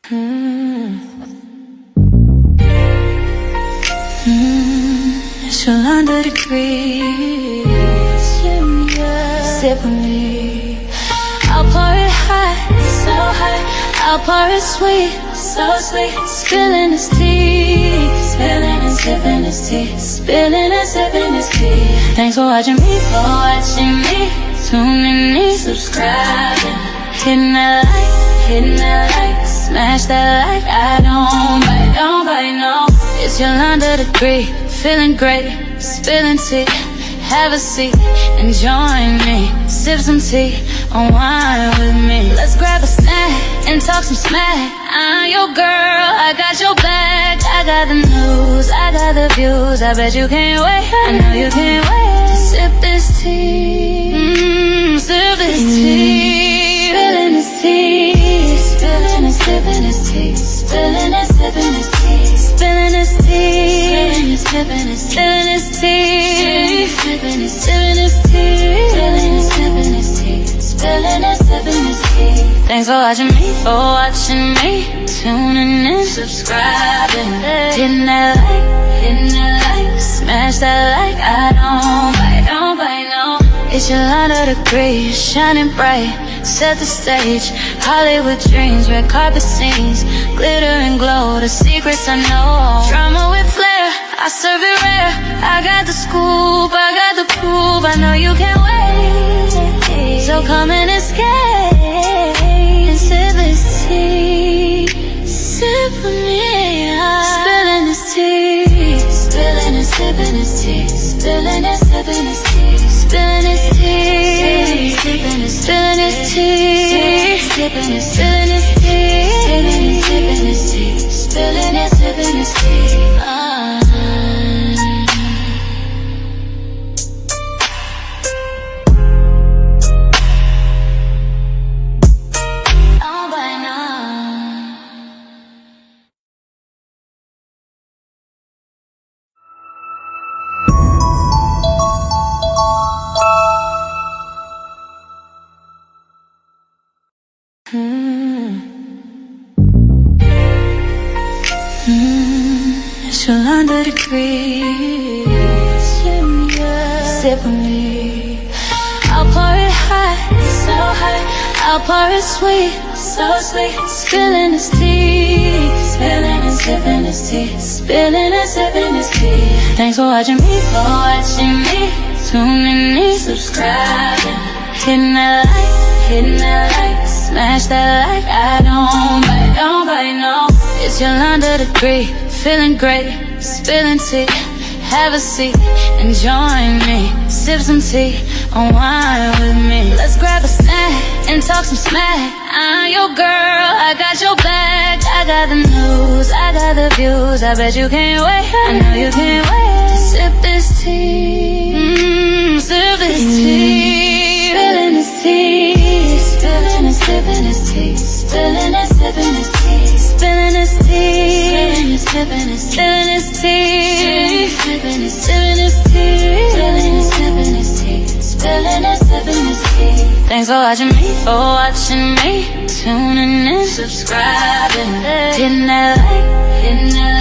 It's your under degrees. Sip with me. I'll pour it hot, so hot. I'll pour it sweet, so sweet. Spilling this tea, spilling and sipping this tea, spilling and sipping this tea. Thanks for watching me, tuning in, subscribing, hitting that like, smash that like. I don't bite, no. It's your under degree, feeling great, spilling tea. Have a seat and join me. Sip some tea, unwind with me. Let's grab a snack and talk some smack. I'm your girl, I got your back. I got the news, I got the views. I bet you can't wait, I know you can't wait to sip this tea. Sip this tea, spilling this tea, spilling and sipping this tea, spilling and sipping this tea, spilling this tea, spilling and sipping this tea, spilling and sipping this tea, spilling and sipping this tea, spilling and sipping this tea. Thanks for watching me, tuning in, subscribing, hitting that like, smash that like. I don't bite, no. It's your under degree, shining bright, set the stage. Hollywood dreams, red carpet scenes, glitter and glow, the secrets I know. Drama with flair, I serve it rare. I got the scoop, I got the proof. I know you can't wait, so come and escape and sip this tea. Sip with me, spilling this tea, spilling and sipping this tea, spilling and sipping this tea, spilling this tea, spilling this tea, spilling this tea, spilling this tea, spilling and sipping this tea. It's your under degrees. Sip with me. I'll pour it hot, so hot. I'll pour it sweet, so sweet. Spilling this tea, spilling and sipping this tea, spilling and sipping this tea. Thanks for watching me, tuning in, subscribing, hitting that like, smash that like. I don't bite, no. It's your under degree, feeling great, spilling tea. Have a seat and join me. Sip some tea, unwind with me. Let's grab a snack and talk some smack. I'm your girl, I got your back. I got the news, I got the views. I bet you can't wait, I know you can't wait to sip this tea. Sip this tea, spilling this tea, spilling and sipping this tea, spilling and sipping this tea, spilling this tea, spilling and sipping this tea, spilling and sipping this tea, spilling and sipping this tea, spilling and sipping this tea. Thanks for watching me, tuning in, subscribing, hitting that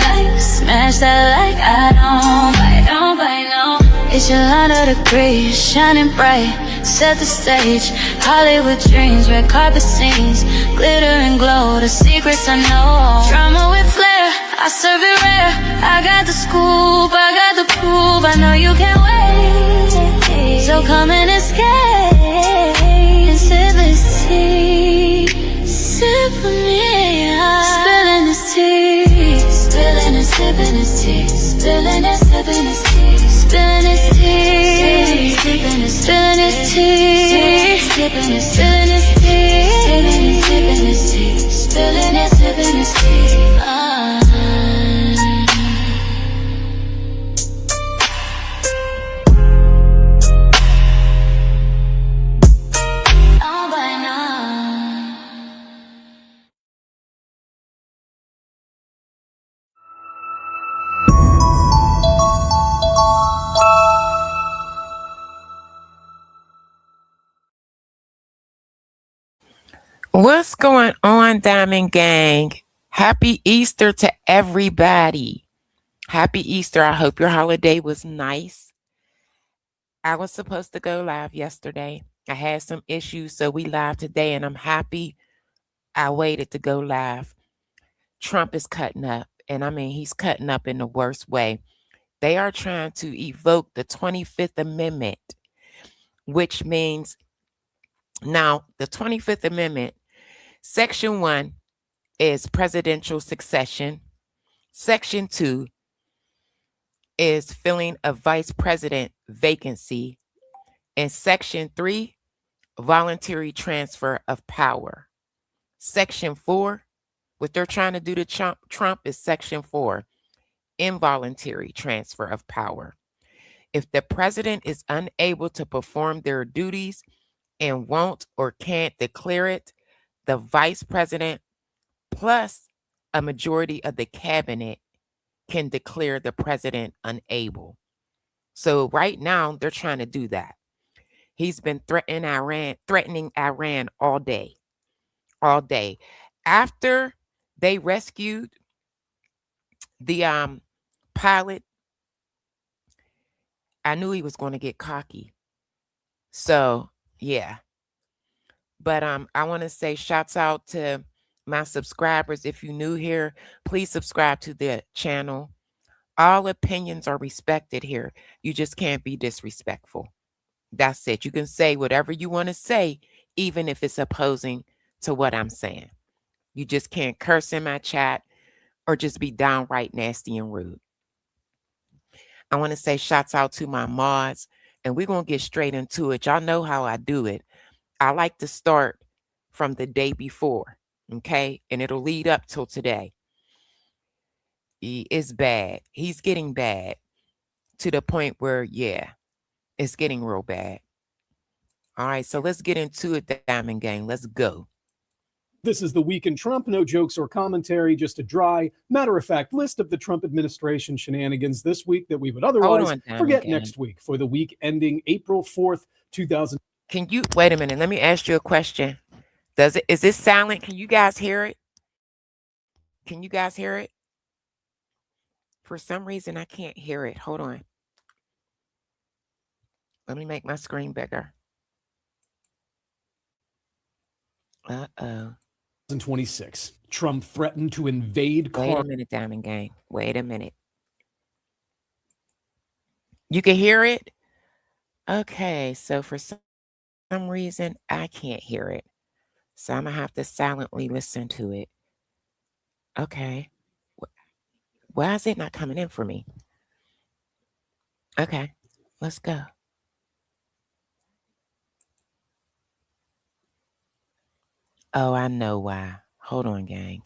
like, smash that like. I don't bite, no. It's your under degree, shining bright, set the stage. Hollywood dreams, red carpet scenes, glitter and glow, the secrets I know. Drama with flair, I serve it rare. I got the scoop, I got the proof. I know you can't wait, so come and escape and sip this tea. Sip with me, spilling this tea, spilling and sipping this tea, spilling and sipping this tea, spilling this tea, spilling this tea, spilling this tea, spilling this tea, spilling and sipping this tea. What's going on, Diamond Gang? Happy Easter to everybody. Happy Easter. I hope your holiday was nice. I was supposed to go live yesterday. I had some issues, so we live today, and I'm happy I waited to go live. Trump is cutting up, and I mean, he's cutting up in the worst way. They are trying to evoke the 25th Amendment, which means now the 25th Amendment, Section 1 is presidential succession. Section 2 is filling a vice president vacancy. And Section 3, voluntary transfer of power. Section 4, what they're trying to do to Trump is Section 4, involuntary transfer of power. If the president is unable to perform their duties and won't or can't declare it, the vice president plus a majority of the cabinet can declare the president unable. So right now they're trying to do that. He's been threatening Iran all day. All day. After they rescued the pilot, I knew he was going to get cocky. So, yeah. But I want to say shouts out to my subscribers. If you're new here, please subscribe to the channel. All opinions are respected here. You just can't be disrespectful. That's it. You can say whatever you want to say, even if it's opposing to what I'm saying. You just can't curse in my chat or just be downright nasty and rude. I want to say shouts out to my mods, and we're going to get straight into it. Y'all know how I do it. I like to start from the day before, okay? And it'll lead up till today. It's bad. He's getting bad to the point where, yeah, it's getting real bad. All right, so let's get into it, Diamond Gang. Let's go. This is the Week in Trump. No jokes or commentary, just a dry, matter-of-fact list of the Trump administration shenanigans this week that we would otherwise forget next week for the week ending April 4th, 2000. Can you, wait a minute, let me ask you a question. Is this silent? Can you guys hear it? Can you guys hear it? For some reason, I can't hear it. Hold on. Let me make my screen bigger. Uh-oh. 2026. Trump threatened to invade. Wait a minute, Diamond Gang. Wait a minute. You can hear it? Okay, so for some reason, I can't hear it. So I'm going to have to silently listen to it. Okay. Why is it not coming in for me? Okay, let's go. Oh, I know why. Hold on, gang.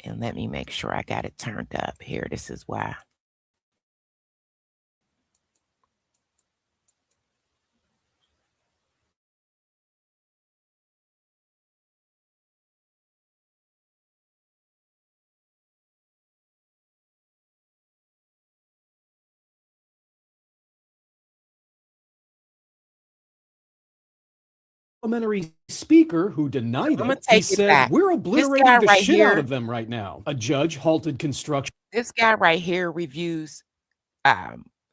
And let me make sure I got it turned up. Here, this is why. Parliamentary speaker who denied it. He said, we're obliterating the shit out of them right now. A judge halted construction. This guy right here reviews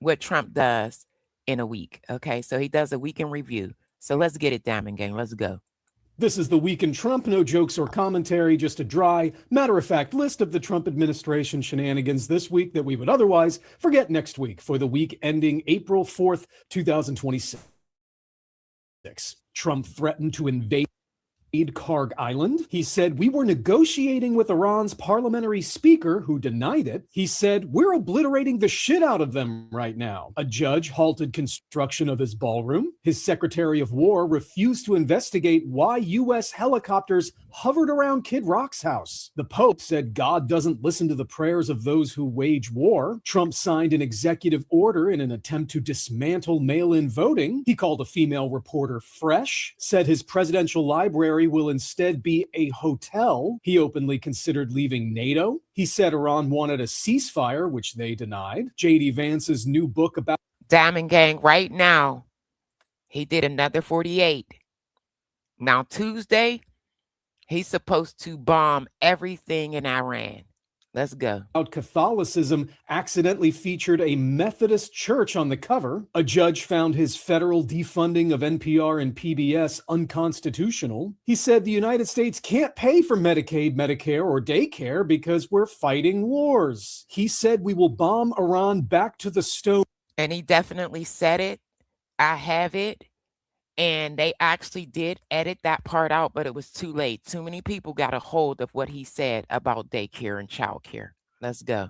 what Trump does in a week. Okay, so he does a week in review. So let's get it, Diamond Gang. Let's go. This is the Week in Trump. No jokes or commentary, just a dry, matter-of-fact list of the Trump administration shenanigans this week that we would otherwise forget next week for the week ending April 4th, 2026. Trump threatened to invade Karg Island. He said, we were negotiating with Iran's parliamentary speaker who denied it. He said, we're obliterating the shit out of them right now. A judge halted construction of his ballroom. His Secretary of War refused to investigate why U.S. helicopters hovered around Kid Rock's house. The Pope said God doesn't listen to the prayers of those who wage war. Trump signed an executive order in an attempt to dismantle mail-in voting. He called a female reporter fresh, said his presidential library will instead be a hotel. He openly considered leaving NATO. He said Iran wanted a ceasefire, which they denied. J.D. Vance's new book about Diamond Gang right now, he did another 48. Now Tuesday, He's supposed to bomb everything in Iran. Let's go. Catholicism accidentally featured a Methodist church on the cover. A judge found his federal defunding of NPR and PBS unconstitutional. He said the United States can't pay for Medicaid, Medicare, or daycare because we're fighting wars. He said we will bomb Iran back to the stone. And he definitely said it. I have it. And they actually did edit that part out, but it was too late. Too many people got a hold of what he said about daycare and childcare. Let's go.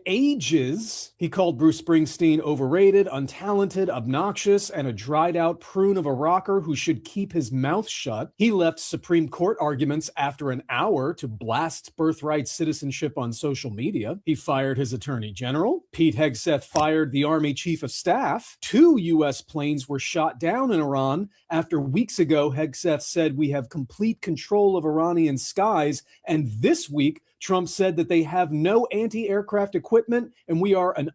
Ages. He called Bruce Springsteen overrated, untalented, obnoxious, and a dried out prune of a rocker who should keep his mouth shut. He left Supreme Court arguments after an hour to blast birthright citizenship on social media. He fired his attorney general. Pete Hegseth fired the Army chief of staff. 2 U.S. planes were shot down in Iran after weeks ago Hegseth said we have complete control of Iranian skies. And this week, Trump said that they have no anti-aircraft equipment and we are an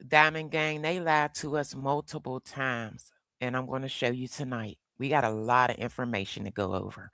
Diamond Gang, they lied to us multiple times. And I'm going to show you tonight. We got a lot of information to go over.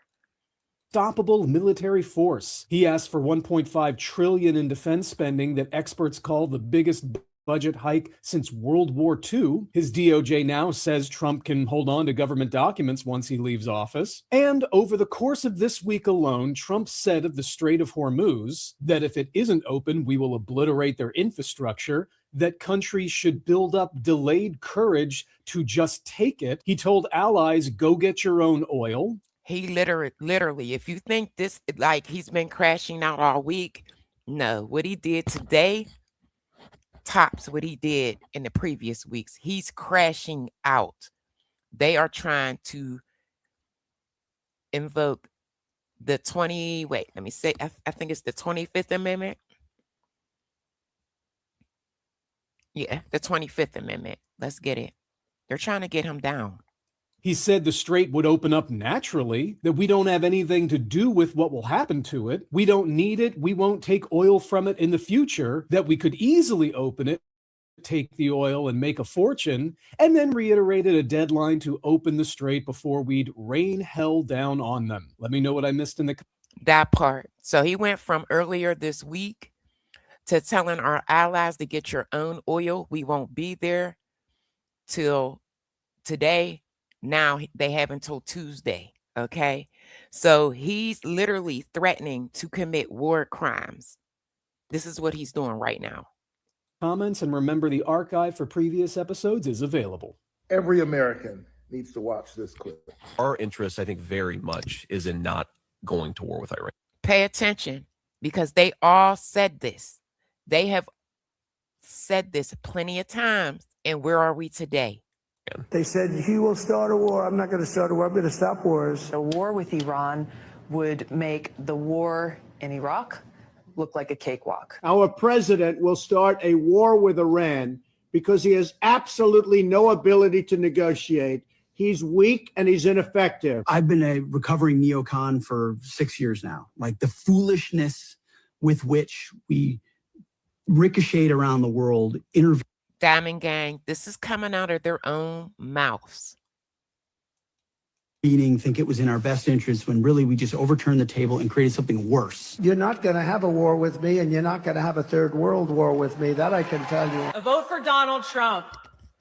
Unstoppable military force. He asked for $1.5 trillion in defense spending that experts call the biggest budget hike since World War II. His DOJ now says Trump can hold on to government documents once he leaves office. And over the course of this week alone, Trump said of the Strait of Hormuz that if it isn't open, we will obliterate their infrastructure, that countries should build up delayed courage to just take it. He told allies, go get your own oil. He literally, if you think this, like he's been crashing out all week, no, what he did today tops what he did in the previous weeks. He's crashing out. They are trying to invoke the I think it's the 25th Amendment. Yeah, the 25th Amendment. Let's get it. They're trying to get him down. He said the strait would open up naturally, that we don't have anything to do with what will happen to it. We don't need it. We won't take oil from it in the future, that we could easily open it, take the oil and make a fortune, and then reiterated a deadline to open the strait before we'd rain hell down on them. Let me know what I missed in that part. So he went from earlier this week to telling our allies to get your own oil. We won't be there till today. Now they have until Tuesday. Okay. So he's literally threatening to commit war crimes. This is what he's doing right now. Comments, and remember the archive for previous episodes is available. Every American needs to watch this clip. Our interest, I think, very much is in not going to war with Iran. Pay attention, because they all said this. They have said this plenty of times. And where are we today? They said, he will start a war. I'm not going to start a war. I'm going to stop wars. A war with Iran would make the war in Iraq look like a cakewalk. Our president will start a war with Iran because he has absolutely no ability to negotiate. He's weak and he's ineffective. I've been a recovering neocon for 6 years now. Like the foolishness with which we ricocheted around the world, Diamond Gang, this is coming out of their own mouths. think it was in our best interest when really we just overturned the table and created something worse. You're not going to have a war with me, and you're not going to have a third world war with me. That I can tell you. A vote for Donald Trump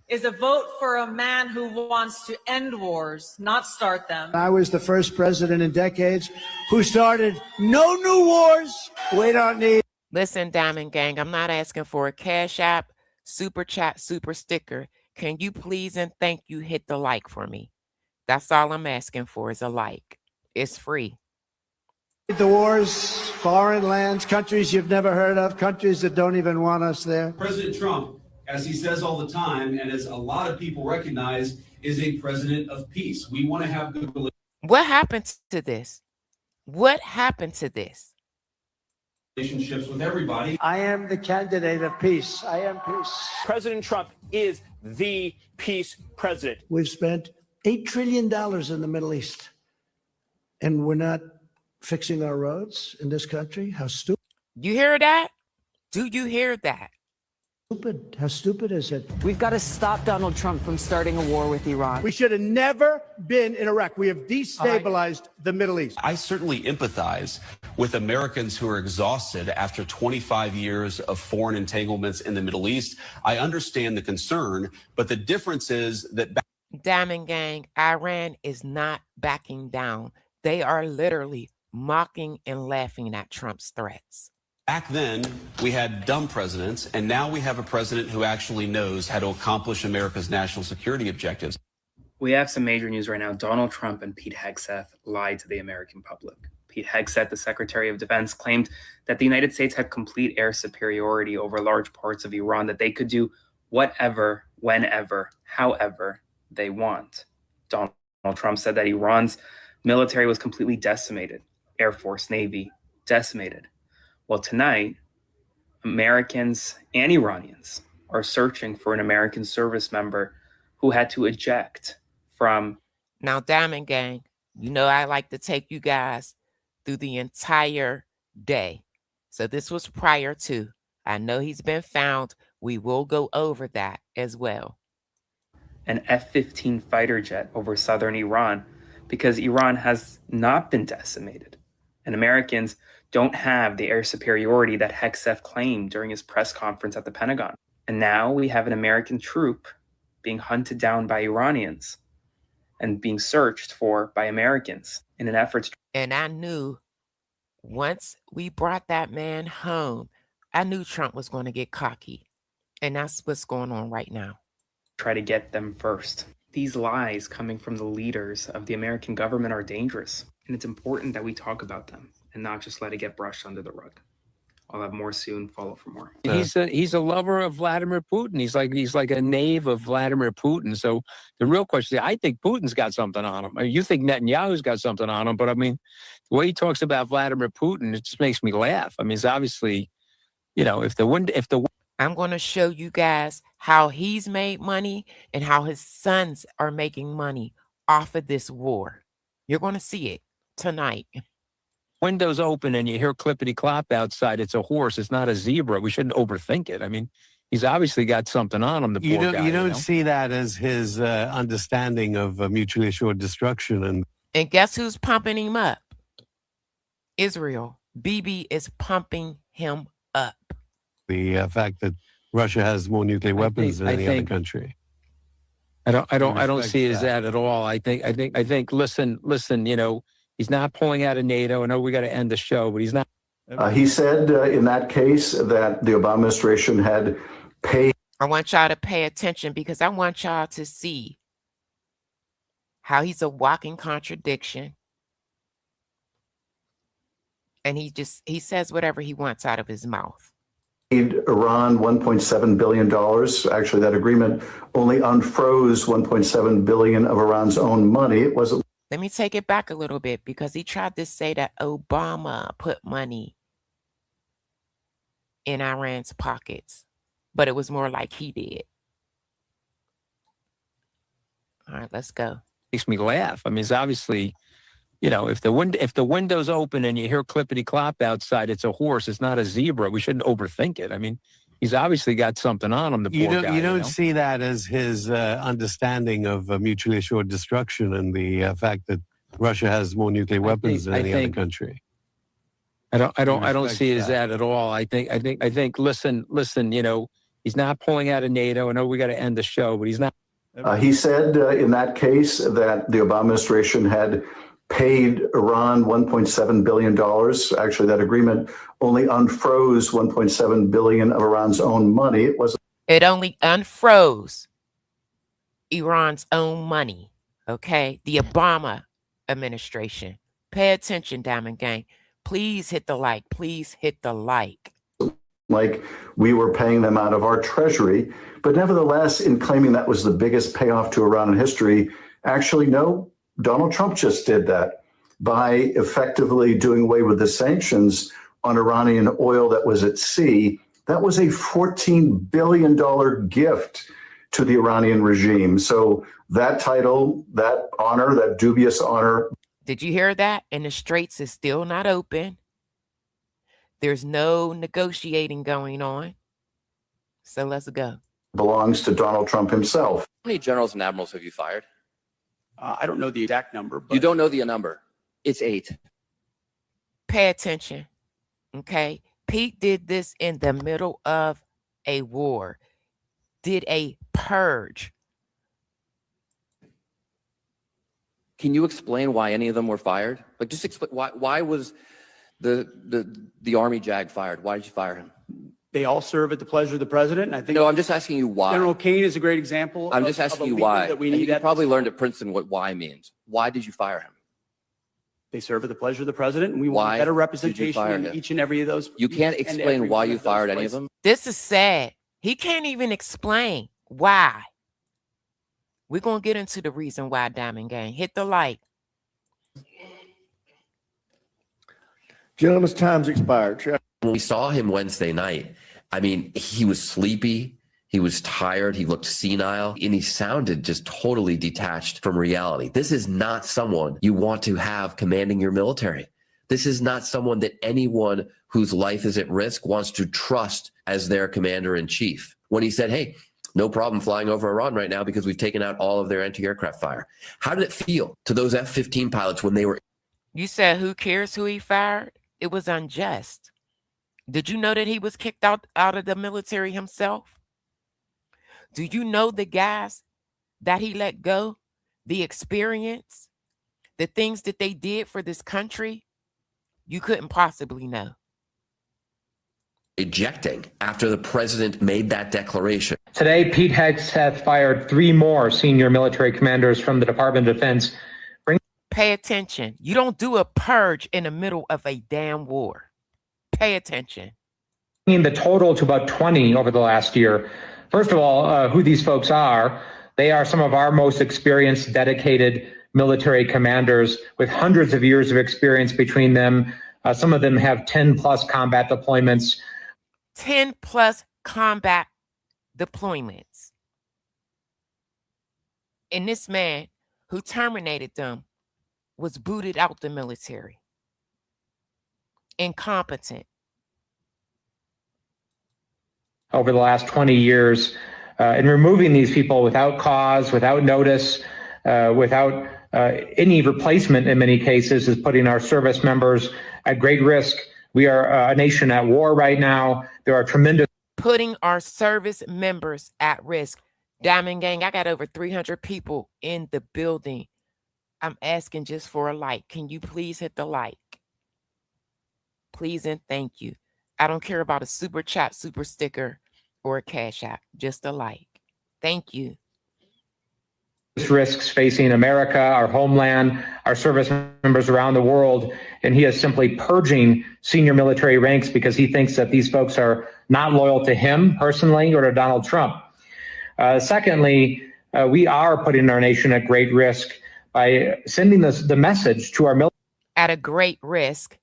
is a vote for a man who wants to end wars, not start them. I was the first president in decades who started no new wars. We don't need. Listen, Diamond Gang, I'm not asking for a Cash App, Super Chat, Super Sticker. Can you please and thank you hit the like for me? That's all I'm asking for is a like. It's free. The wars, foreign lands, countries you've never heard of, countries that don't even want us there. President Trump, as he says all the time, and as a lot of people recognize, is a president of peace. We want to have good relations. What happened to this? What happened to this? Relationships with everybody. I am the candidate of peace. I am peace. President Trump is the peace president. We've spent $8 trillion in the Middle East, and we're not fixing our roads in this country. How stupid. You hear that? Do you hear that? Stupid. How stupid is it? We've got to stop Donald Trump from starting a war with Iran. We should have never been in Iraq. We have destabilized the Middle East. I certainly empathize with Americans who are exhausted after 25 years of foreign entanglements in the Middle East. I understand the concern, but the difference is that Diamond Gang, Iran is not backing down. They are literally mocking and laughing at Trump's threats. back then, we had dumb presidents, and now we have a president who actually knows how to accomplish America's national security objectives. We have some major news right now. Donald Trump and Pete Hegseth lied to the American public. Pete Hegseth, the Secretary of Defense, claimed that the United States had complete air superiority over large parts of Iran, that they could do whatever, whenever, however they want. Donald Trump said that Iran's military was completely decimated. Air Force, Navy, decimated. Well, tonight, Americans and Iranians are searching for an American service member who had to eject from. Now, Diamond Gang, you know I like to take you guys through the entire day. So this was prior to. I know he's been found. We will go over that as well. An F-15 fighter jet over southern Iran because Iran has not been decimated. And Americans don't have the air superiority that Hegseth claimed during his press conference at the Pentagon. And now we have an American troop being hunted down by Iranians and being searched for by Americans in an effort to. And I knew once we brought that man home, I knew Trump was going to get cocky. And that's what's going on right now. Try to get them first. These lies coming from the leaders of the American government are dangerous. And it's important that we talk about them and not just let it get brushed under the rug. I'll have more soon. Follow for more. He's a lover of Vladimir Putin. He's like a knave of Vladimir Putin. So the real question is, I think Putin's got something on him. You think Netanyahu's got something on him, but I mean, the way he talks about Vladimir Putin, it just makes me laugh. I mean, it's obviously, you know, I'm going to show you guys how he's made money and how his sons are making money off of this war. You're going to see it tonight. Windows open and you hear clippity clop outside, it's a horse, it's not a zebra. We shouldn't overthink it. I mean, he's obviously got something on him. The poor guy, you don't see that as his understanding of mutually assured destruction. And guess who's pumping him up? Israel. Bibi is pumping him up. The fact that Russia has more nuclear weapons than any other country. I don't see it as that at all. I think. Listen. You know, he's not pulling out of NATO. I know we got to end the show, but he's not. He said in that case that the Obama administration had paid. I want y'all to pay attention because I want y'all to see how he's a walking contradiction. And he says whatever he wants out of his mouth. Iran $1.7 billion. Actually, that agreement only unfroze $1.7 billion of Iran's own money. It wasn't. Let me take it back a little bit because he tried to say that Obama put money in Iran's pockets, but it was more like he did. All right, let's go. Makes me laugh. I mean, it's obviously, you know, if the window's open and you hear clippity clop outside, it's a horse, it's not a zebra. We shouldn't overthink it. I mean, he's obviously got something on him. The poor guy. You don't see that as his understanding of mutually assured destruction and the fact that Russia has more nuclear weapons than any other country. I don't see it as that at all. I think. Listen. You know, he's not pulling out of NATO. I know we got to end the show, but he's not. He said in that case that the Obama administration had paid Iran $1.7 billion. Actually, that agreement only unfroze $1.7 billion of Iran's own money. It only unfroze Iran's own money. Okay, the Obama administration. Pay attention, Diamond Gang. Please hit the like. Please hit the like. Like we were paying them out of our treasury, but nevertheless, in claiming that was the biggest payoff to Iran in history, actually, no. Donald Trump just did that by effectively doing away with the sanctions on Iranian oil that was at sea. That was a $14 billion gift to the Iranian regime. So that title, that honor, that dubious honor. Did you hear that? And the Straits is still not open. There's no negotiating going on. So let's go. Belongs to Donald Trump himself. How many generals and admirals have you fired? I don't know the exact number, but You don't know the number. It's 8. Pay attention. Okay. Pete did this in the middle of a war, did a purge. Can you explain why any of them were fired? Like, just explain why was the Army JAG fired? Why did you fire him? they all serve at the pleasure of the president. And I think No, I'm just asking you why. General Kane is a great example. I'm just asking you why. And you probably learned at Princeton what why means. Why did you fire him? They serve at the pleasure of the president, and we want better representation in each and every of those. You can't explain why you fired any of them? This is sad. He can't even explain why. We're going to get into the reason why, Diamond Gang. Hit the like. Gentleman's time's expired. When we saw him Wednesday night, I mean, he was sleepy. He was tired. He looked senile, and he sounded just totally detached from reality. This is not someone you want to have commanding your military. This is not someone that anyone whose life is at risk wants to trust as their commander in chief. When he said, hey, no problem flying over Iran right now because we've taken out all of their anti-aircraft fire. How did it feel to those F-15 pilots when they were... You said, who cares who he fired? It was unjust. Did you know that he was kicked out of the military himself? Do you know the guys that he let go, the experience, the things that they did for this country? You couldn't possibly know. Ejecting after the president made that declaration. Today, Pete Hegseth fired 3 more senior military commanders from the Department of Defense. Pay attention. You don't do a purge in the middle of a damn war. Pay attention. Bringing the total to about 20 over the last year. First of all, who these folks are, they are some of our most experienced, dedicated military commanders with hundreds of years of experience between them. Some of them have 10 plus combat deployments. 10 plus combat deployments. And this man who terminated them was booted out the military. Incompetent. Over the last 20 years, and removing these people without cause, without notice, without any replacement in many cases is putting our service members at great risk. We are a nation at war right now. There are tremendous... Putting our service members at risk. Diamond Gang, I got over 300 people in the building. I'm asking just for a like. Can you please hit the like? Please and thank you. I don't care about a super chat, super sticker, or a cash app. Just a like. Thank you. Risks facing America, our homeland, our service members around the world, and he is simply purging senior military ranks because he thinks that these folks are not loyal to him personally or to Donald Trump. Secondly, we are putting our nation at great risk by sending the message to our military. At a great risk,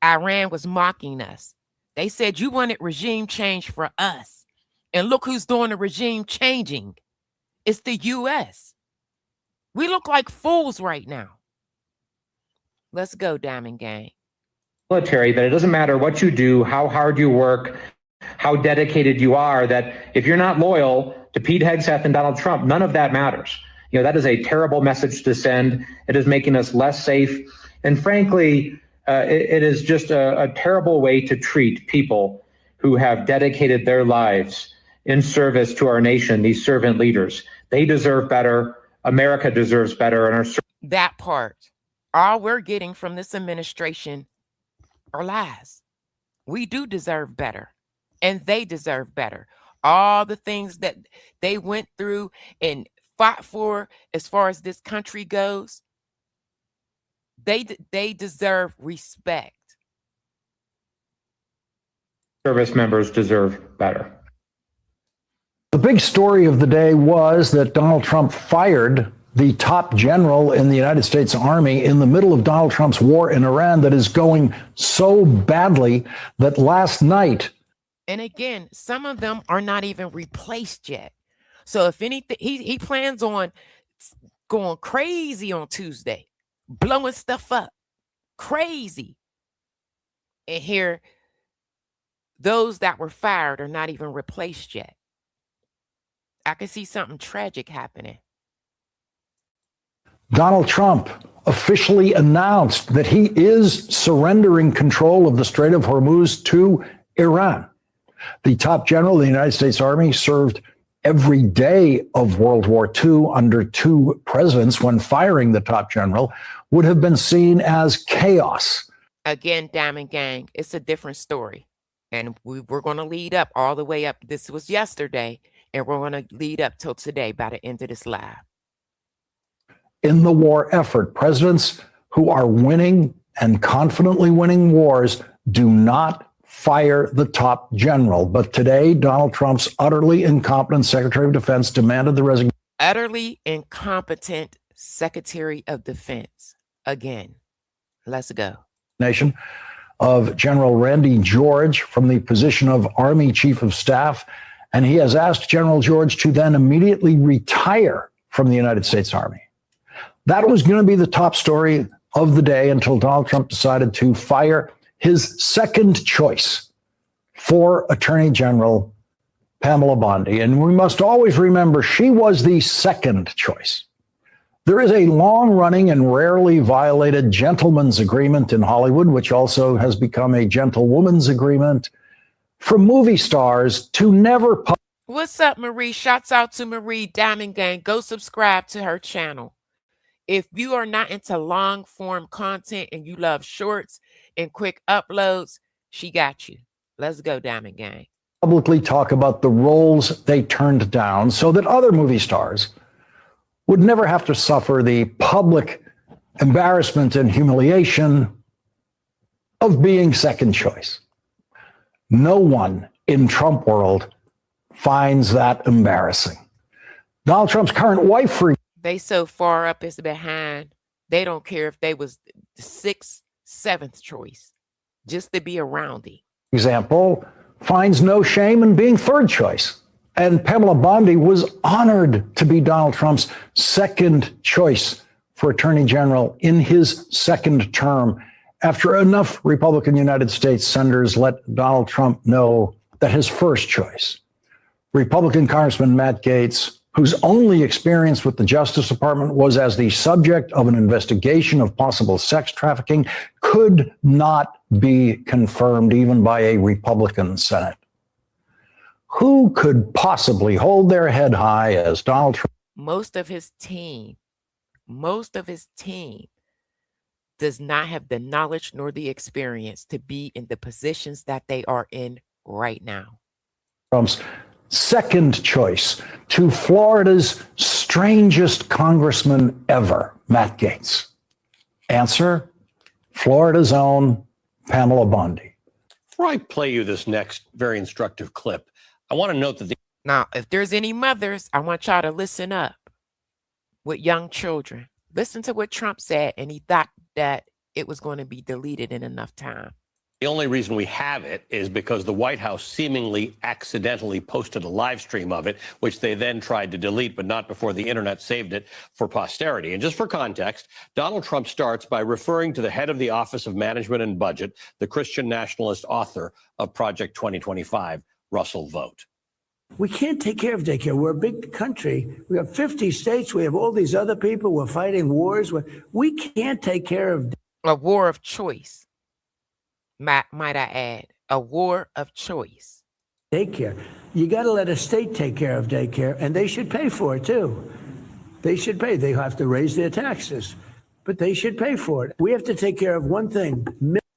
Iran was mocking us. They said you wanted regime change for us. And look who's doing the regime changing. It's the U.S. We look like fools right now. Let's go, Diamond Gang. Military, that it doesn't matter what you do, how hard you work, how dedicated you are, that if you're not loyal to Pete Hegseth and Donald Trump, none of that matters. You know, that is a terrible message to send. It is making us less safe. And frankly, it is just a terrible way to treat people who have dedicated their lives in service to our nation, these servant leaders. They deserve better. America deserves better. And that part, all we're getting from this administration are lies. We do deserve better, and they deserve better. All the things that they went through and fought for as far as this country goes, they deserve respect. Service members deserve better. The big story of the day was that Donald Trump fired the top general in the United States Army in the middle of Donald Trump's war in Iran that is going so badly that last night. And again, some of them are not even replaced yet. So if anything, he plans on going crazy on Tuesday, blowing stuff up, crazy. And here, Those that were fired are not even replaced yet. I can see something tragic happening. Donald Trump officially announced that he is surrendering control of the Strait of Hormuz to Iran. The top general of the United States Army served every day of World War II under two presidents when firing the top general would have been seen as chaos. Again, Diamond Gang, it's a different story. And we're going to lead up all the way up. This was yesterday, and we're going to lead up till today by the end of this live. In the war effort, presidents who are winning and confidently winning wars do not fire the top general. But today, Donald Trump's utterly incompetent Secretary of Defense demanded the resignation. Utterly incompetent Secretary of Defense. Again, let's go. Of General Randy George from the position of Army Chief of Staff. And he has asked General George to then immediately retire from the United States Army. That was going to be the top story of the day until Donald Trump decided to fire his second choice for Attorney General Pamela Bondi. And we must always remember she was the second choice. There is a long-running and rarely violated gentleman's agreement in Hollywood, which also has become a gentlewoman's agreement for movie stars to never. What's up, Marie? Shouts out to Marie, Diamond Gang. Go subscribe to her channel. If you are not into long-form content and you love shorts and quick uploads, she got you. Let's go, Diamond Gang. Publicly talk about the roles they turned down so that other movie stars would never have to suffer the public embarrassment and humiliation of being second choice. No one in Trump world finds that embarrassing. Donald Trump's current wife. They so far up is behind. They don't care if they was the 6th, 7th choice, just to be around it. Example, finds no shame in being third choice. And Pamela Bondi was honored to be Donald Trump's second choice for Attorney General in his second term after enough Republican United States senators let Donald Trump know that his first choice, Republican Congressman Matt Gaetz, whose only experience with the Justice Department was as the subject of an investigation of possible sex trafficking, could not be confirmed even by a Republican Senate. Who could possibly hold their head high as Donald Trump? Most of his team does not have the knowledge nor the experience to be in the positions that they are in right now. Trump's second choice to Florida's strangest congressman ever, Matt Gaetz. Answer, Florida's own Pamela Bondi. Before I play you this next very instructive clip, I want to note that now, if there's any mothers, I want y'all to listen up with young children. Listen to what Trump said, and he thought that it was going to be deleted in enough time. the only reason we have it is because the White House seemingly accidentally posted a live stream of it, which they then tried to delete, but not before the internet saved it for posterity. And just for context, Donald Trump starts by referring to the head of the Office of Management and Budget, the Christian nationalist author of Project 2025, Russell Vogt. We can't take care of daycare. We're a big country. We have 50 states. We have all these other people. We're fighting wars. We can't take care of a war of choice. Might I add, a war of choice. Daycare. You got to let a state take care of daycare, and they should pay for it too. They should pay. They have to raise their taxes, but they should pay for it. We have to take care of one thing.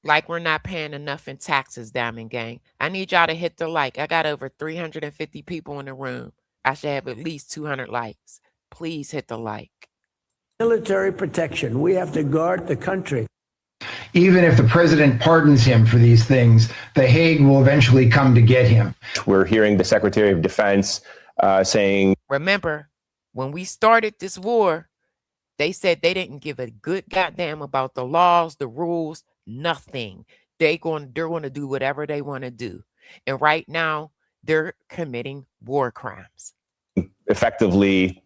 Like we're not paying enough in taxes, Diamond Gang. I need y'all to hit the like. I got over 350 people in the room. I should have at least 200 likes. Please hit the like. Military protection. We have to guard the country. Even if the president pardons him for these things, The Hague will eventually come to get him. We're hearing the Secretary of Defense saying... Remember, when we started this war, they said they didn't give a good goddamn about the laws, the rules, nothing. They're going to do whatever they want to do. And right now, they're committing war crimes. Effectively,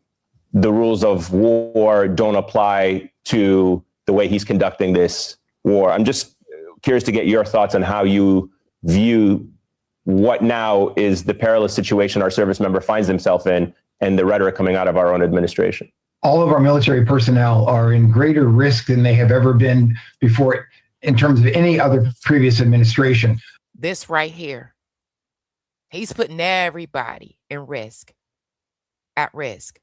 the rules of war don't apply to the way he's conducting this war. I'm just curious to get your thoughts on how you view what now is the perilous situation our service member finds himself in and the rhetoric coming out of our own administration. All of our military personnel are in greater risk than they have ever been before in terms of any other previous administration. This right here, he's putting everybody in risk, at risk.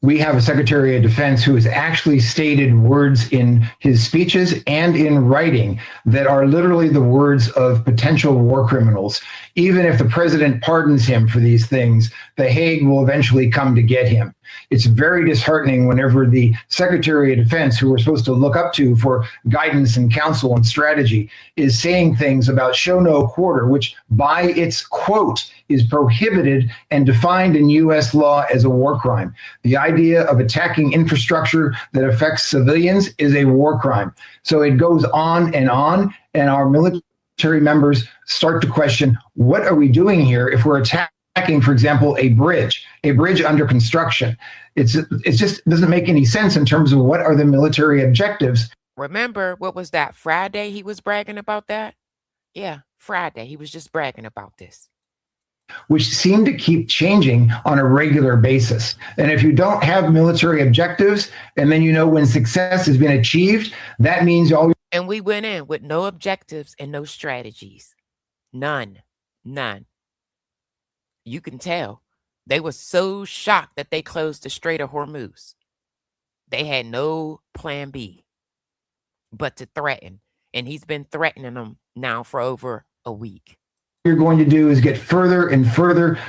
We have a Secretary of Defense who has actually stated words in his speeches and in writing that are literally the words of potential war criminals. Even if the president pardons him for these things, The Hague will eventually come to get him. It's very disheartening whenever the Secretary of Defense, who we're supposed to look up to for guidance and counsel and strategy, is saying things about show no quarter, which by its quote is prohibited and defined in U.S. law as a war crime. The idea of attacking infrastructure that affects civilians is a war crime. So it goes on, and our military members start to question, what are we doing here if we're attacking, for example, a bridge under construction? It just doesn't make any sense in terms of what are the military objectives. Remember, what was that, Friday he was bragging about that? Yeah, Friday he was just bragging about this. Which seem to keep changing on a regular basis. And if you don't have military objectives, and then you know when success has been achieved, that means all. And we went in with no objectives and no strategies. None. You can tell. They were so shocked that they closed the Strait of Hormuz. They had no plan B but to threaten. And he's been threatening them now for over a week. You're going to do is get further and further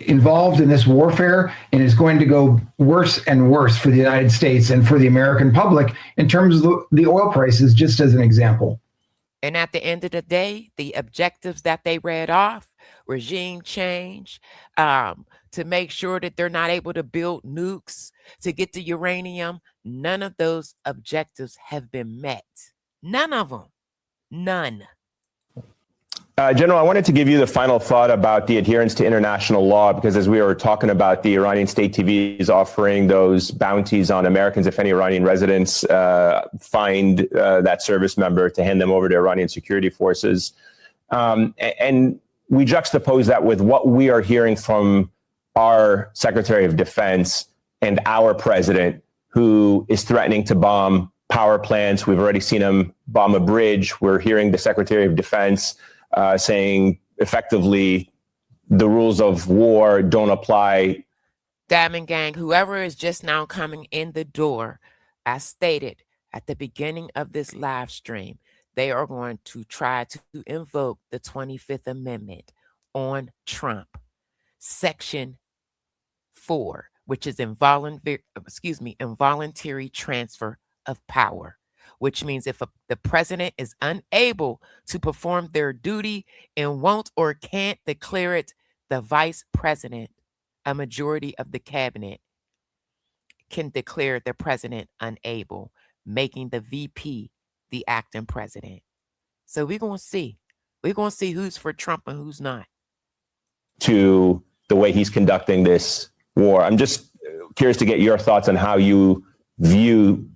involved in this warfare, and it's going to go worse and worse for the United States and for the American public in terms of the oil prices, just as an example. And at the end of the day, the objectives that they read off, regime change, to make sure that they're not able to build nukes, to get the uranium, none of those objectives have been met. None of them. None. General, I wanted to give you the final thought about the adherence to international law, because as we were talking about, the Iranian state TV is offering those bounties on Americans if any Iranian residents find that service member, to hand them over to Iranian security forces. And we juxtapose that with what we are hearing from our Secretary of Defense and our president, who is threatening to bomb power plants. We've already seen him bomb a bridge. We're hearing the Secretary of Defense saying effectively the rules of war don't apply. Diamond Gang, whoever is just now coming in the door, as stated at the beginning of this live stream, they are going to try to invoke the 25th Amendment on Trump. Section 4, which is involuntary transfer of power, which means if the president is unable to perform their duty and won't or can't declare it, the vice president, a majority of the cabinet, can declare the president unable, making the VP the acting president. So we're going to see. We're going to see who's for Trump and who's not. To the way he's conducting this war. I'm just curious to get your thoughts on how you view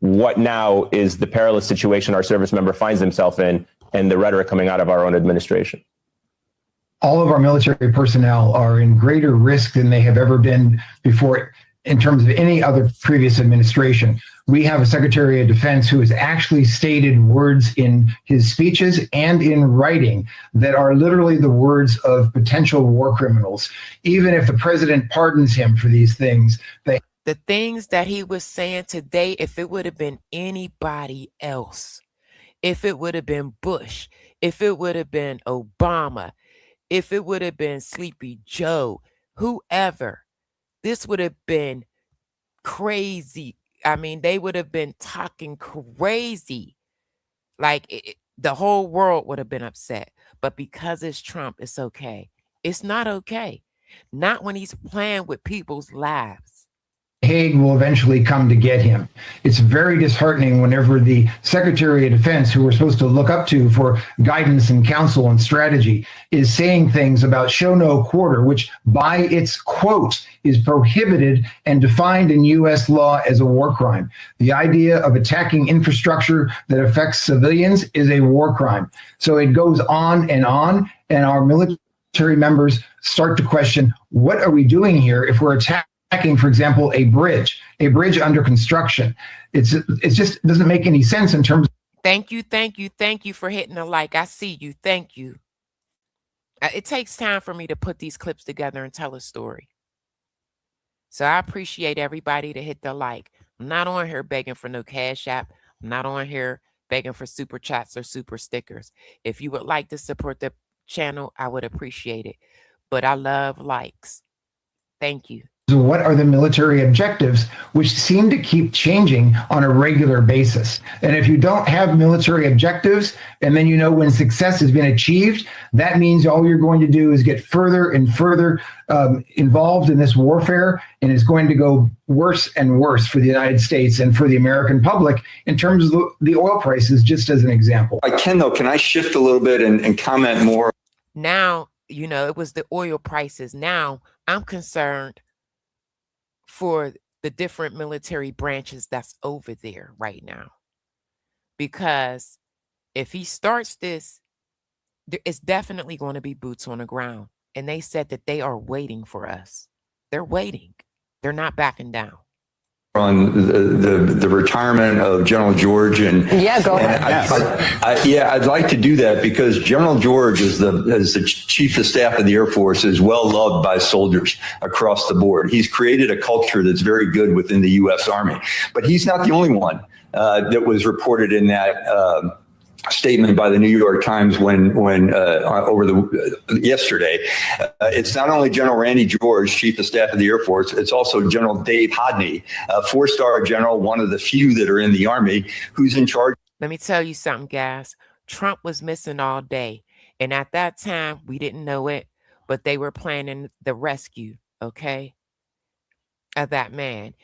what now is the perilous situation our service member finds himself in and the rhetoric coming out of our own administration. All of our military personnel are in greater risk than they have ever been before in terms of any other previous administration. We have a Secretary of Defense who has actually stated words in his speeches and in writing that are literally the words of potential war criminals. Even if the president pardons him for these things, the things that he was saying today, if it would have been anybody else, if it would have been Bush, if it would have been Obama, if it would have been Sleepy Joe, whoever, this would have been crazy. I mean, they would have been talking crazy. Like the whole world would have been upset. But because it's Trump, it's okay. It's not okay. Not when he's playing with people's lives. Hague will eventually come to get him. It's very disheartening whenever the Secretary of Defense, who we're supposed to look up to for guidance and counsel and strategy, is saying things about show no quarter, which by its quote is prohibited and defined in U.S. law as a war crime. The idea of attacking infrastructure that affects civilians is a war crime. So it goes on, and our military members start to question, what are we doing here if we're attacking, for example, a bridge under construction? It just doesn't make any sense in terms of— Thank you for hitting the like. I see you. Thank you. It takes time for me to put these clips together and tell a story. So I appreciate everybody to hit the like. I'm not on here begging for no Cash App. I'm not on here begging for super chats or super stickers. If you would like to support the channel, I would appreciate it. But I love likes. Thank you. what are the military objectives, which seem to keep changing on a regular basis. And if you don't have military objectives, and then you know when success has been achieved, that means all you're going to do is get further and further involved in this warfare, and it's going to go worse and worse for the United States and for the American public in terms of the oil prices, just as an example. I can, though. Can I shift a little bit and comment more? Now, you know, it was the oil prices. Now I'm concerned for the different military branches that's over there right now. Because if he starts this, it's definitely going to be boots on the ground. And they said that they are waiting for us. They're waiting. They're not backing down. On the retirement of General George, and yeah, go ahead. I'd like to do that because General George, as the Chief of Staff of the Air Force, is well loved by soldiers across the board. He's created a culture that's very good within the U.S. Army, but he's not the only one that was reported in that statement by the New York Times yesterday. It's not only General Randy George, Chief of Staff of the Air Force, it's also General Dave Hodney, a four-star general, one of the few that are in the Army, who's in charge. Let me tell you something, guys. Trump was missing all day. And at that time, we didn't know it, but they were planning the rescue, okay, of that man.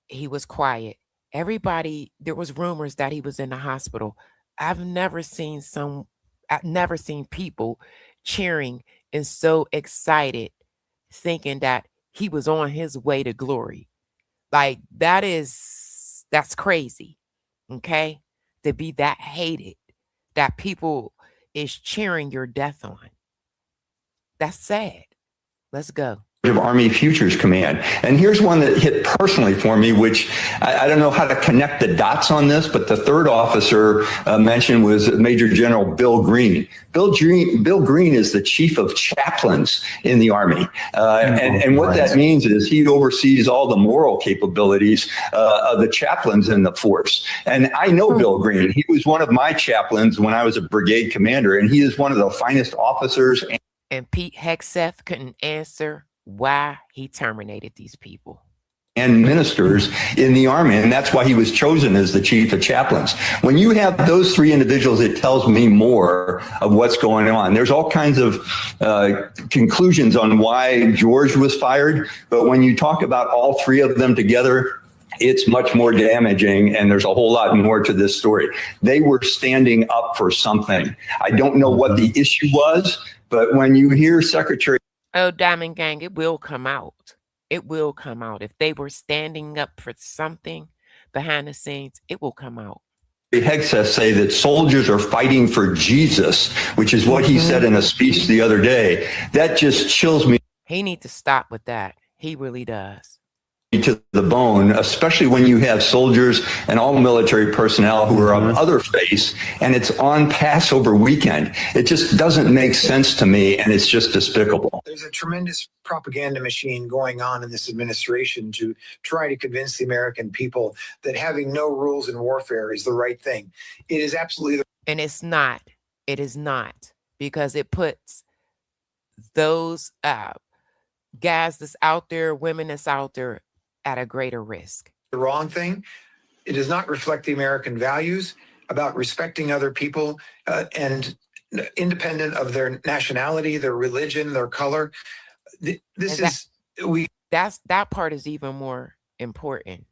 He was quiet. Everybody, there was rumors that he was in the hospital. I've never seen people cheering and so excited, thinking that he was on his way to glory. Like that's crazy. Okay. To be that hated, that people is cheering your death on. That's sad. Let's go. Of Army Futures Command. And here's one that hit personally for me, which I don't know how to connect the dots on this, but the third officer mentioned was Major General Bill Green. Bill Green is the chief of chaplains in the Army. And what that means is he oversees all the moral capabilities of the chaplains in the force. And I know Bill Green. He was one of my chaplains when I was a brigade commander, and he is one of the finest officers. And Pete Hegseth couldn't answer why he terminated these people and ministers in the Army, and that's why he was chosen as the chief of chaplains. When you have those three individuals, it tells me more of what's going on. There's all kinds of conclusions on why George was fired, but when you talk about all three of them together, it's much more damaging, and there's a whole lot more to this story. They were standing up for something. I don't know what the issue was, but when you hear Secretary— Oh, Diamond Gang, it will come out. It will come out. If they were standing up for something behind the scenes, it will come out. Hegseth say that soldiers are fighting for Jesus, which is what he said in a speech the other day. That just chills me. He needs to stop with that. He really does. To the bone, especially when you have soldiers and all military personnel who are of other faiths, and it's on Passover weekend. It just doesn't make sense to me, and it's just despicable. There's a tremendous propaganda machine going on in this administration to try to convince the American people that having no rules in warfare is the right thing. It is absolutely— And it's not. It is not, because it puts those guys that's out there, women that's out there, at a greater risk. The wrong thing. It does not reflect the American values about respecting other people and independent of their nationality, their religion, their color. That part is even more important.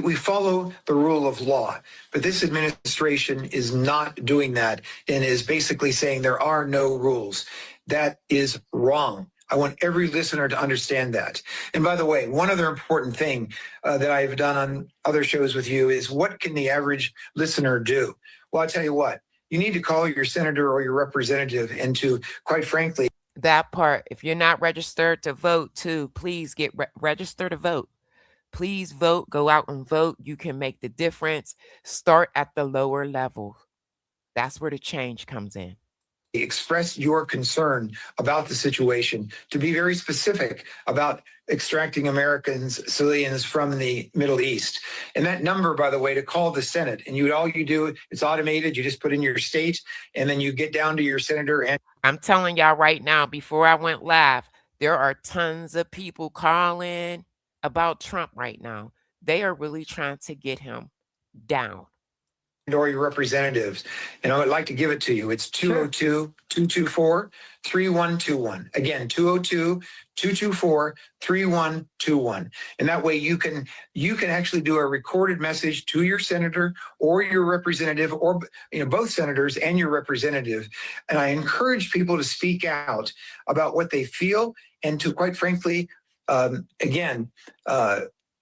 We follow the rule of law, but this administration is not doing that and is basically saying there are no rules. That is wrong. I want every listener to understand that. And by the way, one other important thing that I've done on other shows with you is what can the average listener do? Well, I'll tell you what, you need to call your senator or your representative and to, quite frankly, that part, if you're not registered to vote too, please get registered to vote. Please vote, go out and vote. You can make the difference. Start at the lower level. That's where the change comes in. Express your concern about the situation, to be very specific about extracting Americans, civilians from the Middle East. And that number, by the way, to call the Senate, and all you do, it's automated. You just put in your state, and then you get down to your senator. And I'm telling y'all right now, before I went live, there are tons of people calling about Trump right now. They are really trying to get him down. Or your representatives. And I would like to give it to you. It's 202-224-3121. Again, 202-224-3121. And that way you can actually do a recorded message to your senator or your representative, or both senators and your representative. And I encourage people to speak out about what they feel and to, quite frankly,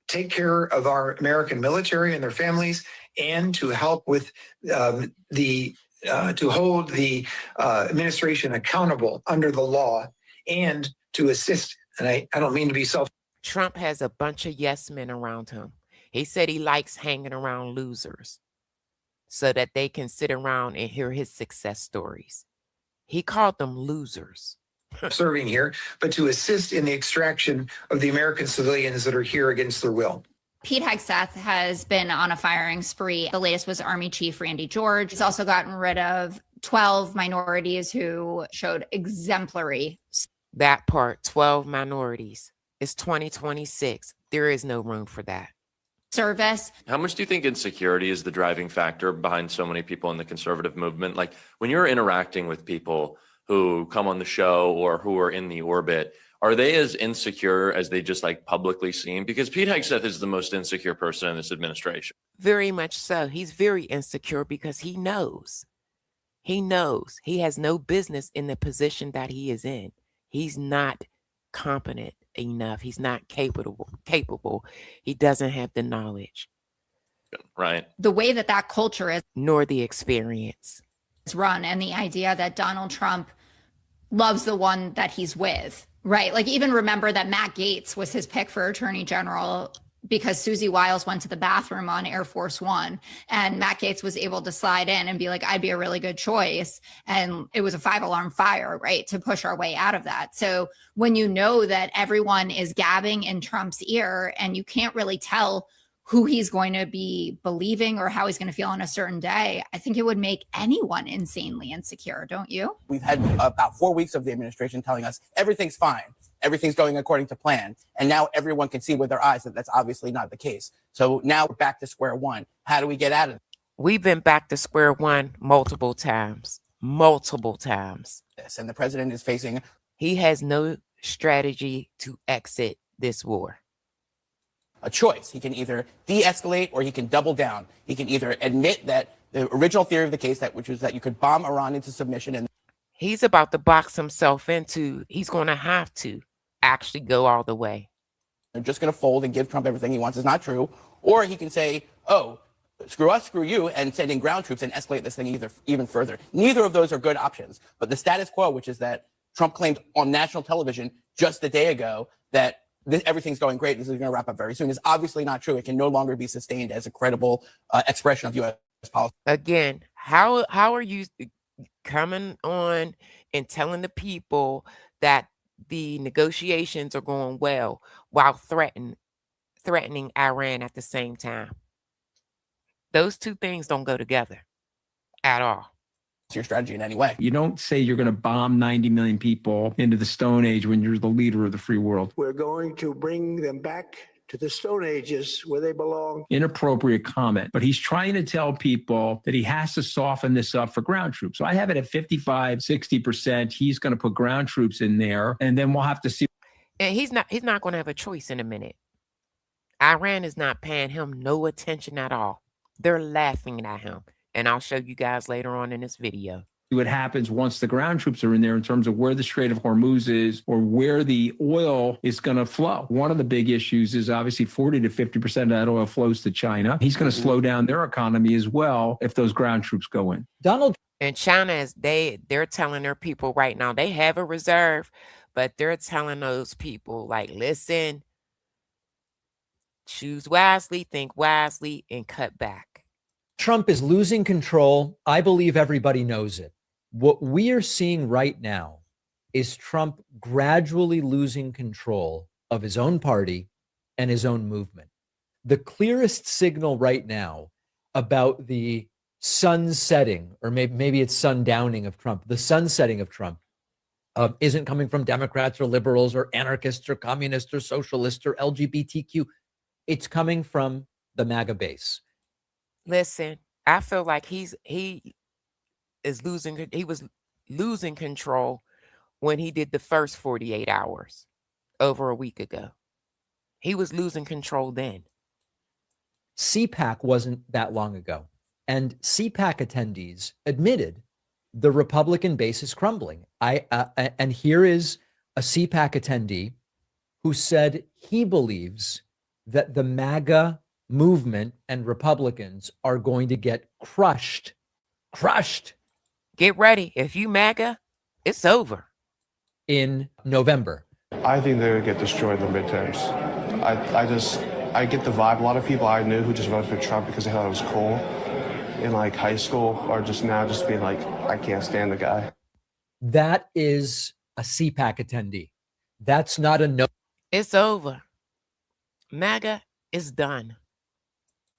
take care of our American military and their families, and to help with to hold the administration accountable under the law, and to assist. And I don't mean to be Trump has a bunch of yes men around him. He said he likes hanging around losers so that they can sit around and hear his success stories. He called them losers. serving here, but to assist in the extraction of the American civilians that are here against their will. Pete Hegseth has been on a firing spree. The latest was Army Chief Randy George. He's also gotten rid of 12 minorities who showed exemplary. That part, 12 minorities. It's 2026. There is no room for that. Service. How much do you think insecurity is the driving factor behind so many people in the conservative movement? Like when you're interacting with people who come on the show or who are in the orbit, are they as insecure as they just like publicly seem? Because Pete Hegseth is the most insecure person in this administration. Very much so. He's very insecure because he knows. He knows he has no business in the position that he is in. He's not competent enough. He's not capable. He doesn't have the knowledge. Right. The way that culture is, nor the experience. Run, and the idea that Donald Trump loves the one that he's with, right? Like, even remember that Matt Gaetz was his pick for Attorney General because Susie Wiles went to the bathroom on Air Force One, and Matt Gaetz was able to slide in and be like, I'd be a really good choice. And it was a 5-alarm fire, right, to push our way out of that. So when you know that everyone is gabbing in Trump's ear and you can't really tell who he's going to be believing or how he's going to feel on a certain day, I think it would make anyone insanely insecure, don't you? We've had about 4 weeks of the administration telling us everything's fine, everything's going according to plan, and now everyone can see with their eyes that that's obviously not the case. So now we're back to square one. How do we get out of it? We've been back to square one multiple times. And the president is facing... He has no strategy to exit this war. A choice. He can either de-escalate or he can double down. He can either admit that the original theory of the case, which was that you could bomb Iran into submission, and he's about to box himself into, he's going to have to actually go all the way. They're just going to fold and give Trump everything he wants is not true. Or he can say, oh, screw us, screw you, and send in ground troops and escalate this thing even further. Neither of those are good options. But the status quo, which is that Trump claimed on national television just a day ago that everything's going great, this is going to wrap up very soon, is obviously not true. It can no longer be sustained as a credible expression of U.S. policy. Again, how are you coming on and telling the people that the negotiations are going well while threatening Iran at the same time? Those two things don't go together at all. Your strategy in any way. You don't say you're going to bomb 90 million people into the Stone Age when you're the leader of the free world. We're going to bring them back to the Stone Ages where they belong. Inappropriate comment, but he's trying to tell people that he has to soften this up for ground troops. So I have it at 55, 60%. He's going to put ground troops in there, and then we'll have to see. And he's not going to have a choice in a minute. Iran is not paying him no attention at all. They're laughing at him. And I'll show you guys later on in this video what happens once the ground troops are in there in terms of where the Strait of Hormuz is or where the oil is going to flow. One of the big issues is obviously 40 to 50% of that oil flows to China. He's going to slow down their economy as well if those ground troops go in. And China is they're telling their people right now, they have a reserve, but they're telling those people, like, listen, choose wisely, think wisely, and cut back. Trump is losing control. I believe everybody knows it. What we are seeing right now is Trump gradually losing control of his own party and his own movement. The clearest signal right now about the sunsetting, or maybe it's sundowning of Trump, the sunsetting of Trump isn't coming from Democrats or liberals or anarchists or communists or socialists or LGBTQ. It's coming from the MAGA base. Listen, I feel like he was losing control when he did the first 48 hours over a week ago. He was losing control then. CPAC wasn't that long ago. And CPAC attendees admitted the Republican base is crumbling. And here is a CPAC attendee who said he believes that the MAGA movement and Republicans are going to get crushed. Get ready. If you MAGA, it's over. In November. I think they're going to get destroyed in the midterms. I get the vibe. A lot of people I knew who just voted for Trump because they thought it was cool in like high school are just now just being like, I can't stand the guy. That is a CPAC attendee. That's not a no. It's over. MAGA is done.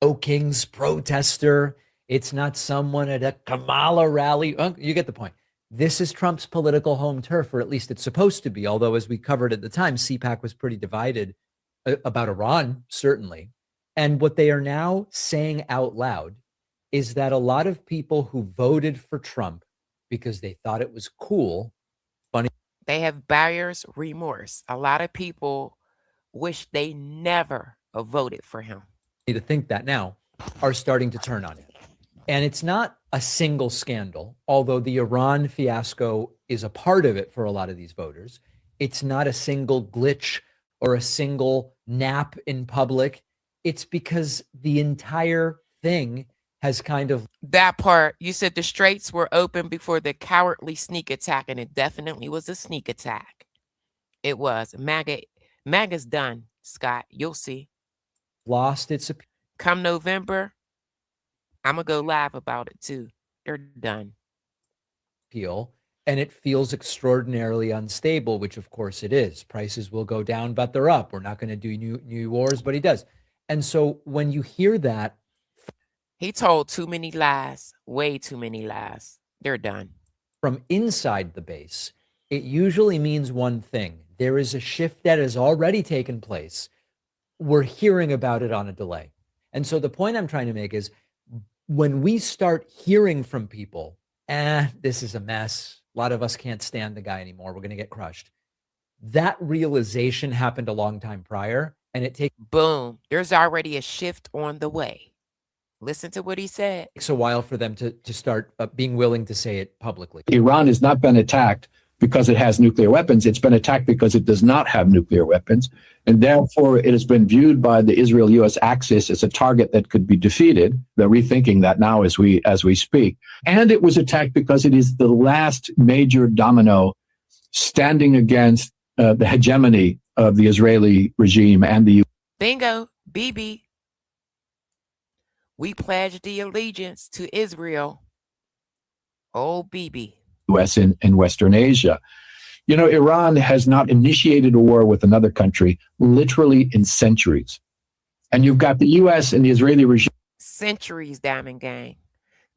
No Kings protester. It's not someone at a Kamala rally. You get the point. This is Trump's political home turf, or at least it's supposed to be. Although, as we covered at the time, CPAC was pretty divided about Iran, certainly. And what they are now saying out loud is that a lot of people who voted for Trump because they thought it was cool, funny. They have buyer's remorse. A lot of people wish they never voted for him. To think that now are starting to turn on it. And it's not a single scandal, although the Iran fiasco is a part of it for a lot of these voters. It's not a single glitch or a single nap in public. It's because the entire thing has kind of... That part, you said the straits were open before the cowardly sneak attack, and it definitely was a sneak attack. It was. MAGA's done, Scott. You'll see. Lost its... Come November, I'm going to go live about it too. They're done. And it feels extraordinarily unstable, which of course it is. Prices will go down, but they're up. We're not going to do new wars, but he does. And so when you hear that... He told too many lies, way too many lies. They're done. From inside the base, it usually means one thing. There is a shift that has already taken place. We're hearing about it on a delay. And so the point I'm trying to make is when we start hearing from people, this is a mess. A lot of us can't stand the guy anymore. We're going to get crushed. That realization happened a long time prior, and it takes... Boom. There's already a shift on the way. Listen to what he said. It takes a while for them to start being willing to say it publicly. Iran has not been attacked because it has nuclear weapons. It's been attacked because it does not have nuclear weapons. And therefore, it has been viewed by the Israel-U.S. axis as a target that could be defeated. They're rethinking that now as we speak. And it was attacked because it is the last major domino standing against the hegemony of the Israeli regime and the U.S. Bingo, BB. We pledge the allegiance to Israel. Oh, BB. U.S. in Western Asia. You know, Iran has not initiated a war with another country literally in centuries. And you've got the U.S. and the Israeli regime. Centuries, Diamond Gang.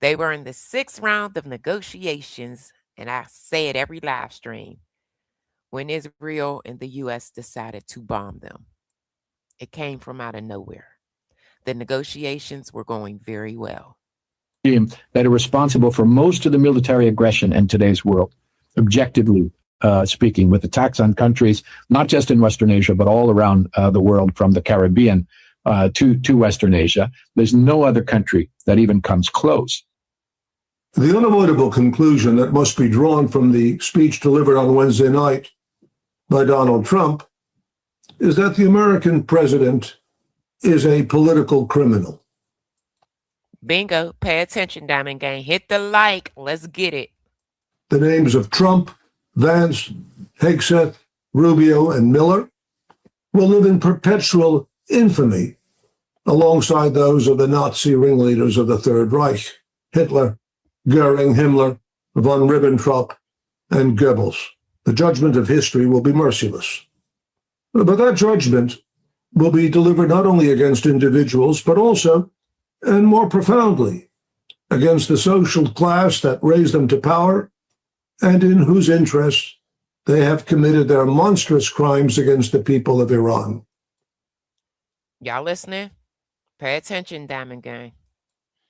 They were in the 6th round of negotiations, and I say it every live stream, when Israel and the U.S. decided to bomb them. It came from out of nowhere. The negotiations were going very well. That are responsible for most of the military aggression in today's world, objectively. speaking, with attacks on countries, not just in Western Asia, but all around the world, from the Caribbean to Western Asia. There's no other country that even comes close. The unavoidable conclusion that must be drawn from the speech delivered on Wednesday night by Donald Trump is that the American president is a political criminal. Bingo. Pay attention, Diamond Gang. Hit the like. Let's get it. The names of Trump, Vance, Hegseth, Rubio, and Miller will live in perpetual infamy alongside those of the Nazi ringleaders of the Third Reich, Hitler, Goering, Himmler, von Ribbentrop, and Goebbels. The judgment of history will be merciless. But that judgment will be delivered not only against individuals, but also, and more profoundly, against the social class that raised them to power and in whose interests they have committed their monstrous crimes against the people of Iran. Y'all listening? Pay attention, Diamond Gang.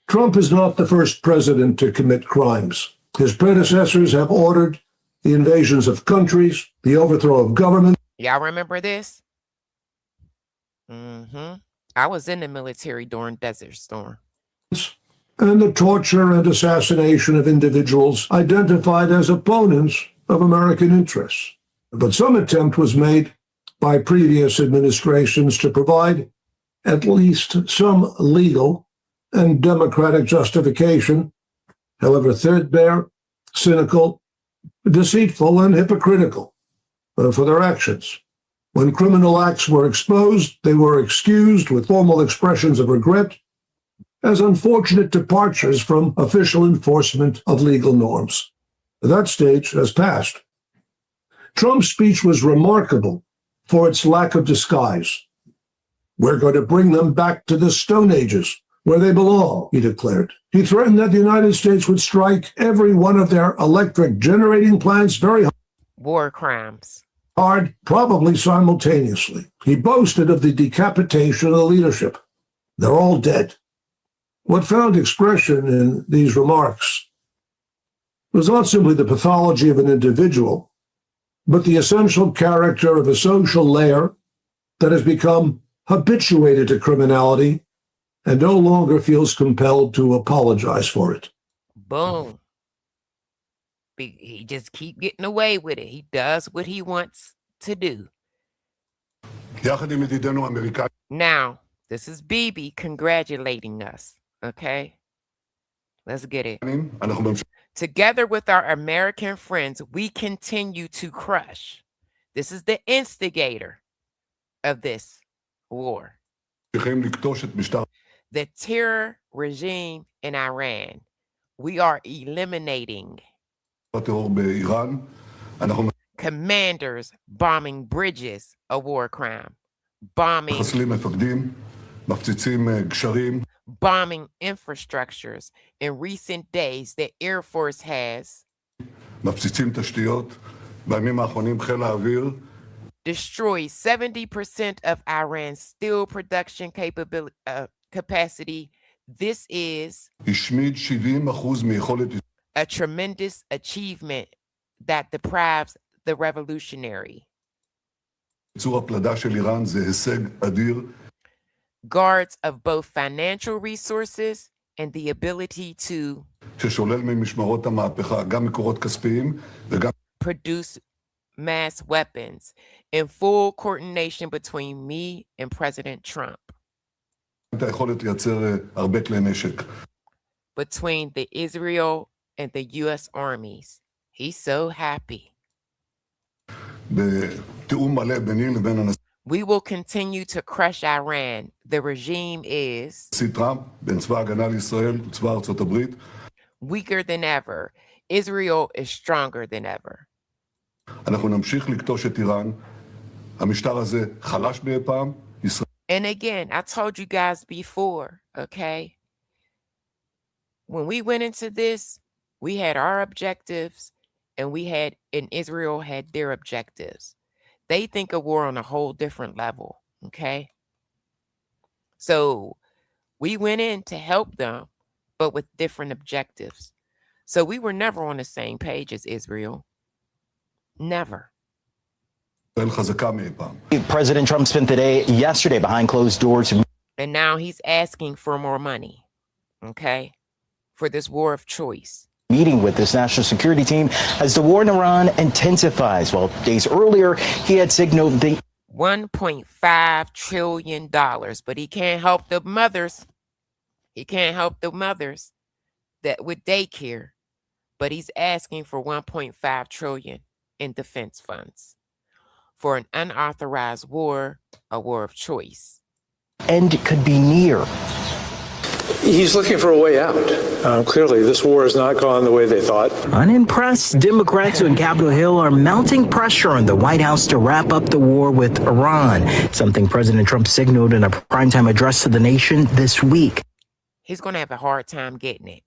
Trump is not the first president to commit crimes. His predecessors have ordered the invasions of countries, the overthrow of government. Y'all remember this? I was in the military during Desert Storm. And the torture and assassination of individuals identified as opponents of American interests. But some attempt was made by previous administrations to provide at least some legal and democratic justification, however threadbare, cynical, deceitful, and hypocritical, for their actions. When criminal acts were exposed, they were excused with formal expressions of regret as unfortunate departures from official enforcement of legal norms. That stage has passed. Trump's speech was remarkable for its lack of disguise. We're going to bring them back to the Stone Ages, where they belong, he declared. He threatened that the United States would strike every one of their electric generating plants very hard. War crimes. Hard, probably simultaneously. He boasted of the decapitation of the leadership. They're all dead. What found expression in these remarks was not simply the pathology of an individual, but the essential character of a social layer that has become habituated to criminality and no longer feels compelled to apologize for it. Boom. He just keep getting away with it. He does what he wants to do. Now, this is Bibi congratulating us, okay? Let's get it. Together with our American friends, we continue to crush. This is the instigator of this war. The terror regime in Iran. We are eliminating commanders bombing bridges, a war crime. Bombing infrastructures. In recent days, the Air Force has destroyed 70% of Iran's steel production capacity. This is a tremendous achievement that deprives the revolutionary. Guards of both financial resources and the ability to produce mass weapons in full coordination between me and President Trump. Between the Israel and the U.S. armies. He's so happy. We will continue to crush Iran. The regime is weaker than ever. Israel is stronger than ever. And again, I told you guys before, okay? When we went into this, we had our objectives and Israel had their objectives. They think of war on a whole different level, okay? So we went in to help them, but with different objectives. So we were never on the same page as Israel. Never. President Trump spent the day yesterday behind closed doors. And now he's asking for more money, okay, for this war of choice. Meeting with this national security team as the war in Iran intensifies. Well, days earlier, he had signaled the $1.5 trillion, but he can't help the mothers. He can't help the mothers that with daycare, but he's asking for $1.5 trillion in defense funds for an unauthorized war, a war of choice. end could be near. He's looking for a way out. Clearly, this war has not gone the way they thought. Unimpressed Democrats on Capitol Hill are mounting pressure on the White House to wrap up the war with Iran, something President Trump signaled in a primetime address to the nation this week. He's going to have a hard time getting it.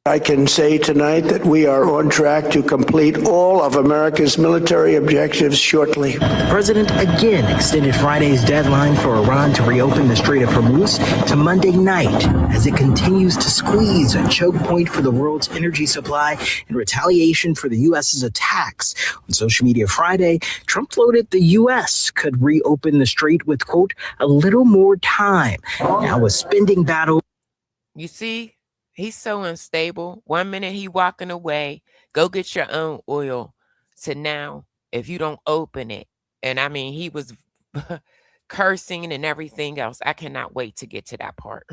I can say tonight that we are on track to complete all of America's military objectives shortly. The president again extended Friday's deadline for Iran to reopen the Strait of Hormuz to Monday night as it continues to squeeze a choke point for the world's energy supply in retaliation for the U.S.'s attacks. On social media Friday, Trump floated the U.S. could reopen the strait with, quote, a little more time. Now a spending battle. You see? He's so unstable. 1 minute he walking away, go get your own oil, to now, if you don't open it. And I mean, he was cursing and everything else. I cannot wait to get to that part.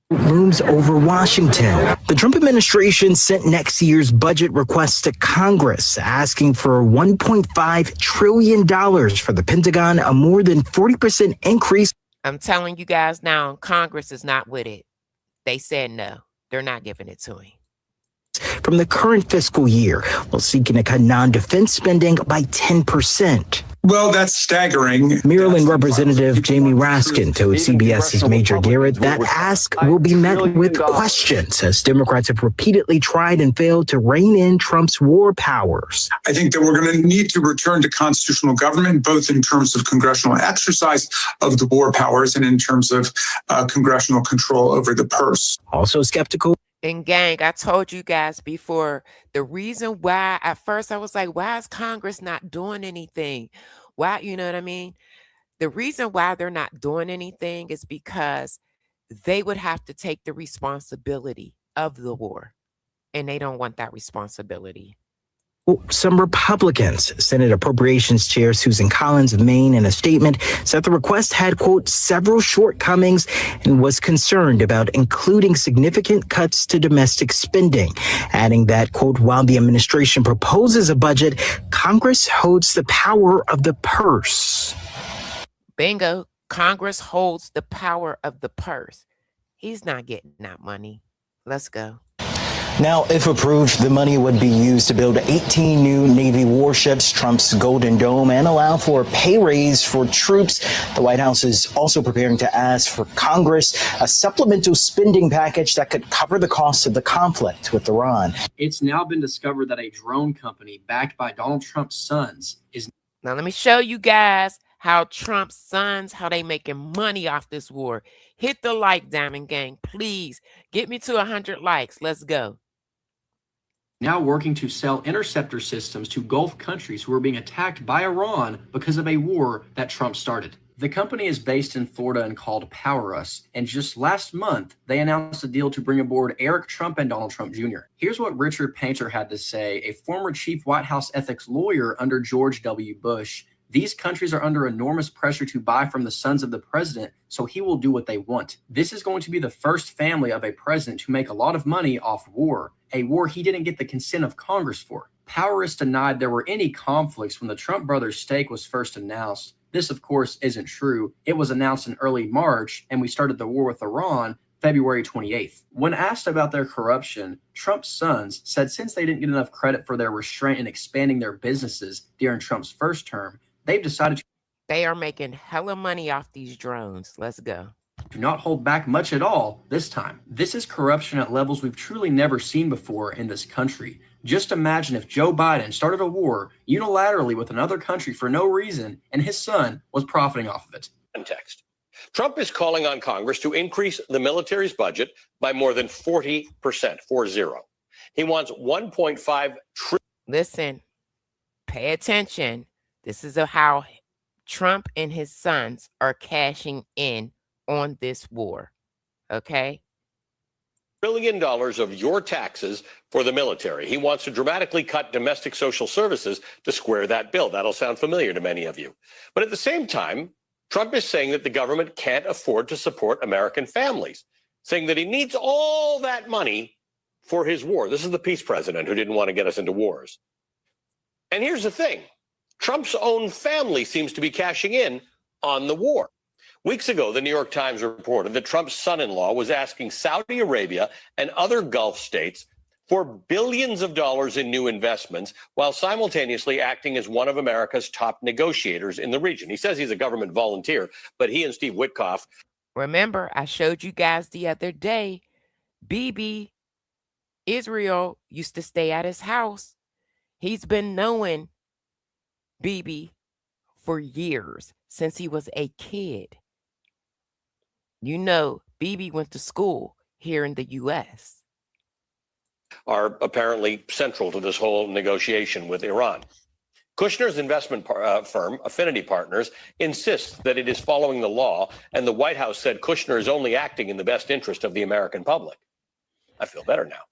Looms over Washington. The Trump administration sent next year's budget request to Congress, asking for $1.5 trillion for the Pentagon, a more than 40% increase. I'm telling you guys now, Congress is not with it. They said no. They're not giving it to him. From the current fiscal year, while seeking to cut non-defense spending by 10%. Well, that's staggering. Maryland Representative Jamie Raskin told CBS's Major Garrett that ask will be met with questions as Democrats have repeatedly tried and failed to rein in Trump's war powers. I think that we're going to need to return to constitutional government, both in terms of congressional exercise of the war powers and in terms of congressional control over the purse. Also skeptical. And gang, I told you guys before, the reason why at first I was like, why is Congress not doing anything? Why, you know what I mean? The reason why they're not doing anything is because they would have to take the responsibility of the war. And they don't want that responsibility. Some Republicans, Senate Appropriations Chair Susan Collins of Maine, in a statement, said the request had, quote, several shortcomings and was concerned about including significant cuts to domestic spending, adding that, quote, while the administration proposes a budget, Congress holds the power of the purse. Bingo. Congress holds the power of the purse. He's not getting that money. Let's go. Now, if approved, the money would be used to build 18 new Navy warships, Trump's Golden Dome, and allow for a pay raise for troops. The White House is also preparing to ask for Congress a supplemental spending package that could cover the cost of the conflict with Iran. It's now been discovered that a drone company backed by Donald Trump's sons is... Now, let me show you guys how Trump's sons, how they making money off this war. Hit the like, Diamond Gang, please. Get me to 100 likes. Let's go. Now working to sell interceptor systems to Gulf countries who are being attacked by Iran because of a war that Trump started. The company is based in Florida and called Power Us, and just last month, they announced a deal to bring aboard Eric Trump and Donald Trump Jr. Here's what Richard Painter had to say, a former chief White House ethics lawyer under George W. Bush. These countries are under enormous pressure to buy from the sons of the president, so he will do what they want. This is going to be the first family of a president to make a lot of money off war, a war he didn't get the consent of Congress for. Power Us denied there were any conflicts when the Trump brothers' stake was first announced. This, of course, isn't true. It was announced in early March, and we started the war with Iran February 28th. When asked about their corruption, Trump's sons said since they didn't get enough credit for their restraint in expanding their businesses during Trump's first term, they've decided to... They are making hella money off these drones. Let's go. Do not hold back much at all this time. This is corruption at levels we've truly never seen before in this country. Just imagine if Joe Biden started a war unilaterally with another country for no reason and his son was profiting off of it. Context. Trump is calling on Congress to increase the military's budget by more than 40%, 40. He wants 1.5 trillion. Listen, Pay attention. This is how Trump and his sons are cashing in on this war. Okay? $1 trillion of your taxes for the military. He wants to dramatically cut domestic social services to square that bill. That'll sound familiar to many of you. But at the same time, Trump is saying that the government can't afford to support American families, saying that he needs all that money for his war. This is the peace president who didn't want to get us into wars. And here's the thing. Trump's own family seems to be cashing in on the war. Weeks ago, the New York Times reported that Trump's son-in-law was asking Saudi Arabia and other Gulf states for billions of dollars in new investments while simultaneously acting as one of America's top negotiators in the region. He says he's a government volunteer, but he and Steve Witkoff. Remember, I showed you guys the other day, Bibi, Israel used to stay at his house. He's been knowing Bibi for years, since he was a kid. You know, Bibi went to school here in the U.S. Are apparently central to this whole negotiation with Iran. Kushner's investment firm, Affinity Partners, insists that it is following the law, and the White House said Kushner is only acting in the best interest of the American public. I feel better now.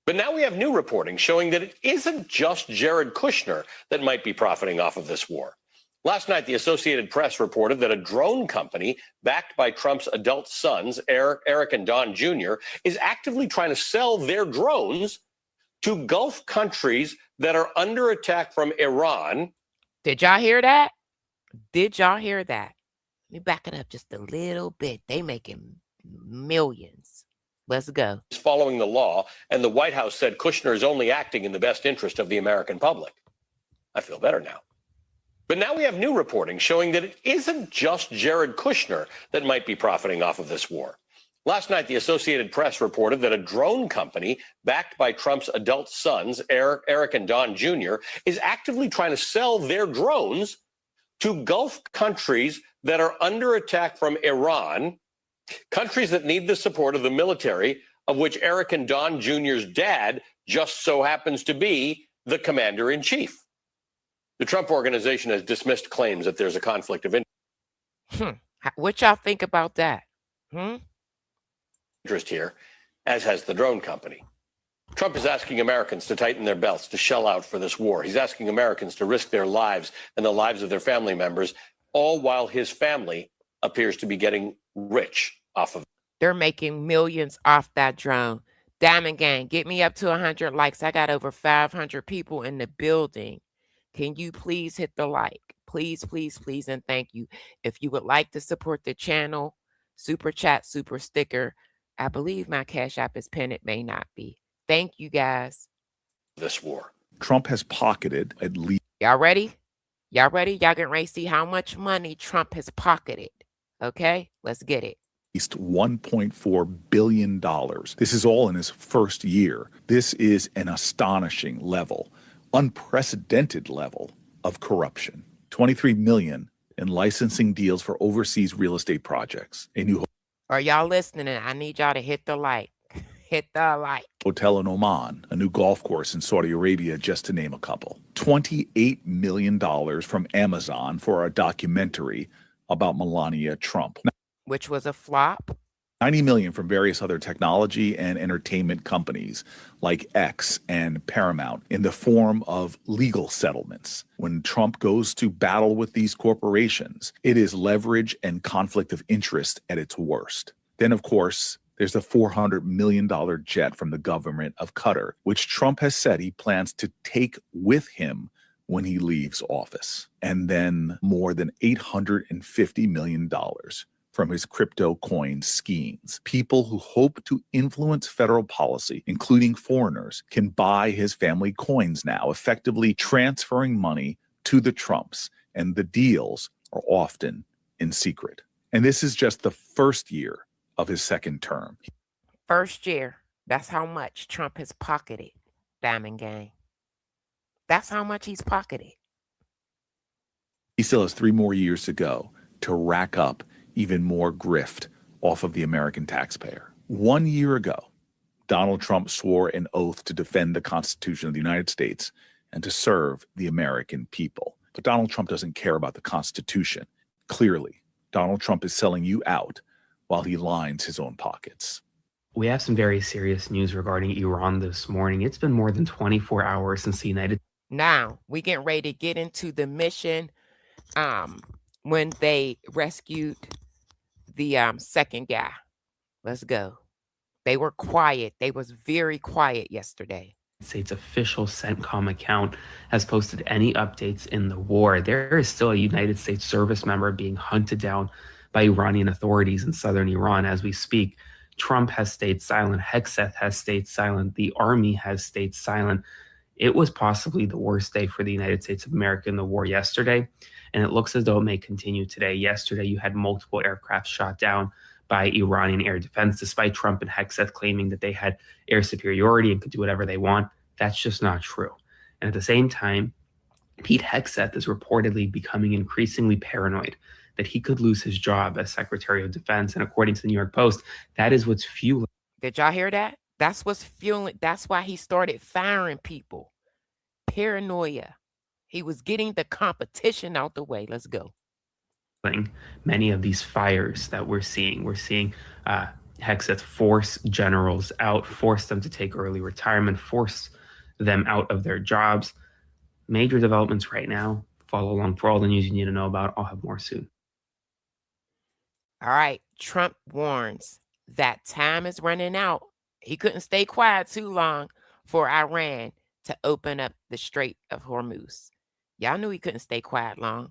But now we have new reporting showing that it isn't just Jared Kushner that might be profiting off of this war. Last night, the Associated Press reported that a drone company backed by Trump's adult sons, Eric and Don Jr., is actively trying to sell their drones to Gulf countries that are under attack from Iran. Did y'all hear that? Did y'all hear that? Let me back it up just a little bit. They making millions. Let's go. It's following the law, and the White House said Kushner is only acting in the best interest of the American public. I feel better now. But now we have new reporting showing that it isn't just Jared Kushner that might be profiting off of this war. Last night, the Associated Press reported that a drone company backed by Trump's adult sons, Eric and Don Jr., is actively trying to sell their drones to Gulf countries that are under attack from Iran, countries that need the support of the military, of which Eric and Don Jr.'s dad just so happens to be the commander-in-chief. The Trump organization has dismissed claims that there's a conflict of interest. What y'all think about that? Interest here, as has the drone company. Trump is asking Americans to tighten their belts, to shell out for this war. He's asking Americans to risk their lives and the lives of their family members, all while his family appears to be getting rich off of it. They're making millions off that drone. Diamond Gang, get me up to 100 likes. I got over 500 people in the building. Can you please hit the like? Please, please, please, and thank you. If you would like to support the channel, super chat, super sticker. I believe my Cash App is pinned. It may not be. Thank you, guys. This war. Trump has pocketed at least. Y'all ready? Y'all ready? Y'all getting ready to see how much money Trump has pocketed. Okay, let's get it. $1.4 billion. This is all in his first year. This is an astonishing level, unprecedented level of corruption. 23 million in licensing deals for overseas real estate projects. A new Are y'all listening? I need y'all to hit the like. Hit the like. hotel in Oman, a new golf course in Saudi Arabia, just to name a couple. $28 million from Amazon for a documentary about Melania Trump. Which was a flop. 90 million from various other technology and entertainment companies like X and Paramount in the form of legal settlements. When Trump goes to battle with these corporations, it is leverage and conflict of interest at its worst. Then, of course, there's the $400 million jet from the government of Qatar, which Trump has said he plans to take with him when he leaves office. And then more than $850 million from his crypto coin schemes. People who hope to influence federal policy, including foreigners, can buy his family coins now, effectively transferring money to the Trumps, and the deals are often in secret. And this is just the first year of his second term. First year. That's how much Trump has pocketed, Diamond Gang. That's how much he's pocketed. He still has 3 more years to go to rack up even more grift off of the American taxpayer. 1 year ago, Donald Trump swore an oath to defend the Constitution of the United States and to serve the American people. But Donald Trump doesn't care about the Constitution. Clearly, Donald Trump is selling you out while he lines his own pockets. We have some very serious news regarding Iran this morning. It's been more than 24 hours since the United Now we getting ready to get into the mission when they rescued the second guy. Let's go. They were quiet. They was very quiet yesterday. States official CENTCOM account has posted any updates in the war. There is still a United States service member being hunted down by Iranian authorities in southern Iran as we speak. Trump has stayed silent. Hegseth has stayed silent. The army has stayed silent. It was possibly the worst day for the United States of America in the war yesterday, and it looks as though it may continue today. Yesterday, you had multiple aircraft shot down by Iranian air defense, despite Trump and Hegseth claiming that they had air superiority and could do whatever they want. That's just not true. And at the same time, Pete Hegseth is reportedly becoming increasingly paranoid that he could lose his job as Secretary of Defense. And according to the New York Post, that is what's fueling. Did y'all hear that? That's what's fueling. That's why he started firing people. Paranoia. He was getting the competition out the way. Let's go. Many of these fires that we're seeing. We're seeing Hegseth force generals out, force them to take early retirement, force them out of their jobs. Major developments right now. Follow along for all the news you need to know about. I'll have more soon. All right. Trump warns that time is running out. He couldn't stay quiet too long for Iran to open up the Strait of Hormuz. Y'all knew he couldn't stay quiet long.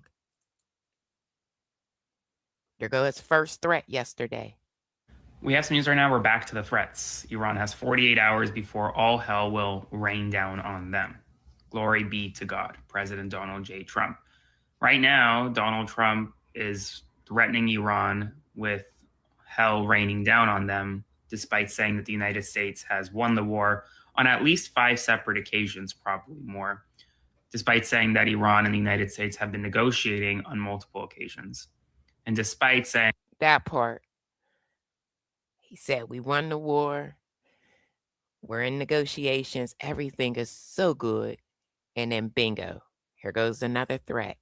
There goes his first threat yesterday. We have some news right now. We're back to the threats. Iran has 48 hours before all hell will rain down on them. Glory be to God, President Donald J. Trump. Right now, Donald Trump is threatening Iran with hell raining down on them, despite saying that the United States has won the war on at least 5 separate occasions, probably more, despite saying that Iran and the United States have been negotiating on multiple occasions. And despite saying that part, he said, we won the war. We're in negotiations. Everything is so good. And then bingo, here goes another threat.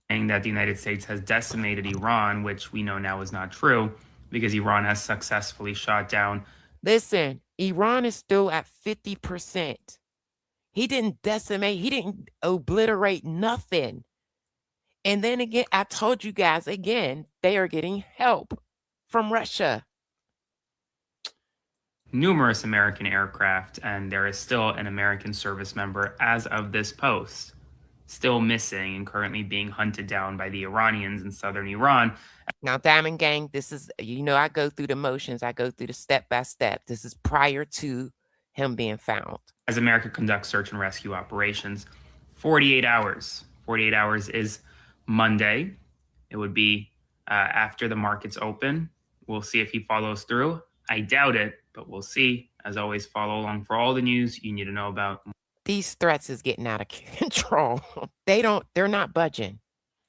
Saying that the United States has decimated Iran, which we know now is not true because Iran has successfully shot down. Listen, Iran is still at 50%. He didn't decimate. He didn't obliterate nothing. And then again, I told you guys again, they are getting help from Russia. Numerous American aircraft, and there is still an American service member as of this post, still missing and currently being hunted down by the Iranians in southern Iran. Now, Diamond Gang, this is, I go through the motions. I go through the step by step. This is prior to him being found. As America conducts search and rescue operations, 48 hours. 48 hours is Monday. It would be after the markets open. We'll see if he follows through. I doubt it, but we'll see. As always, follow along for all the news you need to know about. These threats is getting out of control. They're not budging.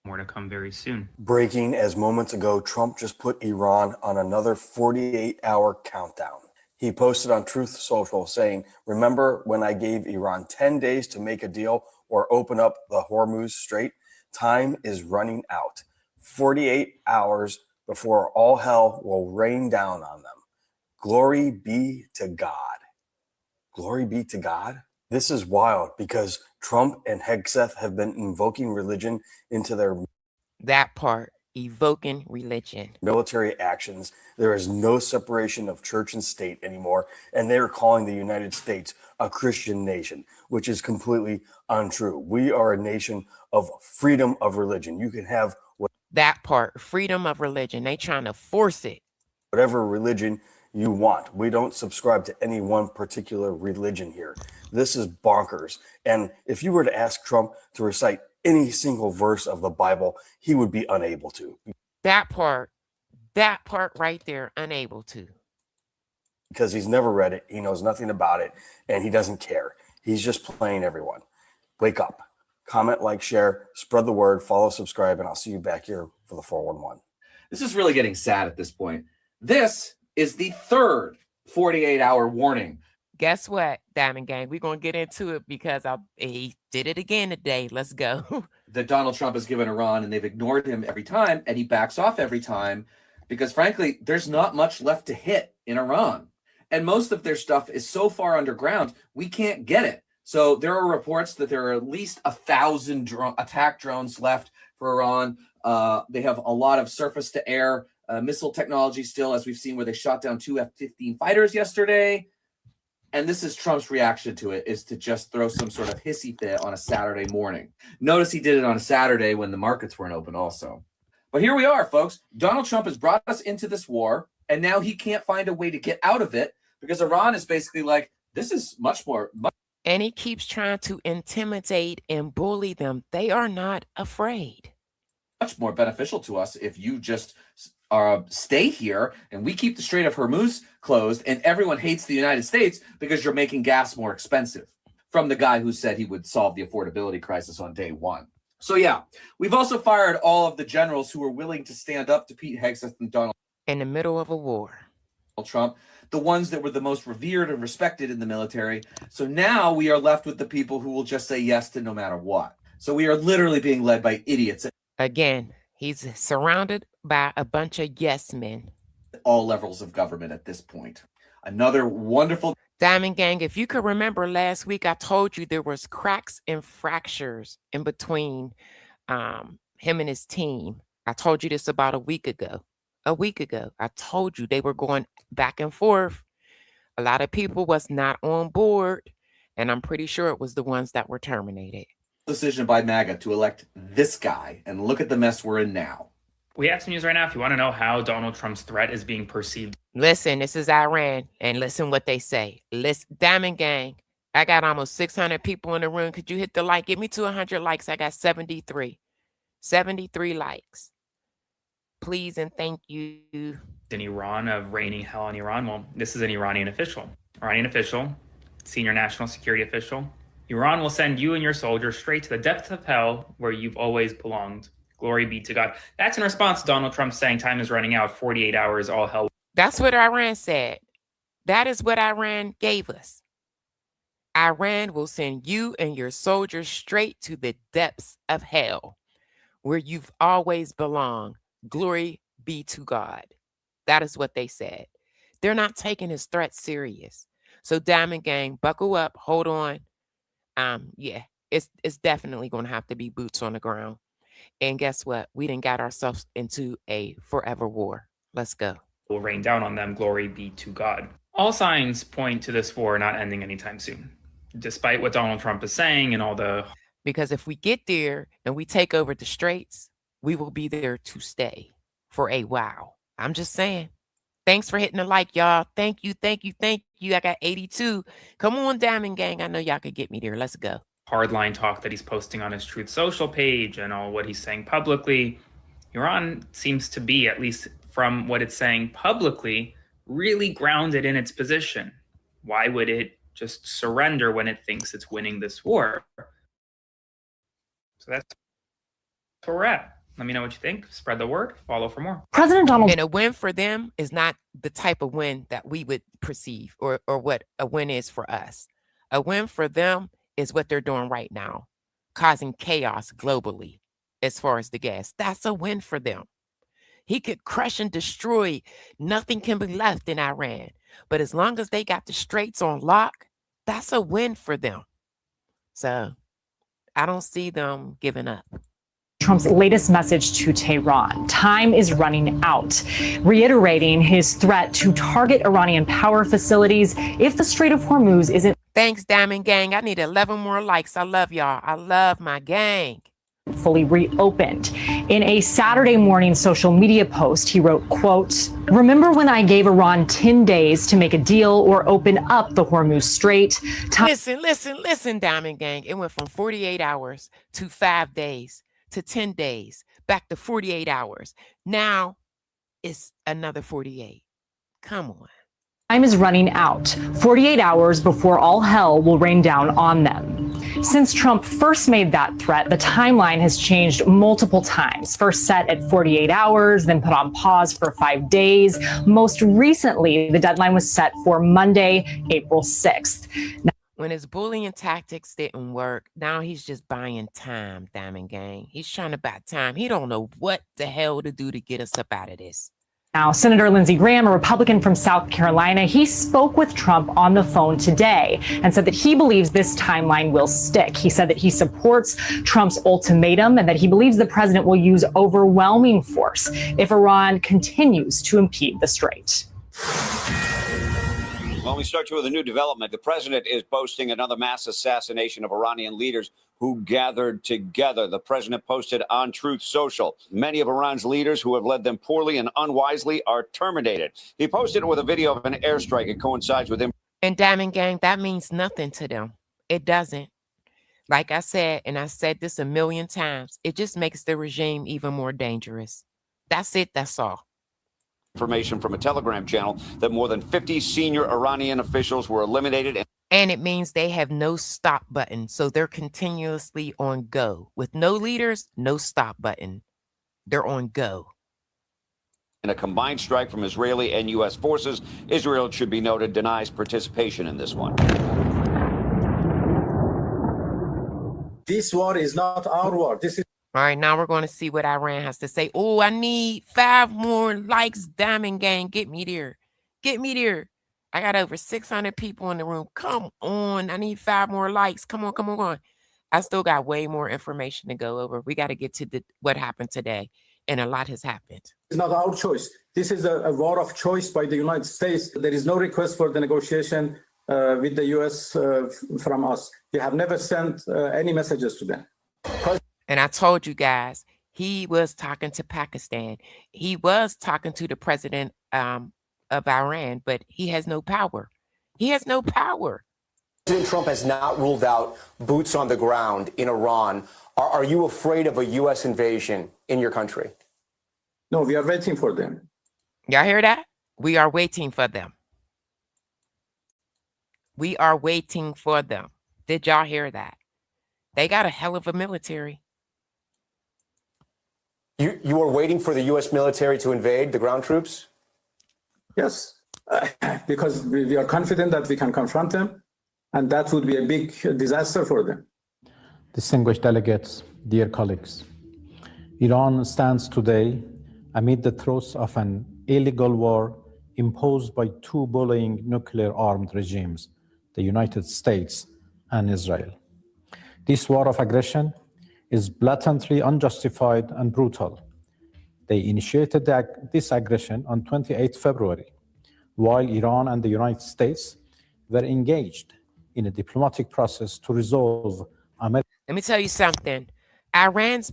More to come very soon. Breaking as moments ago, Trump just put Iran on another 48-hour countdown. He posted on Truth Social saying, remember when I gave Iran 10 days to make a deal or open up the Hormuz Strait? Time is running out. 48 hours before all hell will rain down on them. Glory be to God. Glory be to God. This is wild because Trump and Hegseth have been invoking religion into their that part, evoking religion. Military actions. There is no separation of church and state anymore, and they're calling the United States a Christian nation, which is completely untrue. We are a nation of freedom of religion. You can have that part, freedom of religion. They trying to force it. Whatever religion you want. We don't subscribe to any one particular religion here. This is bonkers. And if you were to ask Trump to recite any single verse of the Bible, he would be unable to. That part right there, unable to. Because he's never read it, he knows nothing about it, and he doesn't care. He's just playing everyone. Wake up. Comment, like, share, spread the word, follow, subscribe, and I'll see you back here for the 411. This is really getting sad at this point. This is the third 48-hour warning. Guess what, Diamond Gang? We're going to get into it because he did it again today. Let's go. That Donald Trump has given Iran, and they've ignored him every time, and he backs off every time because, frankly, there's not much left to hit in Iran. And most of their stuff is so far underground, we can't get it. So there are reports that there are at least 1,000 attack drones left for Iran. They have a lot of surface-to-air missile technology still, as we've seen where they shot down 2 F-15 fighters yesterday. And this is Trump's reaction to it, is to just throw some sort of hissy fit on a Saturday morning. Notice he did it on a Saturday when the markets weren't open also. But here we are, folks. Donald Trump has brought us into this war, and now he can't find a way to get out of it because Iran is basically like, this is much more... And he keeps trying to intimidate and bully them. They are not afraid. Much more beneficial to us if you just stay here and we keep the Strait of Hormuz closed and everyone hates the United States because you're making gas more expensive, from the guy who said he would solve the affordability crisis on day one. So yeah, we've also fired all of the generals who were willing to stand up to Pete Hegseth and Donald in the middle of a war. Trump, the ones that were the most revered and respected in the military. So now we are left with the people who will just say yes to no matter what. So we are literally being led by idiots. Again, he's surrounded by a bunch of yes men. All levels of government at this point. Another wonderful... Diamond Gang, if you could remember last week, I told you there was cracks and fractures in between him and his team. I told you this about a week ago. I told you they were going back and forth. A lot of people was not on board, and I'm pretty sure it was the ones that were terminated. Decision by MAGA to elect this guy, and look at the mess we're in now. We have some news right now. If you want to know how Donald Trump's threat is being perceived. Listen, this is Iran, and listen what they say. Listen, Diamond Gang, I got almost 600 people in the room. Could you hit the like? Get me to 100 likes. I got 73 likes. Please and thank you. In Iran of raining hell on Iran. Well, this is an Iranian official, senior national security official. Iran will send you and your soldiers straight to the depths of hell where you've always belonged. Glory be to God. That's in response to Donald Trump saying time is running out, 48 hours, all hell. That's what Iran said. That is what Iran gave us. Iran will send you and your soldiers straight to the depths of hell where you've always belonged. Glory be to God. That is what they said. They're not taking his threat serious. So Diamond Gang, buckle up, hold on. Yeah, it's definitely going to have to be boots on the ground. And guess what? We done got ourselves into a forever war. Let's go. Will rain down on them. Glory be to God. All signs point to this war not ending anytime soon, despite what Donald Trump is saying and all the... Because if we get there and we take over the straits, we will be there to stay for a while. I'm just saying. Thanks for hitting the like, y'all. Thank you. I got 82. Come on, Diamond Gang. I know y'all could get me there. Let's go. Hardline talk that he's posting on his Truth Social page and all what he's saying publicly. Iran seems to be, at least from what it's saying publicly, really grounded in its position. Why would it just surrender when it thinks it's winning this war? So that's where we're at. Let me know what you think. Spread the word. Follow for more. President Donald. And a win for them is not the type of win that we would perceive or what a win is for us. A win for them is what they're doing right now, causing chaos globally as far as the gas. That's a win for them. He could crush and destroy. Nothing can be left in Iran. But as long as they got the straits on lock, that's a win for them. So I don't see them giving up. Trump's latest message to Tehran. Time is running out, reiterating his threat to target Iranian power facilities if the Strait of Hormuz isn't. Thanks, Diamond Gang. I need 11 more likes. I love y'all. I love my gang. Fully reopened. In a Saturday morning social media post, he wrote, quote, "Remember when I gave Iran 10 days to make a deal or open up the Hormuz Strait?" Listen, Diamond Gang. It went from 48 hours to 5 days to 10 days, back to 48 hours. Now it's another 48. Come on. Time is running out, 48 hours before all hell will rain down on them. Since Trump first made that threat, the timeline has changed multiple times. First set at 48 hours, then put on pause for 5 days. Most recently, the deadline was set for Monday, April 6th. When his bullying tactics didn't work, now he's just buying time, Diamond Gang. He's trying to buy time. He don't know what the hell to do to get us up out of this. Now, Senator Lindsey Graham, a Republican from South Carolina, he spoke with Trump on the phone today and said that he believes this timeline will stick. He said that he supports Trump's ultimatum and that he believes the president will use overwhelming force if Iran continues to impede the strait. Well, we start you with a new development. The president is boasting another mass assassination of Iranian leaders who gathered together. The president posted on Truth Social. Many of Iran's leaders who have led them poorly and unwisely are terminated. He posted it with a video of an airstrike. It coincides with him. And Diamond Gang, that means nothing to them. It doesn't. Like I said, and I said this a million times, it just makes the regime even more dangerous. That's it. That's all. Information from a Telegram channel that more than 50 senior Iranian officials were eliminated. And it means they have no stop button. So they're continuously on go. With no leaders, no stop button. They're on go. In a combined strike from Israeli and U.S. forces, Israel, it should be noted, denies participation in this one. This war is not our war. This is. All right, now we're going to see what Iran has to say. Oh, I need 5 more likes, Diamond Gang. Get me there. Get me there. I got over 600 people in the room. Come on. I need 5 more likes. Come on, come on, come on. I still got way more information to go over. We got to get to what happened today, and a lot has happened. It's not our choice. This is a war of choice by the United States. There is no request for the negotiation with the U.S. From us. We have never sent any messages to them. And I told you guys, he was talking to Pakistan. He was talking to the president of Iran, but he has no power. He has no power. President Trump has not ruled out boots on the ground in Iran. Are you afraid of a U.S. invasion in your country? No, we are waiting for them. Y'all hear that? We are waiting for them. We are waiting for them. Did y'all hear that? They got a hell of a military. You are waiting for the U.S. military to invade, the ground troops? Yes, because we are confident that we can confront them, and that would be a big disaster for them. Distinguished delegates, dear colleagues, Iran stands today amid the throes of an illegal war imposed by 2 bullying nuclear-armed regimes, the United States and Israel. This war of aggression is blatantly unjustified and brutal. They initiated this aggression on 28 February, while Iran and the United States were engaged in a diplomatic process to resolve America. Let me tell you something. Iran's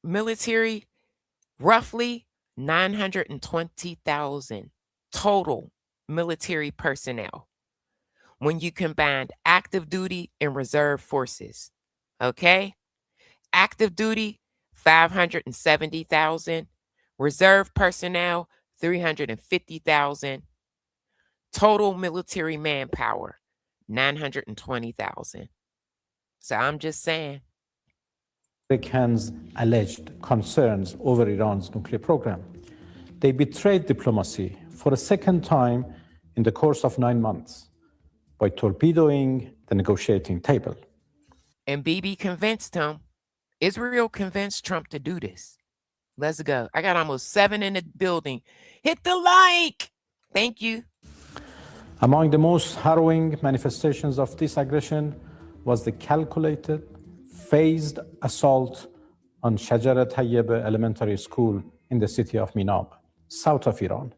military, roughly 920,000 total military personnel when you combined active duty and reserve forces. Okay? Active duty, 570,000. Reserve personnel, 350,000. Total military manpower, 920,000. So I'm just saying. Americans' alleged concerns over Iran's nuclear program. They betrayed diplomacy for a second time in the course of 9 months by torpedoing the negotiating table. And Bibi convinced him. Israel convinced Trump to do this. Let's go. I got almost 7 in the building. Hit the like. Thank you. Among the most harrowing manifestations of this aggression was the calculated, phased assault on Shajara Tayyebe Elementary School in the city of Minab, south of Iran,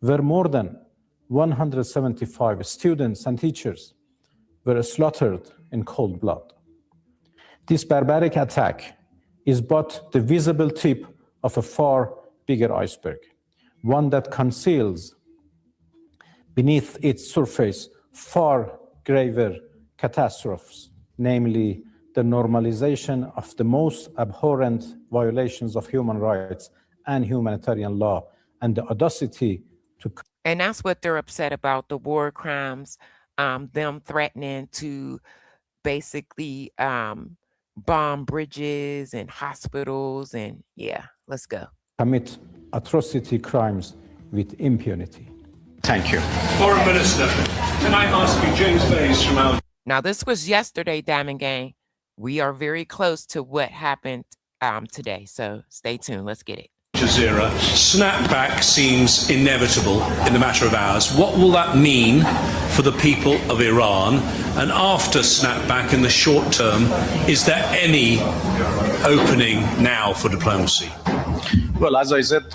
where more than 175 students and teachers were slaughtered in cold blood. This barbaric attack is but the visible tip of a far bigger iceberg, one that conceals beneath its surface far graver catastrophes, namely the normalization of the most abhorrent violations of human rights and humanitarian law, and the audacity to... And that's what they're upset about, the war crimes, them threatening to basically bomb bridges and hospitals. And yeah, let's go. Commit atrocity crimes with impunity. Thank you. Foreign Minister, can I ask you, James Bays from Al. Now, this was yesterday, Diamond Gang. We are very close to what happened today. So stay tuned. Let's get it. Jazeera, snapback seems inevitable in the matter of hours. What will that mean for the people of Iran? And after snapback in the short term, is there any opening now for diplomacy? Well, as I said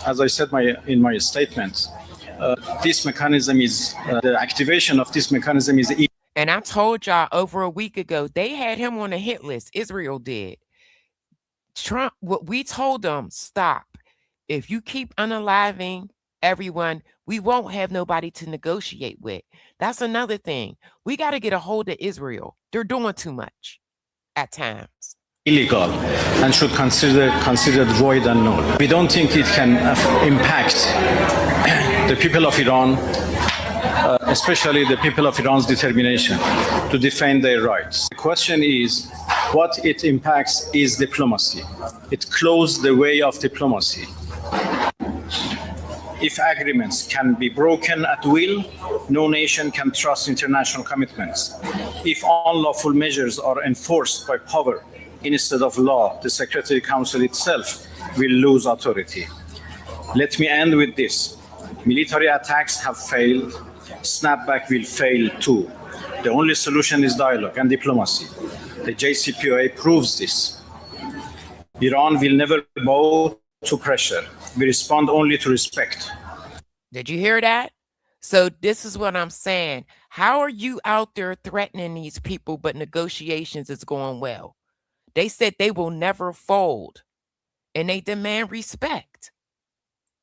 in my statement, this mechanism is the activation of this mechanism is. And I told y'all over a week ago, they had him on a hit list. Israel did. Trump, what we told them, stop. If you keep unaliving everyone, we won't have nobody to negotiate with. That's another thing. We got to get a hold of Israel. They're doing too much at times. Illegal and should considered void and null. We don't think it can impact the people of Iran, especially the people of Iran's determination to defend their rights. The question is, what it impacts is diplomacy. It closed the way of diplomacy. If agreements can be broken at will, no nation can trust international commitments. If unlawful measures are enforced by power instead of law, the Security Council itself will lose authority. Let me end with this. Military attacks have failed. Snapback will fail too. The only solution is dialogue and diplomacy. The JCPOA proves this. Iran will never bow to pressure. We respond only to respect. Did you hear that? So this is what I'm saying. How are you out there threatening these people, but negotiations is going well? They said they will never fold, and they demand respect.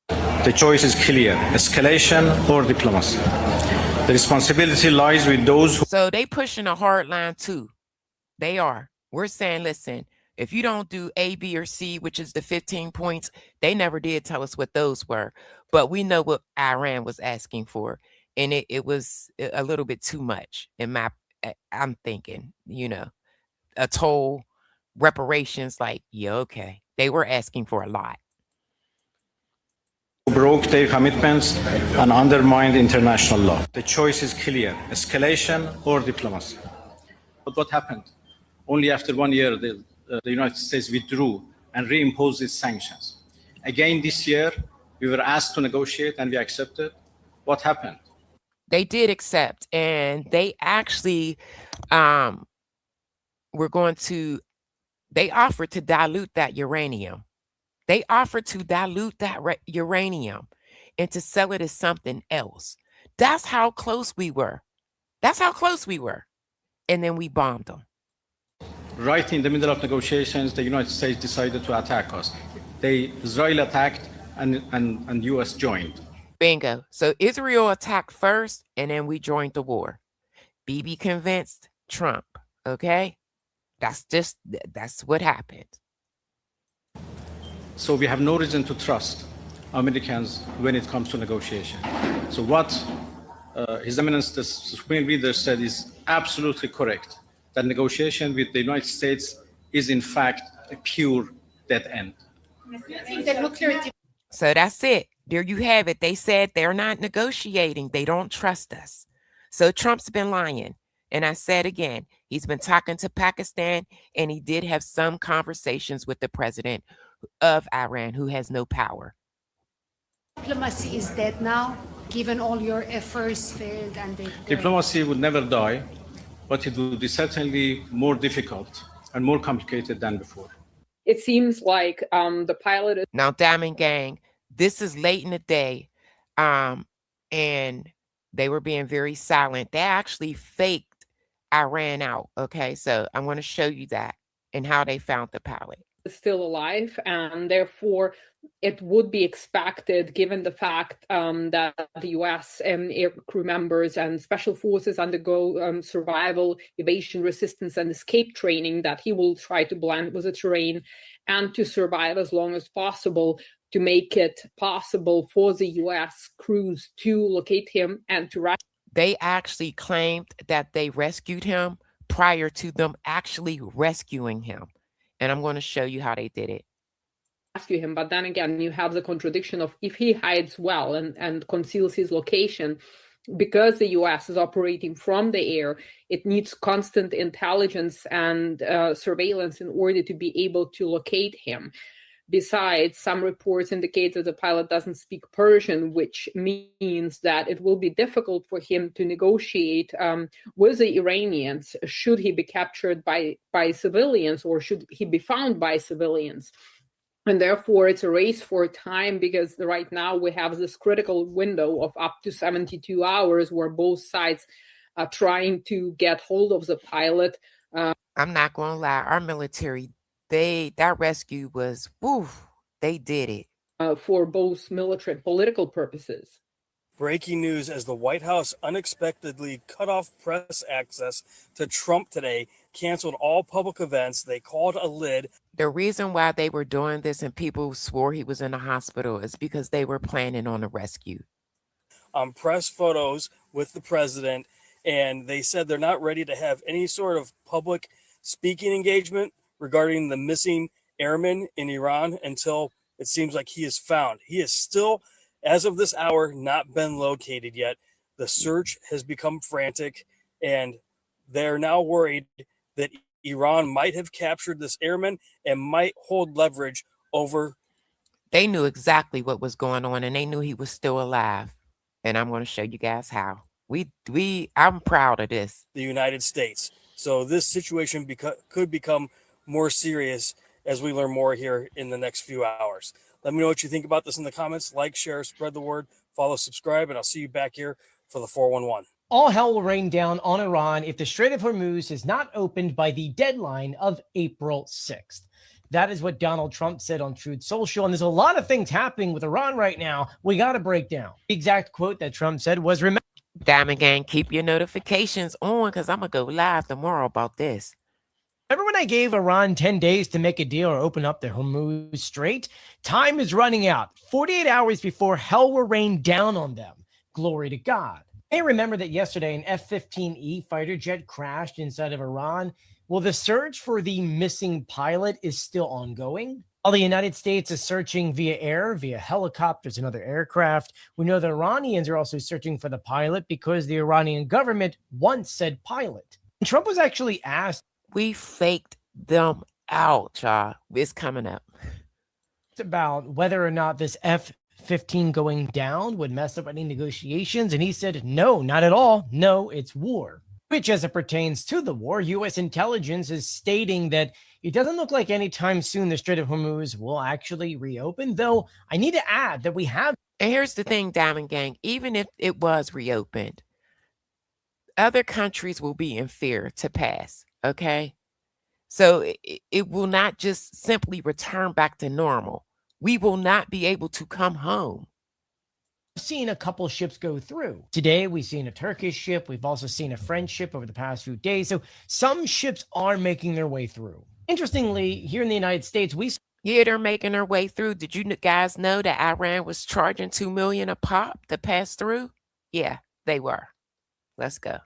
The choice is clear: escalation or diplomacy. The responsibility lies with those who... So they pushing a hard line too. They are. We're saying, listen, if you don't do A, B, or C, which is the 15 points, they never did tell us what those were. But we know what Iran was asking for. And it was a little bit too much. I'm thinking, a toll, reparations, like, yeah, okay. They were asking for a lot. Broke their commitments and undermined international law. The choice is clear: escalation or diplomacy. But what happened? Only after 1 year, the United States withdrew and reimposed its sanctions. Again this year, we were asked to negotiate and we accepted. What happened? They did accept, and they actually they offered to dilute that uranium. They offered to dilute that uranium and to sell it as something else. That's how close we were. And then we bombed them. Right in the middle of negotiations, the United States decided to attack us. Israel attacked and US joined. Bingo. So Israel attacked first, and then we joined the war. Bibi convinced Trump. Okay? That's what happened. So we have no reason to trust Americans when it comes to negotiation. So what His Eminence, the Supreme Leader, said is absolutely correct, that negotiation with the United States is in fact a pure dead end. So that's it. There you have it. They said they're not negotiating. They don't trust us. So Trump's been lying. And I said again, he's been talking to Pakistan, and he did have some conversations with the president of Iran, who has no power. Diplomacy is dead now, given all your efforts failed and Diplomacy would never die, but it would be certainly more difficult and more complicated than before. It seems like the pilot is... Now, Diamond Gang, this is late in the day, and they were being very silent. They actually faked Iran out, okay? So I'm going to show you that and how they found the pilot. Still alive, and therefore it would be expected, given the fact that the U.S. air crew members and special forces undergo survival, evasion, resistance, and escape training, that he will try to blend with the terrain and to survive as long as possible, to make it possible for the U.S. crews to locate him and to rescue. They actually claimed that they rescued him, prior to them actually rescuing him. And I'm going to show you how they did it. Rescue him, but then again, you have the contradiction of if he hides well and conceals his location, because the US is operating from the air, it needs constant intelligence and surveillance in order to be able to locate him. Besides, some reports indicate that the pilot doesn't speak Persian, which means that it will be difficult for him to negotiate with the Iranians should he be captured by civilians or should he be found by civilians. And therefore, it's a race for time, because right now we have this critical window of up to 72 hours where both sides are trying to get hold of the pilot. I'm not going to lie. Our military, that rescue was, woof, they did it. For both military and political purposes. Breaking news as the White House unexpectedly cut off press access to Trump today, canceled all public events. They called a lid. The reason why they were doing this and people swore he was in a hospital is because they were planning on a rescue. Press photos with the president, and they said they're not ready to have any sort of public speaking engagement regarding the missing airman in Iran until it seems like he is found. He is still, as of this hour, not been located yet. The search has become frantic, and they're now worried that Iran might have captured this airman and might hold leverage over. They knew exactly what was going on, and they knew he was still alive. And I'm going to show you guys how. I'm proud of this. The United States. So this situation could become more serious as we learn more here in the next few hours. Let me know what you think about this in the comments. Like, share, spread the word, follow, subscribe, and I'll see you back here for the 411. All hell will rain down on Iran if the Strait of Hormuz is not opened by the deadline of April 6th. That is what Donald Trump said on Truth Social. And there's a lot of things happening with Iran right now we got to break down. The exact quote that Trump said was, "Remember, Diamond Gang, keep your notifications on because I'm going to go live tomorrow about this. Remember when I gave Iran 10 days to make a deal or open up the Hormuz Strait? Time is running out. 48 hours before hell will rain down on them. Glory to God." Hey, remember that yesterday an F-15E fighter jet crashed inside of Iran? Well, the search for the missing pilot is still ongoing. While the United States is searching via air, via helicopters and other aircraft, we know the Iranians are also searching for the pilot because the Iranian government wants said pilot. And Trump was actually asked, we faked them out, y'all. It's coming up. About whether or not this F-15 going down would mess up any negotiations, and he said, no, not at all. No, it's war. Which, as it pertains to the war, U.S. intelligence is stating that it doesn't look like anytime soon the Strait of Hormuz will actually reopen, though I need to add that we have. And here's the thing, Diamond Gang, even if it was reopened, other countries will be in fear to pass, okay? So it will not just simply return back to normal. We will not be able to come home. Seen a couple ships go through. Today, we've seen a Turkish ship. We've also seen a French ship over the past few days. So some ships are making their way through. Interestingly, here in the United States, they're making their way through. Did you guys know that Iran was charging $2 million a pop to pass through? Yeah, they were. Let's go.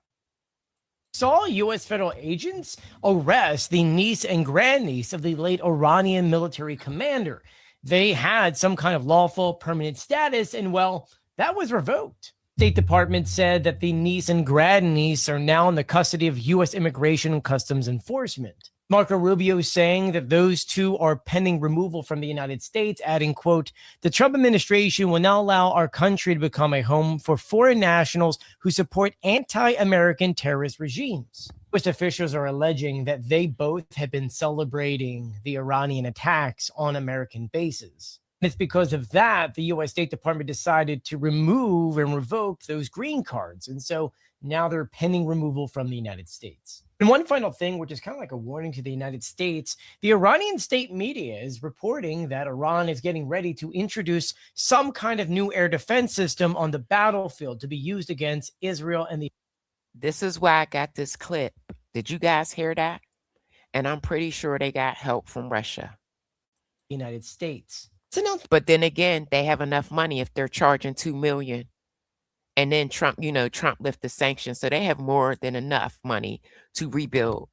Saw U.S. federal agents arrest the niece and grandniece of the late Iranian military commander. They had some kind of lawful permanent status, and well, that was revoked. State Department said that the niece and grandniece are now in the custody of U.S. Immigration and Customs Enforcement. Marco Rubio saying that those two are pending removal from the United States, adding, quote, "The Trump administration will not allow our country to become a home for foreign nationals who support anti-American terrorist regimes." U.S. officials are alleging that they both have been celebrating the Iranian attacks on American bases. And it's because of that the U.S. State Department decided to remove and revoke those green cards. And so now they're pending removal from the United States. And one final thing, which is kind of like a warning to the United States, the Iranian state media is reporting that Iran is getting ready to introduce some kind of new air defense system on the battlefield to be used against Israel and the. This is why I got this clip. Did you guys hear that? And I'm pretty sure they got help from Russia. United States. But then again, they have enough money if they're charging $2 million And then Trump lifted sanctions. So they have more than enough money to rebuild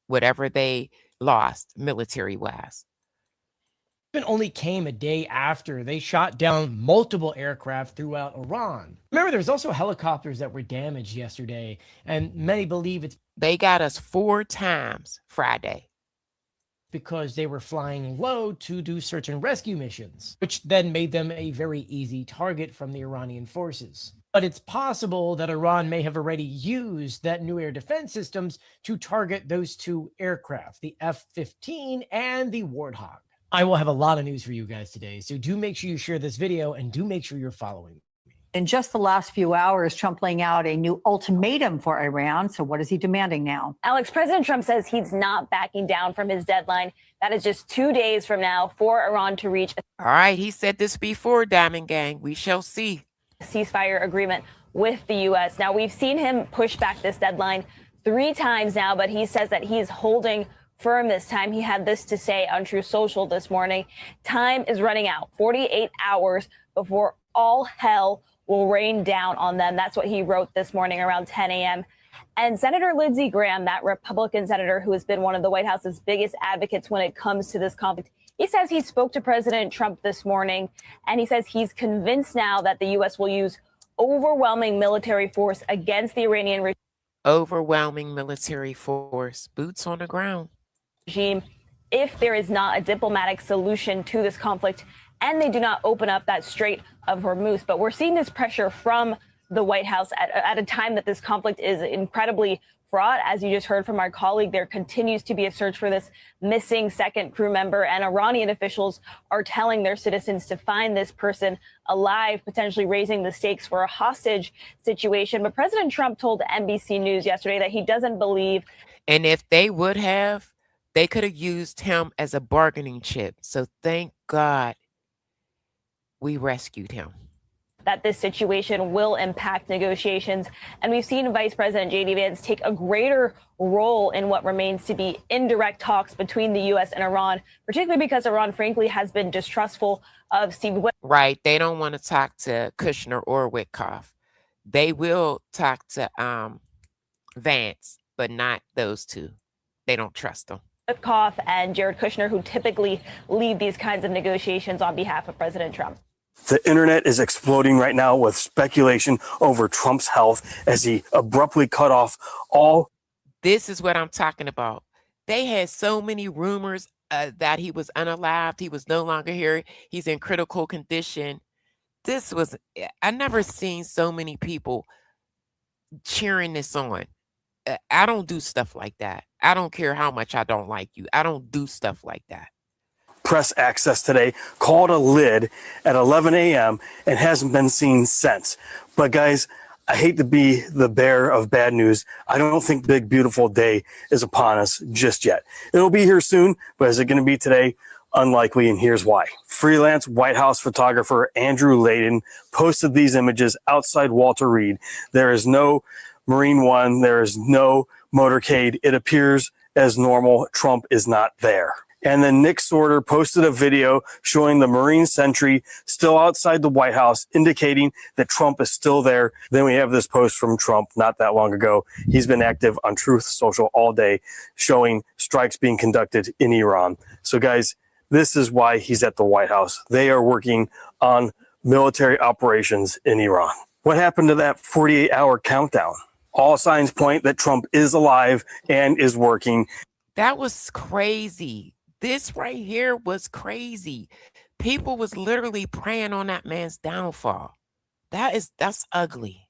whatever they lost military-wise. It only came a day after they shot down multiple aircraft throughout Iran. Remember, there's also helicopters that were damaged yesterday, and many believe they got us 4 times Friday because they were flying low to do search and rescue missions, which then made them a very easy target from the Iranian forces. But it's possible that Iran may have already used that new air defense systems to target those 2 aircraft, the F-15 and the Warthog. I will have a lot of news for you guys today, so do make sure you share this video and do make sure you're following. In just the last few hours, Trump laying out a new ultimatum for Iran. So what is he demanding now? Alex, President Trump says he's not backing down from his deadline. That is just 2 days from now for Iran to reach All right, he said this before, Diamond Gang. We shall see. Ceasefire agreement with the U.S. Now, we've seen him push back this deadline 3 times now, but he says that he's holding firm this time. He had this to say on Truth Social this morning. Time is running out. 48 hours before all hell will rain down on them. That's what he wrote this morning around 10 a.m. And Senator Lindsey Graham, that Republican senator who has been one of the White House's biggest advocates when it comes to this conflict, he says he spoke to President Trump this morning, and he says he's convinced now that the U.S. will use overwhelming military force against the Iranian regime. Overwhelming military force, boots on the ground. If there is not a diplomatic solution to this conflict and they do not open up that Strait of Hormuz. But we're seeing this pressure from the White House at a time that this conflict is incredibly fraught. As you just heard from our colleague, there continues to be a search for this missing second crew member, and Iranian officials are telling their citizens to find this person alive, potentially raising the stakes for a hostage situation. But President Trump told NBC News yesterday that he doesn't believe. And if they would have, they could have used him as a bargaining chip. So thank God we rescued him. That this situation will impact negotiations. And we've seen Vice President J.D. Vance take a greater role in what remains to be indirect talks between the U.S. and Iran, particularly because Iran, frankly, has been distrustful of Steve. Right. They don't want to talk to Kushner or Witkoff. They will talk to Vance, but not those two. They don't trust them. Witkoff and Jared Kushner, who typically lead these kinds of negotiations on behalf of President Trump. The internet is exploding right now with speculation over Trump's health as he abruptly cut off all. This is what I'm talking about. They had so many rumors that he was unalived. He was no longer here. He's in critical condition. I never seen so many people cheering this on. I don't do stuff like that. I don't care how much I don't like you. I don't do stuff like that. Press access today called a lid at 11 a.m. and hasn't been seen since. But guys, I hate to be the bearer of bad news. I don't think Big Beautiful Day is upon us just yet. It'll be here soon, but is it going to be today? Unlikely, and here's why. Freelance White House photographer Andrew Layden posted these images outside Walter Reed. There is no Marine One. There is no motorcade. It appears as normal. Trump is not there. And then Nick Sorter posted a video showing the Marine sentry still outside the White House, indicating that Trump is still there. Then we have this post from Trump not that long ago. He's been active on Truth Social all day, showing strikes being conducted in Iran. So guys, this is why he's at the White House. They are working on military operations in Iran. What happened to that 48-hour countdown? All signs point that Trump is alive and is working. That was crazy. This right here was crazy. People was literally preying on that man's downfall. That's ugly.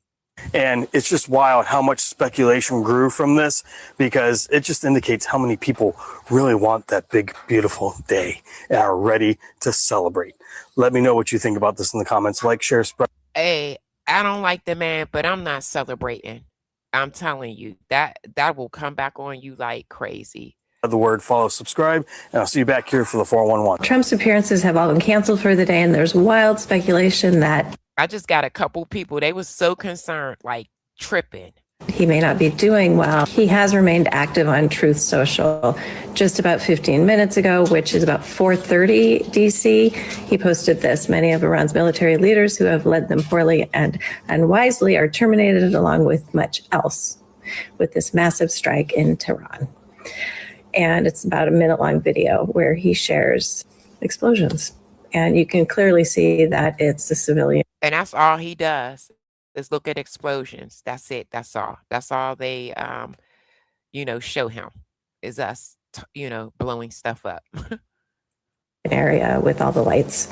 And it's just wild how much speculation grew from this, because it just indicates how many people really want that big, beautiful day and are ready to celebrate. Let me know what you think about this in the comments. Like, share, spread. Hey, I don't like the man, but I'm not celebrating. I'm telling you, that will come back on you like crazy. The word, follow, subscribe, and I'll see you back here for the 411. Trump's appearances have all been canceled for the day, and there's wild speculation that I just got a couple people. They was so concerned, like tripping. He may not be doing well. He has remained active on Truth Social. Just about 15 minutes ago, which is about 4:30 DC, he posted this. Many of Iran's military leaders who have led them poorly and unwisely are terminated, along with much else, with this massive strike in Tehran. And it's about a minute-long video where he shares explosions. And you can clearly see that it's a civilian. And that's all he does is look at explosions. That's it. That's all. That's all they, show him is us, blowing stuff up. Area with all the lights.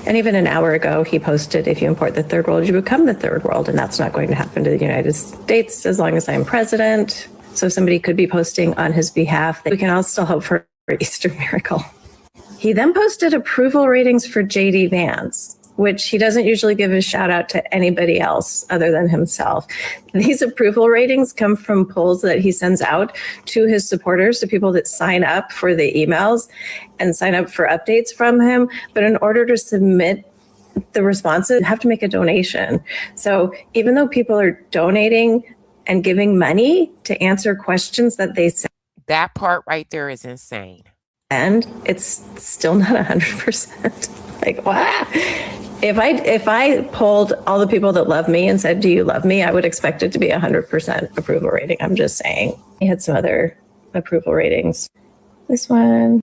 And even an hour ago, he posted, if you import the third world, you become the third world. And that's not going to happen to the United States as long as I'm president. So somebody could be posting on his behalf. We can all still hope for an Easter miracle. He then posted approval ratings for J.D. Vance, which he doesn't usually give a shout out to anybody else other than himself. These approval ratings come from polls that he sends out to his supporters, to people that sign up for the emails and sign up for updates from him. But in order to submit the responses, you have to make a donation. So even though people are donating and giving money to answer questions that they send, that part right there is insane. And it's still not 100%. Like, wow. If I polled all the people that love me and said, do you love me? I would expect it to be 100% approval rating. I'm just saying. He had some other approval ratings. This one.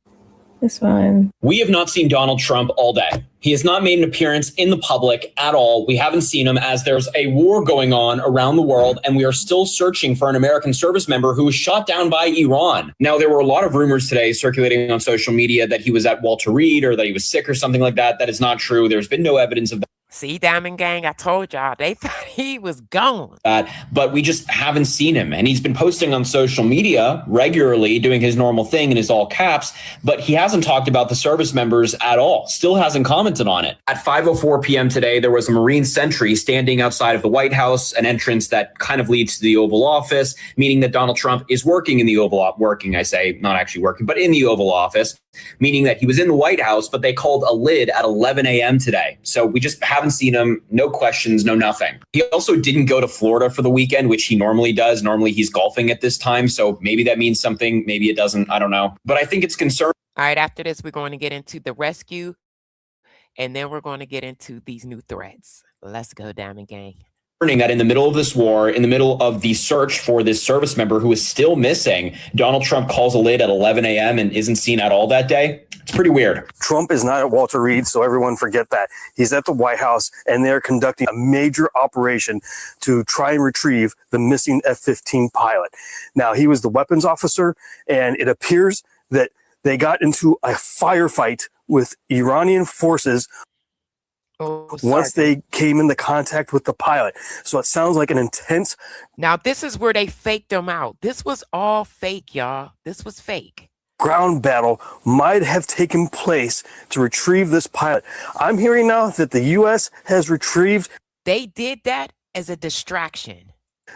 We have not seen Donald Trump all day. He has not made an appearance in the public at all. We haven't seen him as there's a war going on around the world, and we are still searching for an American service member who was shot down by Iran. Now, there were a lot of rumors today circulating on social media that he was at Walter Reed or that he was sick or something like that. That is not true. There's been no evidence of that. See, Diamond Gang, I told y'all, they thought he was gone. But we just haven't seen him. And he's been posting on social media regularly, doing his normal thing in his all caps, but he hasn't talked about the service members at all. Still hasn't commented on it. At 5:04 p.m. today, there was a Marine sentry standing outside of the White House, an entrance that kind of leads to the Oval Office, meaning that Donald Trump is working in the Oval Office. Working, I say, not actually working, but in the Oval Office, meaning that he was in the White House, but they called a lid at 11 a.m. today. So we just haven't seen him. No questions, no nothing. He also didn't go to Florida for the weekend, which he normally does. Normally he's golfing at this time. So maybe that means something. Maybe it doesn't. I don't know. But I think it's concerning. All right. After this, we're going to get into the rescue, and then we're going to get into these new threats. Let's go, Diamond Gang. That in the middle of this war, in the middle of the search for this service member who is still missing, Donald Trump calls a lid at 11 a.m. and isn't seen at all that day. It's pretty weird. Trump is not at Walter Reed, so everyone forget that. He's at the White House, and they're conducting a major operation to try and retrieve the missing F-15 pilot. Now, he was the weapons officer, and it appears that they got into a firefight with Iranian forces once they came into contact with the pilot. So it sounds like an intense. Now, this is where they faked him out. This was all fake, y'all. This was fake. Ground battle might have taken place to retrieve this pilot. I'm hearing now that the U.S. has retrieved. They did that as a distraction.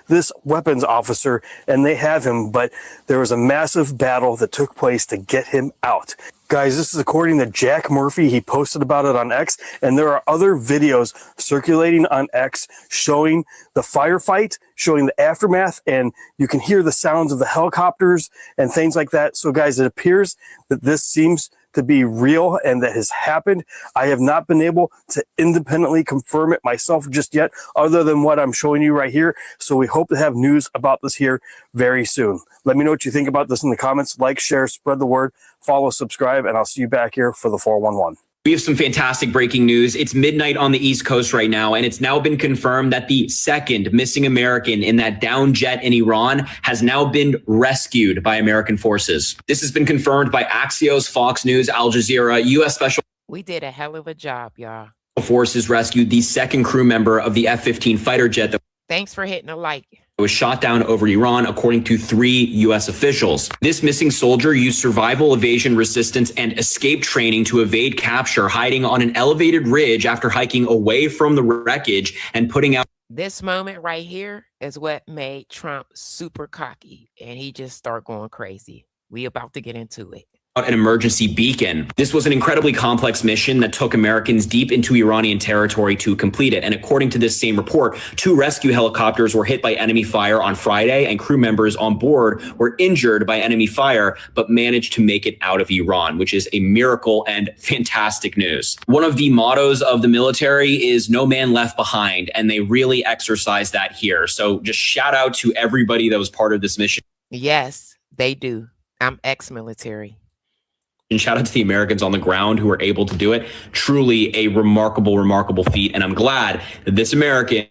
This weapons officer, and they have him, but there was a massive battle that took place to get him out. Guys, this is according to Jack Murphy. He posted about it on X, and there are other videos circulating on X showing the firefight, showing the aftermath, and you can hear the sounds of the helicopters and things like that. So guys, it appears that this seems to be real and that has happened. I have not been able to independently confirm it myself just yet, other than what I'm showing you right here. So we hope to have news about this here very soon. Let me know what you think about this in the comments. Like, share, spread the word, follow, subscribe, and I'll see you back here for the 411. We have some fantastic breaking news. It's midnight on the East Coast right now, and it's now been confirmed that the second missing American in that downed jet in Iran has now been rescued by American forces. This has been confirmed by Axios, Fox News, Al Jazeera. U.S. Special We did a hell of a job, y'all. Forces rescued the second crew member of the F-15 fighter jet that Thanks for hitting a like. was shot down over Iran, according to 3 U.S. officials. This missing soldier used survival, evasion, resistance, and escape training to evade capture, hiding on an elevated ridge after hiking away from the wreckage and putting out. This moment right here is what made Trump super cocky, and he just started going crazy. We about to get into it. an emergency beacon. This was an incredibly complex mission that took Americans deep into Iranian territory to complete it. And according to this same report, 2 rescue helicopters were hit by enemy fire on Friday, and crew members on board were injured by enemy fire, but managed to make it out of Iran, which is a miracle and fantastic news. One of the mottos of the military is no man left behind, and they really exercise that here. So just shout out to everybody that was part of this mission. Yes, they do. I'm ex-military. And shout out to the Americans on the ground who were able to do it. Truly a remarkable, remarkable feat. And I'm glad that this American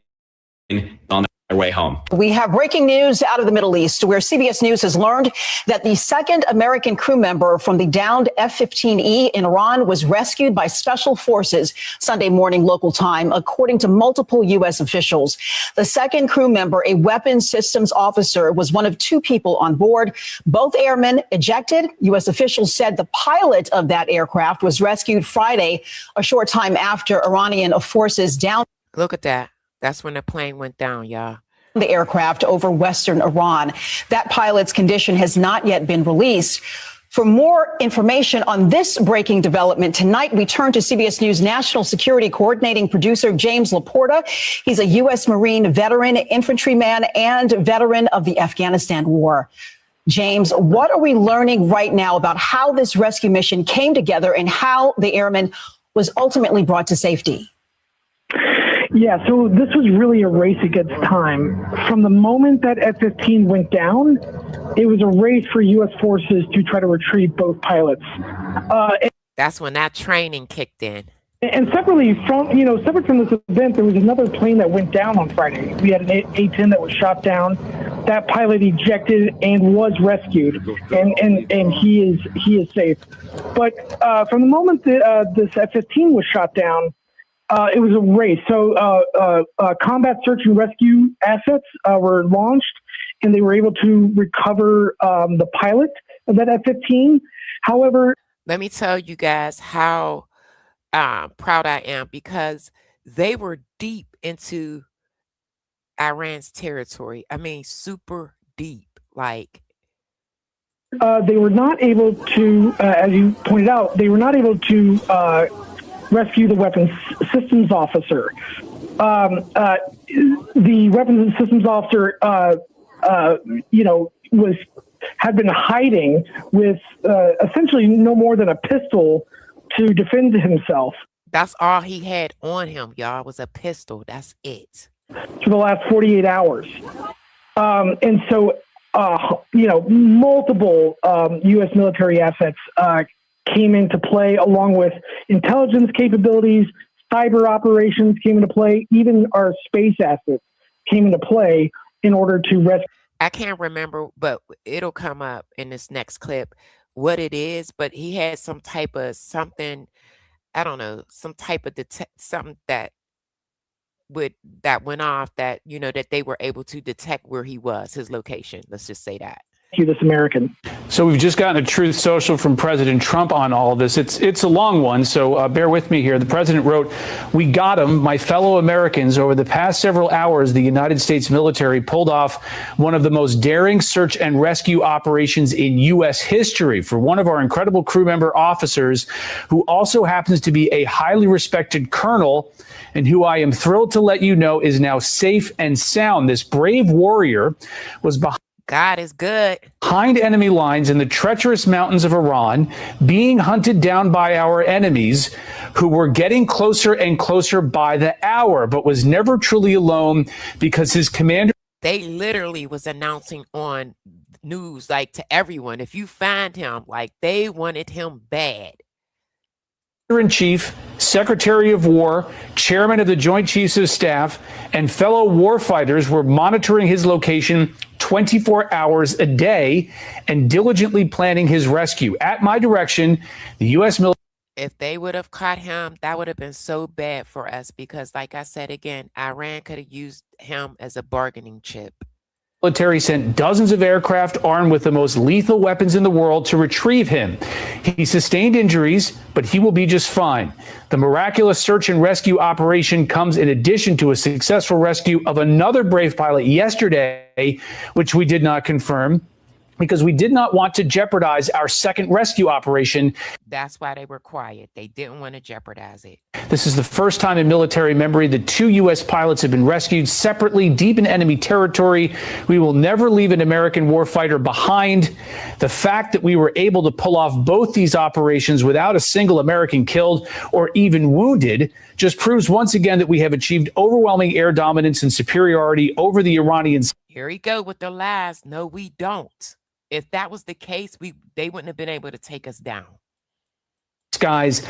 on their way home. We have breaking news out of the Middle East, where CBS News has learned that the second American crew member from the downed F-15E in Iran was rescued by special forces Sunday morning local time, according to multiple U.S. officials. The second crew member, a weapons systems officer, was one of 2 people on board. Both airmen ejected. U.S. officials said the pilot of that aircraft was rescued Friday, a short time after Iranian forces downed. Look at that. That's when the plane went down, y'all. The aircraft over western Iran. That pilot's condition has not yet been released. For more information on this breaking development tonight, we turn to CBS News national security coordinating producer James Laporta. He's a U.S. Marine veteran, infantryman, and veteran of the Afghanistan war. James, what are we learning right now about how this rescue mission came together and how the airman was ultimately brought to safety? Yeah, so this was really a race against time. From the moment that F-15 went down, it was a race for U.S. forces to try to retrieve both pilots. That's when that training kicked in. And separately separate from this event, there was another plane that went down on Friday. We had an A-10 that was shot down. That pilot ejected and was rescued, and he is safe. But from the moment that this F-15 was shot down, it was a race. So combat search and rescue assets were launched, and they were able to recover the pilot of that F-15. However, let me tell you guys how proud I am, because they were deep into Iran's territory. I mean, super deep. Like, they were not able to, as you pointed out, they were not able to rescue the weapons systems officer. The weapons systems officer, had been hiding with essentially no more than a pistol to defend himself. That's all he had on him, y'all, was a pistol. That's it. For the last 48 hours. And so, multiple U.S. military assets came into play, along with intelligence capabilities, cyber operations came into play, even our space assets came into play in order to rescue. I can't remember, but it'll come up in this next clip what it is, but he had some type of something, I don't know, some type of something that went off that, that they were able to detect where he was, his location. Let's just say that. This American. So we've just gotten a truth social from President Trump on all of this. It's a long one, so bear with me here. The president wrote, "We got him, my fellow Americans. Over the past several hours, the United States military pulled off one of the most daring search and rescue operations in U.S. history for one of our incredible crew member officers, who also happens to be a highly respected colonel, and who I am thrilled to let you know is now safe and sound. This brave warrior was God is good. Behind enemy lines in the treacherous mountains of Iran, being hunted down by our enemies, who were getting closer and closer by the hour, but was never truly alone because his commander..." They literally was announcing on news, like, to everyone, if you find him, like, they wanted him bad. In-Chief, Secretary of War, Chairman of the Joint Chiefs of Staff, and fellow warfighters were monitoring his location 24 hours a day and diligently planning his rescue. At my direction, the U.S. military... If they would have caught him, that would have been so bad for us, because, like I said again, Iran could have used him as a bargaining chip. Military sent dozens of aircraft armed with the most lethal weapons in the world to retrieve him. He sustained injuries, but he will be just fine. The miraculous search and rescue operation comes in addition to a successful rescue of another brave pilot yesterday, which we did not confirm. because we did not want to jeopardize our second rescue operation. That's why they were quiet. They didn't want to jeopardize it. This is the first time in military memory that 2 U.S. pilots have been rescued separately deep in enemy territory. We will never leave an American warfighter behind. The fact that we were able to pull off both these operations without a single American killed or even wounded just proves once again that we have achieved overwhelming air dominance and superiority over the Iranians. Here we go with the lies. No, we don't. If that was the case, they wouldn't have been able to take us down. Guys,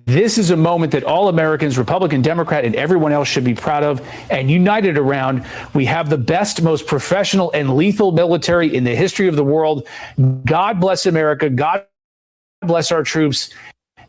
this is a moment that all Americans, Republican, Democrat, and everyone else should be proud of and united around. We have the best, most professional and lethal military in the history of the world. God bless America. God bless our troops.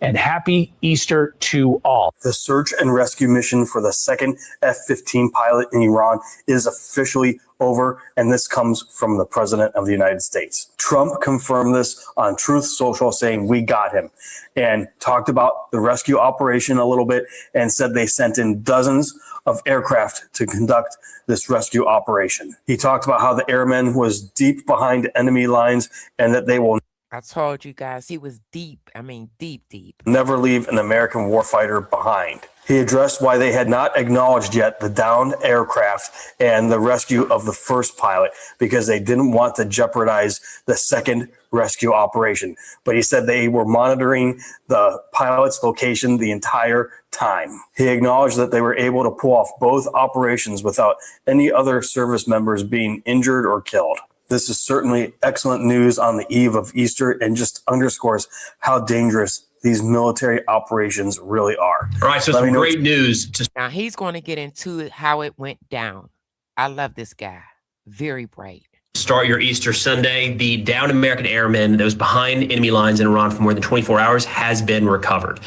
And happy Easter to all. The search and rescue mission for the second F-15 pilot in Iran is officially over, and this comes from the President of the United States. Trump confirmed this on Truth Social, saying we got him, and talked about the rescue operation a little bit and said they sent in dozens of aircraft to conduct this rescue operation. He talked about how the airman was deep behind enemy lines and that they will I told you guys, he was deep. I mean, deep. never leave an American warfighter behind. He addressed why they had not acknowledged yet the downed aircraft and the rescue of the first pilot because they didn't want to jeopardize the second rescue operation. But he said they were monitoring the pilot's location the entire time. He acknowledged that they were able to pull off both operations without any other service members being injured or killed. This is certainly excellent news on the eve of Easter and just underscores how dangerous these military operations really are. All right, so some great news. Now he's going to get into how it went down. I love this guy. Very bright. Start your Easter Sunday. The downed American airman that was behind enemy lines in Iran for more than 24 hours has been recovered.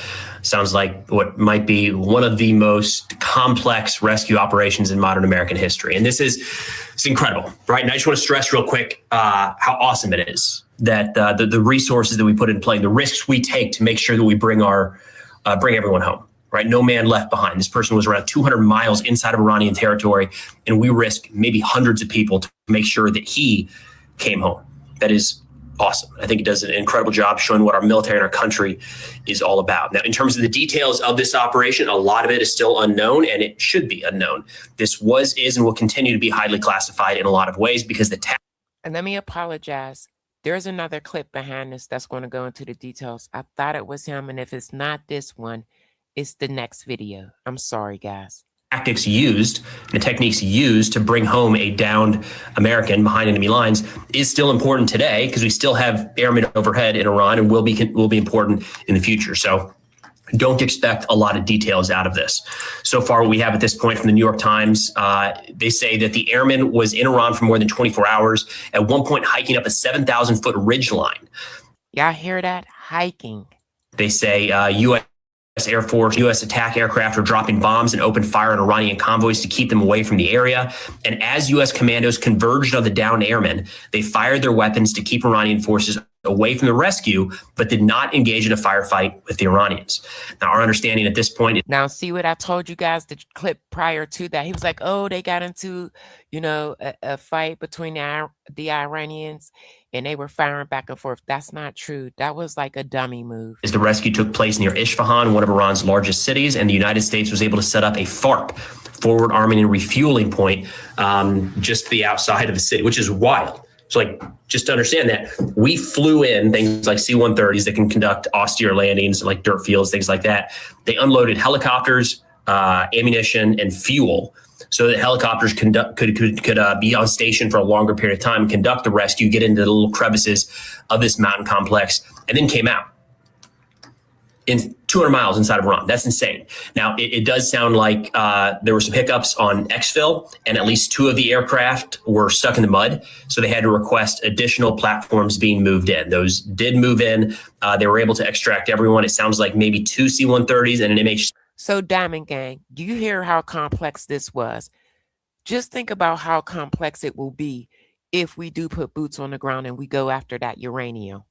Sounds like what might be one of the most complex rescue operations in modern American history. And it's incredible, right? And I just want to stress real quick how awesome it is that the resources that we put in play, the risks we take to make sure that we bring everyone home. Right, no man left behind. This person was around 200 miles inside of Iranian territory, and we risked maybe hundreds of people to make sure that he came home. That is awesome. I think he does an incredible job showing what our military and our country is all about. Now, in terms of the details of this operation, a lot of it is still unknown, and it should be unknown. This is, and will continue to be highly classified in a lot of ways because And let me apologize. There's another clip behind this that's going to go into the details. I thought it was him, and if it's not this one, it's the next video. I'm sorry, guys. Tactics used, the techniques used to bring home a downed American behind enemy lines is still important today because we still have airmen overhead in Iran and will be important in the future. So don't expect a lot of details out of this. So far, what we have at this point from the New York Times, they say that the airman was in Iran for more than 24 hours, at one point hiking up a 7,000-foot ridge line. Y'all hear that? Hiking. They say U.S. Air Force, U.S. attack aircraft are dropping bombs and open fire on Iranian convoys to keep them away from the area. And as U.S. commandos converged on the downed airmen, they fired their weapons to keep Iranian forces away from the rescue, but did not engage in a firefight with the Iranians. Now, our understanding at this point. Now, see what I told you guys, the clip prior to that. He was like, oh, they got into, a fight between the Iranians and they were firing back and forth. That's not true. That was like a dummy move. As the rescue took place near Isfahan, one of Iran's largest cities, and the United States was able to set up a FARP, forward arming and refueling point, just to the outside of the city, which is wild. So just to understand that, we flew in things like C-130s that can conduct austere landings, like dirt fields, things like that. They unloaded helicopters, ammunition, and fuel so that helicopters could be on station for a longer period of time, conduct the rescue, get into the little crevices of this mountain complex, and then came out in 200 miles inside of Iran. That's insane. Now, it does sound like there were some hiccups on exfil, and at least 2 of the aircraft were stuck in the mud. So they had to request additional platforms being moved in. Those did move in. They were able to extract everyone. It sounds like maybe 2 C-130s and an MH. So, Diamond Gang, do you hear how complex this was? Just think about how complex it will be if we do put boots on the ground and we go after that uranium.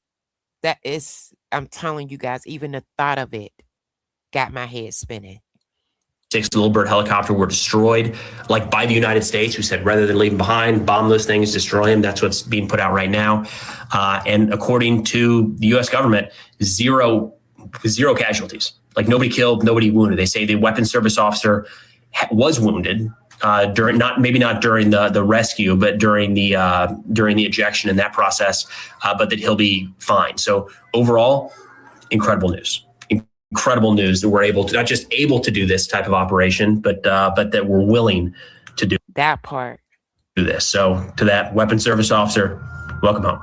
That is, I'm telling you guys, even the thought of it got my head spinning. 6 Little Bird helicopter were destroyed, like by the United States, who said rather than leave them behind, bomb those things, destroy them. That's what's being put out right now. And according to the U.S. government, zero casualties. Like nobody killed, nobody wounded. They say the weapons service officer was wounded during not during the rescue, but during the ejection in that process, but that he'll be fine. So overall, incredible news. Incredible news that we're not just able to do this type of operation, but that we're willing to do that part. Do this. So to that weapons service officer, welcome home.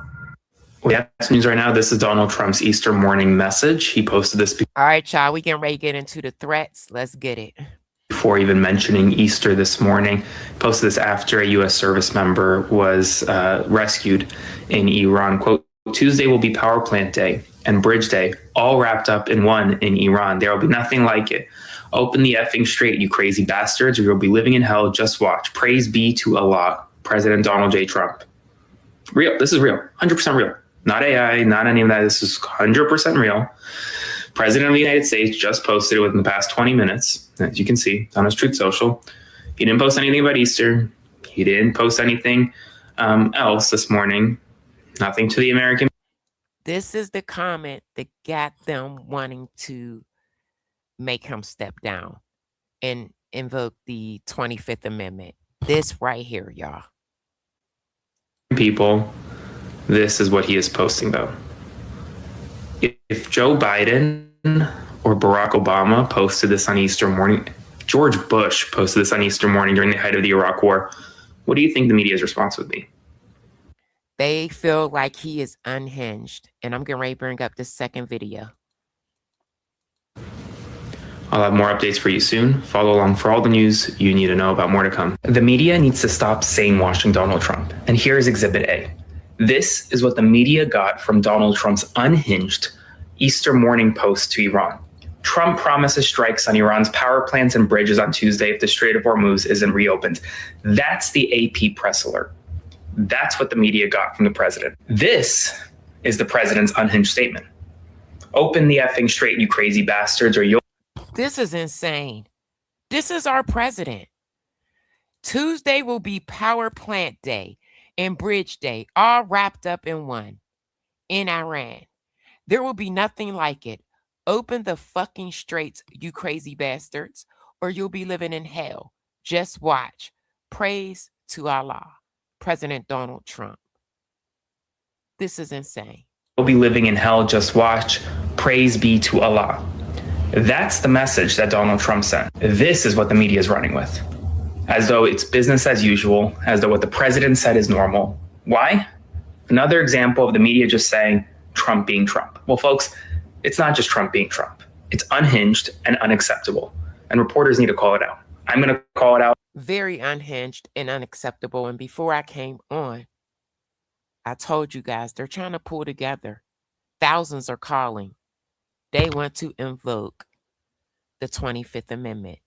We have news right now. This is Donald Trump's Easter morning message. He posted this. All right, y'all. We getting ready to get into the threats. Let's get it. Before even mentioning Easter this morning, posted this after a U.S. service member was rescued in Iran. Quote, Tuesday will be power plant day and bridge day, all wrapped up in one in Iran. There will be nothing like it. Open the effing strait, you crazy bastards, or you'll be living in hell. Just watch. Praise be to Allah. President Donald J. Trump. Real. This is real. 100% real. Not AI, not any of that. This is 100% real. President of the United States just posted it within the past 20 minutes. As you can see, on his Truth Social. He didn't post anything about Easter. He didn't post anything else this morning. Nothing to the American. This is the comment that got them wanting to make him step down and invoke the 25th Amendment. This right here, y'all. People, this is what he is posting, though. If Joe Biden or Barack Obama posted this on Easter morning, George Bush posted this on Easter morning during the height of the Iraq War, what do you think the media's response would be? They feel like he is unhinged. And I'm getting ready to bring up the second video. I'll have more updates for you soon. Follow along for all the news you need to know about more to come. The media needs to stop washing Donald Trump. And here's Exhibit A. This is what the media got from Donald Trump's unhinged Easter morning post to Iran. Trump promises strikes on Iran's power plants and bridges on Tuesday if the Strait of Hormuz isn't reopened. That's the AP press alert. That's what the media got from the president. This is the president's unhinged statement. Open the effing strait, you crazy bastards, or you'll... This is insane. This is our president. Tuesday will be power plant day and bridge day, all wrapped up in one in Iran. There will be nothing like it. Open the fucking straits, you crazy bastards, or you'll be living in hell. Just watch. Praise to Allah. President Donald Trump. This is insane. You'll be living in hell. Just watch. Praise be to Allah. That's the message that Donald Trump sent. This is what the media is running with. As though it's business as usual, as though what the president said is normal. Why? Another example of the media just saying Trump being Trump. Well, folks, it's not just Trump being Trump. It's unhinged and unacceptable. And reporters need to call it out. I'm going to call it out. Very unhinged and unacceptable. And before I came on, I told you guys they're trying to pull together. Thousands are calling. They want to invoke the 25th Amendment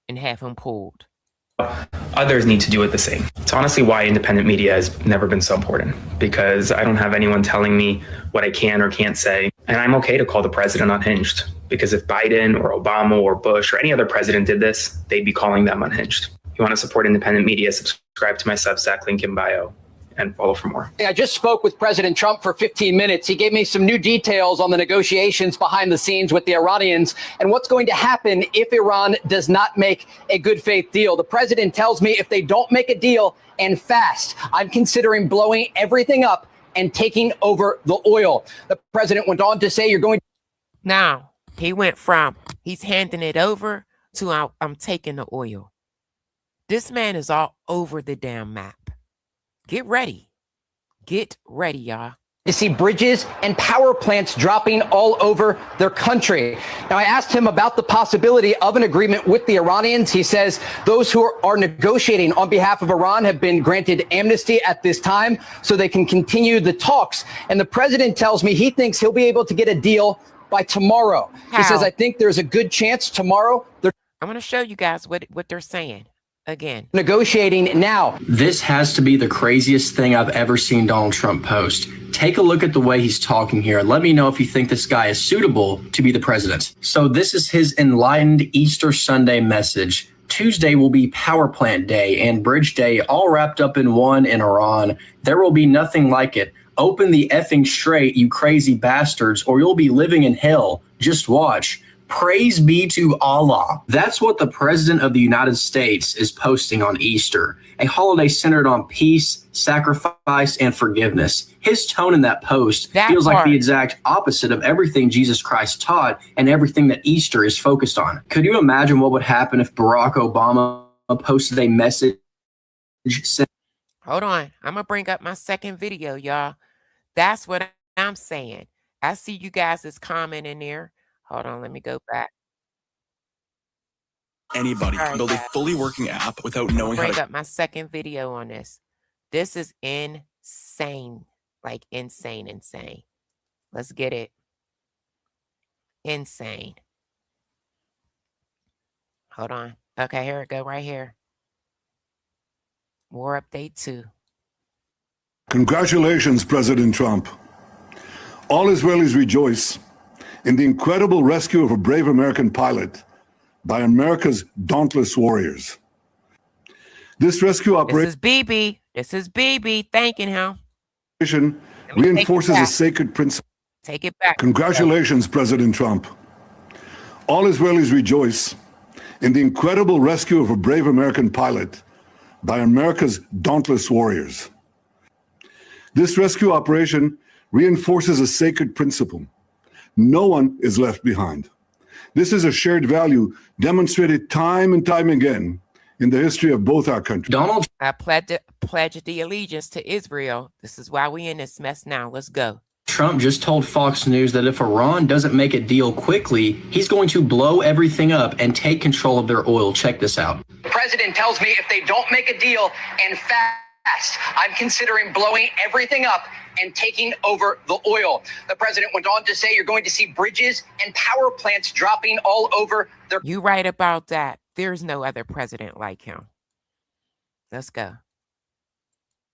and have him pulled. Others need to do it the same. It's honestly why independent media has never been so important, because I don't have anyone telling me what I can or can't say. And I'm okay to call the president unhinged, because if Biden or Obama or Bush or any other president did this, they'd be calling them unhinged. If you want to support independent media, subscribe to my Substack, link in bio, and follow for more. I just spoke with President Trump for 15 minutes. He gave me some new details on the negotiations behind the scenes with the Iranians and what's going to happen if Iran does not make a good faith deal. The president tells me if they don't make a deal and fast, I'm considering blowing everything up and taking over the oil. The president went on to say you're going to... Now, he went from he's handing it over to I'm taking the oil. This man is all over the damn map. Get ready. Get ready, y'all. To see bridges and power plants dropping all over their country. Now, I asked him about the possibility of an agreement with the Iranians. He says those who are negotiating on behalf of Iran have been granted amnesty at this time so they can continue the talks. And the president tells me he thinks he'll be able to get a deal by tomorrow. He says, I think there's a good chance tomorrow. I'm going to show you guys what they're saying. again. Negotiating now. This has to be the craziest thing I've ever seen Donald Trump post. Take a look at the way he's talking here and let me know if you think this guy is suitable to be the president. So this is his enlightened Easter Sunday message. Tuesday will be Power Plant Day and Bridge Day all wrapped up in one in Iran. There will be nothing like it. Open the effing strait, you crazy bastards, or you'll be living in hell. Just watch. Praise be to Allah. That's what the President of the United States is posting on Easter, a holiday centered on peace, sacrifice, and forgiveness. His tone in that post feels like the exact opposite of everything Jesus Christ taught and everything that Easter is focused on. Could you imagine what would happen if Barack Obama posted a message? Hold on. I'm going to bring up my second video, y'all. That's what I'm saying. I see you guys is commenting there. Hold on, let me go back. Anybody can build a fully working app without knowing how to bring up my second video on this. This is insane. Like insane. Let's get it. Insane. Hold on. Okay, here it go right here. War update 2. Congratulations, President Trump. All Israelis rejoice in the incredible rescue of a brave American pilot by America's dauntless warriors. This rescue operation This is BB thanking him. Reinforces a sacred principle. Take it back. Congratulations, President Trump. All Israelis rejoice in the incredible rescue of a brave American pilot by America's dauntless warriors. This rescue operation reinforces a sacred principle. No one is left behind. This is a shared value demonstrated time and time again in the history of both our countries. I pledge the allegiance to Israel. This is why we in this mess now. Let's go. Trump just told Fox News that if Iran doesn't make a deal quickly, he's going to blow everything up and take control of their oil. Check this out. The president tells me if they don't make a deal and fast, I'm considering blowing everything up and taking over the oil. The president went on to say you're going to see bridges and power plants dropping all over their... You right about that. There's no other president like him. Let's go.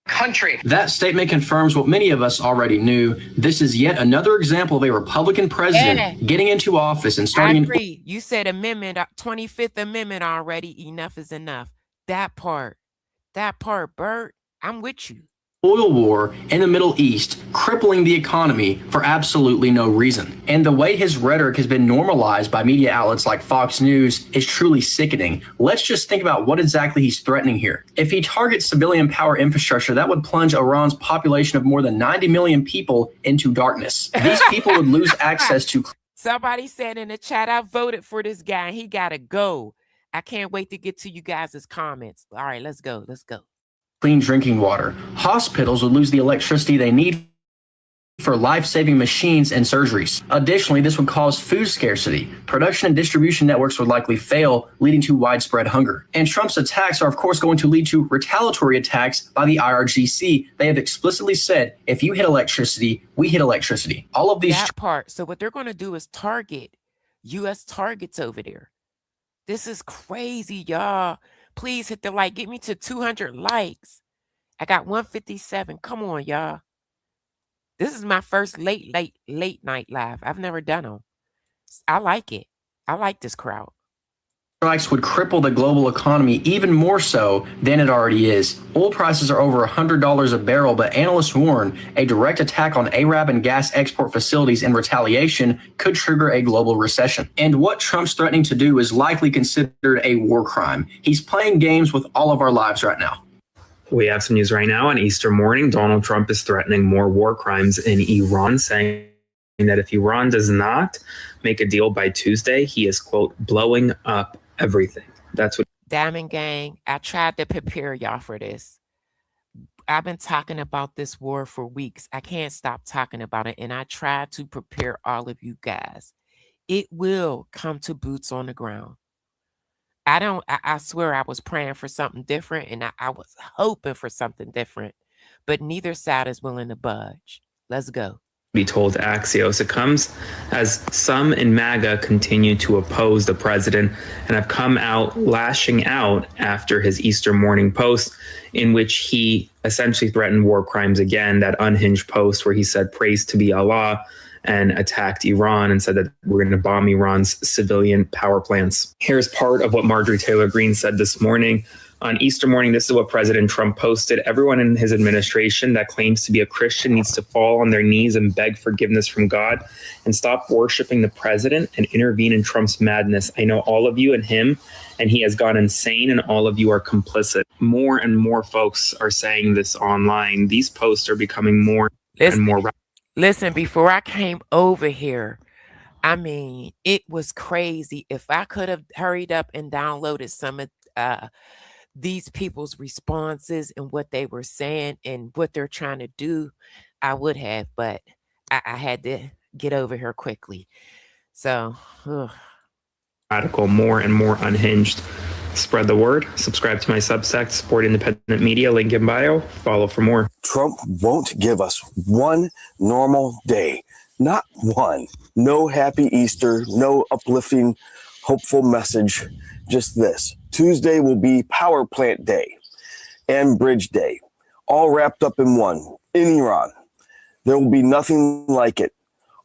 Country. That statement confirms what many of us already knew. This is yet another example of a Republican president getting into office and starting... I agree. You said amendment, 25th Amendment already. Enough is enough. That part, Bert, I'm with you. Oil war in the Middle East, crippling the economy for absolutely no reason. And the way his rhetoric has been normalized by media outlets like Fox News is truly sickening. Let's just think about what exactly he's threatening here. If he targets civilian power infrastructure, that would plunge Iran's population of more than 90 million people into darkness. These people would lose access to... Somebody said in the chat, I voted for this guy. He got to go. I can't wait to get to you guys' comments. All right, let's go. Clean drinking water. Hospitals would lose the electricity they need for life-saving machines and surgeries. Additionally, this would cause food scarcity. Production and distribution networks would likely fail, leading to widespread hunger. And Trump's attacks are, of course, going to lead to retaliatory attacks by the IRGC. They have explicitly said, if you hit electricity, we hit electricity. All of these... That part. So what they're going to do is target U.S. targets over there. This is crazy, y'all. Please hit the like. Get me to 200 likes. I got 157. Come on, y'all. This is my first late night live. I've never done them. I like it. I like this crowd. Strikes would cripple the global economy even more so than it already is. Oil prices are over $100 a barrel, but analysts warn a direct attack on Arab and gas export facilities in retaliation could trigger a global recession. And what Trump's threatening to do is likely considered a war crime. He's playing games with all of our lives right now. We have some news right now. On Easter morning, Donald Trump is threatening more war crimes in Iran, saying that if Iran does not make a deal by Tuesday, he is, quote, blowing up everything. That's what... Diamond Gang, I tried to prepare y'all for this. I've been talking about this war for weeks. I can't stop talking about it, and I tried to prepare all of you guys. It will come to boots on the ground. I swear I was praying for something different, and I was hoping for something different, but neither side is willing to budge. Let's go. be told to Axios. It comes as some in MAGA continue to oppose the president and have come out lashing out after his Easter morning post, in which he essentially threatened war crimes again. That unhinged post where he said praise to be Allah and attacked Iran and said that we're going to bomb Iran's civilian power plants. Here's part of what Marjorie Taylor Greene said this morning. On Easter morning, this is what President Trump posted. Everyone in his administration that claims to be a Christian needs to fall on their knees and beg forgiveness from God and stop worshiping the president and intervene in Trump's madness. I know all of you and him, and he has gone insane, and all of you are complicit. More and more folks are saying this online. These posts are becoming more and more. Listen, before I came over here, I mean, it was crazy. If I could have hurried up and downloaded some of these people's responses and what they were saying and what they're trying to do, I would have, but I had to get over here quickly. So, radical, more and more unhinged. Spread the word. Subscribe to my Substack, support independent media, link in bio. Follow for more. Trump won't give us one normal day. Not one. No happy Easter, no uplifting, hopeful message. Just this. Tuesday will be Power Plant Day and Bridge Day, all wrapped up in one, in Iran. There will be nothing like it.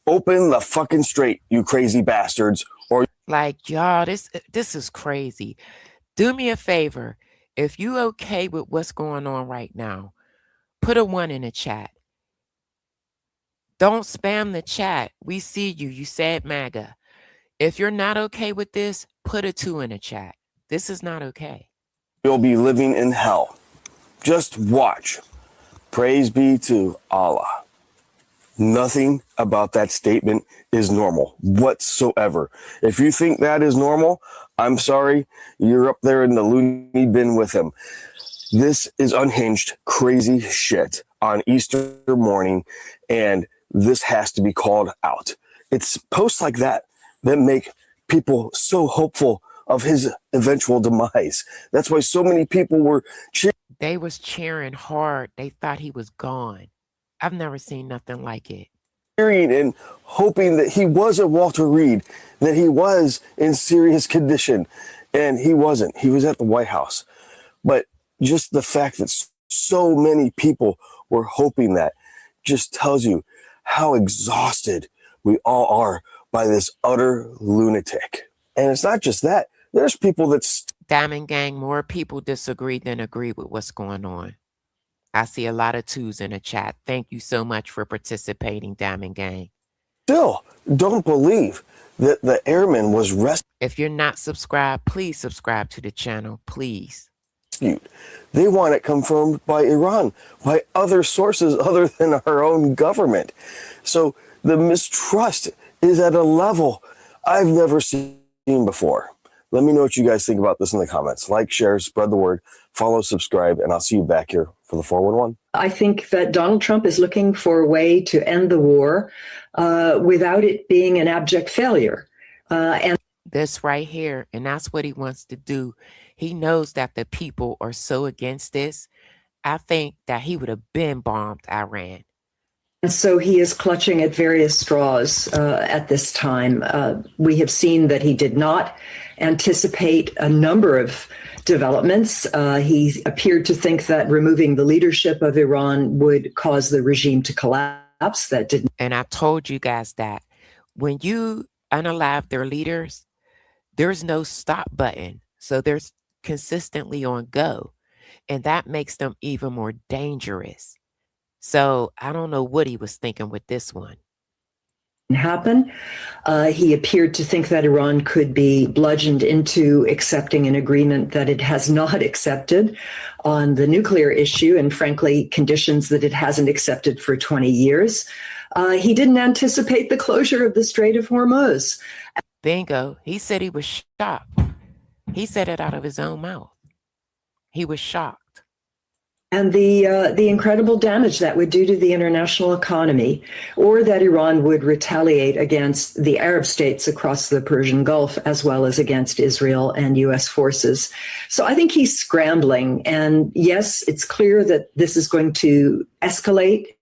Open the fucking strait, you crazy bastards. Or like, y'all, this is crazy. Do me a favor. If you okay with what's going on right now, put a 1 in the chat. Don't spam the chat. We see you. You said MAGA. If you're not okay with this, put a 2 in the chat. This is not okay. You'll be living in hell. Just watch. Praise be to Allah. Nothing about that statement is normal whatsoever. If you think that is normal, I'm sorry, you're up there in the loony bin with him. This is unhinged, crazy shit on Easter morning, and this has to be called out. It's posts like that that make people so hopeful of his eventual demise. That's why so many people were cheering. They was cheering hard. They thought he was gone. I've never seen nothing like it. Cheering and hoping that he was a Walter Reed, that he was in serious condition, and he wasn't. He was at the White House. But just the fact that so many people were hoping that just tells you how exhausted we all are by this utter lunatic. And it's not just that. There's people that's... Diamond Gang, more people disagree than agree with what's going on. I see a lot of 2s in the chat. Thank you so much for participating, Diamond Gang. Still don't believe that the airman was rescued. If you're not subscribed, please subscribe to the channel, please. They want it confirmed by Iran, by other sources other than our own government. So the mistrust is at a level I've never seen before. Let me know what you guys think about this in the comments. Like, share, spread the word, follow, subscribe, and I'll see you back here for the 411. I think that Donald Trump is looking for a way to end the war without it being an abject failure. And this right here, and that's what he wants to do. He knows that the people are so against this. I think that he would have been bombed Iran. And so he is clutching at various straws at this time. We have seen that he did not anticipate a number of developments. He appeared to think that removing the leadership of Iran would cause the regime to collapse. That didn't. And I told you guys that when you unalive their leaders, there's no stop button. So they're consistently on go. And that makes them even more dangerous. So I don't know what he was thinking with this one. Happen. He appeared to think that Iran could be bludgeoned into accepting an agreement that it has not accepted on the nuclear issue, and frankly, conditions that it hasn't accepted for 20 years. He didn't anticipate the closure of the Strait of Hormuz. Bingo. He said he was shocked. He said it out of his own mouth. He was shocked. And the incredible damage that would do to the international economy, or that Iran would retaliate against the Arab states across the Persian Gulf, as well as against Israel and U.S. forces. So I think he's scrambling. And yes, it's clear that this is going to escalate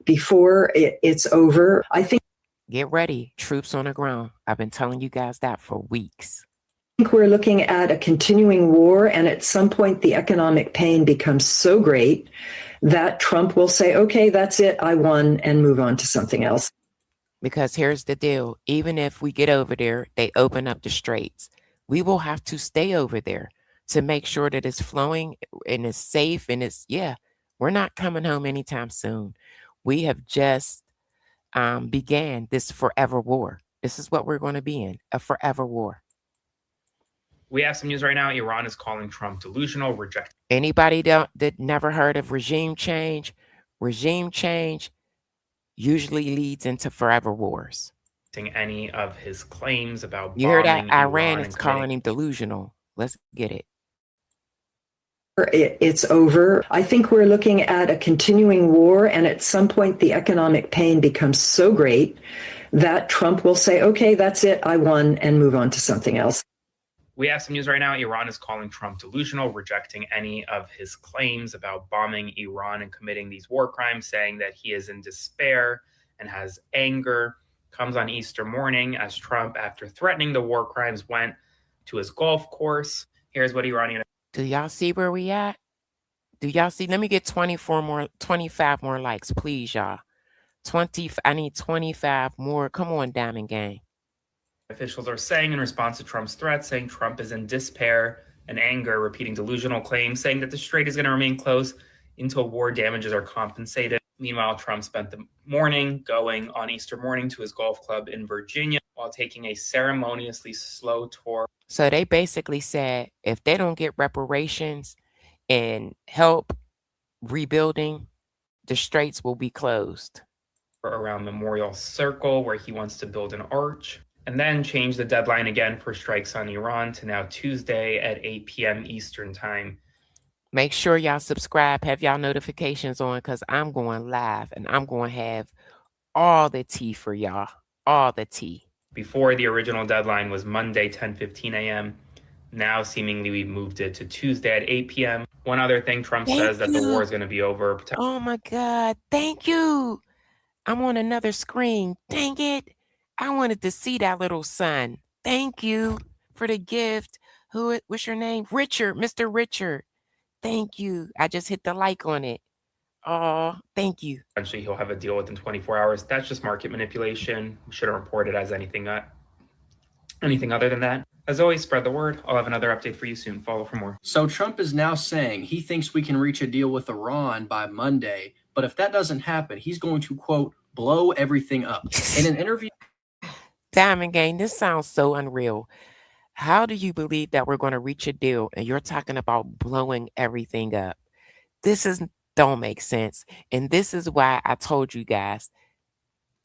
before it's over. I think Get ready. Troops on the ground. I've been telling you guys that for weeks. we're looking at a continuing war, and at some point the economic pain becomes so great that Trump will say, okay, that's it, I won, and move on to something else. Because here's the deal. Even if we get over there, they open up the straits. We will have to stay over there to make sure that it's flowing and it's safe and we're not coming home anytime soon. We have just began this forever war. This is what we're going to be in, a forever war. We have some news right now. Iran is calling Trump delusional, rejecting. Anybody that never heard of regime change usually leads into forever wars. Any of his claims about You heard that? bombing Iran is and calling him delusional. Let's get it. It's over. I think we're looking at a continuing war, and at some point the economic pain becomes so great that Trump will say, okay, that's it, I won, and move on to something else. We have some news right now. Iran is calling Trump delusional, rejecting any of his claims about bombing Iran and committing these war crimes, saying that he is in despair and has anger. Comes on Easter morning as Trump, after threatening the war crimes, went to his golf course. Here's what Iranian. Do y'all see where we at? Do y'all see? Let me get 25 more likes, please, y'all. I need 25 more. Come on, Diamond Gang. Officials are saying in response to Trump's threat, saying Trump is in despair and anger, repeating delusional claims, saying that the strait is going to remain closed until war damages are compensated. Meanwhile, Trump spent the morning going on Easter morning to his golf club in Virginia while taking a ceremoniously slow tour. So they basically said if they don't get reparations and help rebuilding, the straits will be closed. Around Memorial Circle, where he wants to build an arch, and then change the deadline again for strikes on Iran to now Tuesday at 8 p.m. Eastern time. Make sure y'all subscribe, have y'all notifications on, because I'm going live and I'm going to have all the tea for y'all, all the tea. Before, the original deadline was Monday, 10:15 a.m. Now, seemingly, we moved it to Tuesday at 8 p.m. One other thing, Trump says that the war is going to be over. Oh, my God. Thank you. I'm on another screen. Dang it. I wanted to see that little son. Thank you for the gift. What's your name? Richard, Mr. Richard. Thank you. I just hit the like on it. Oh, thank you. Eventually, he'll have a deal within 24 hours. That's just market manipulation. We shouldn't report it as anything other than that. As always, spread the word. I'll have another update for you soon. Follow for more. So Trump is now saying he thinks we can reach a deal with Iran by Monday. But if that doesn't happen, he's going to, quote, blow everything up. In an interview. Diamond Gang, this sounds so unreal. How do you believe that we're going to reach a deal and you're talking about blowing everything up? This don't make sense. And this is why I told you guys,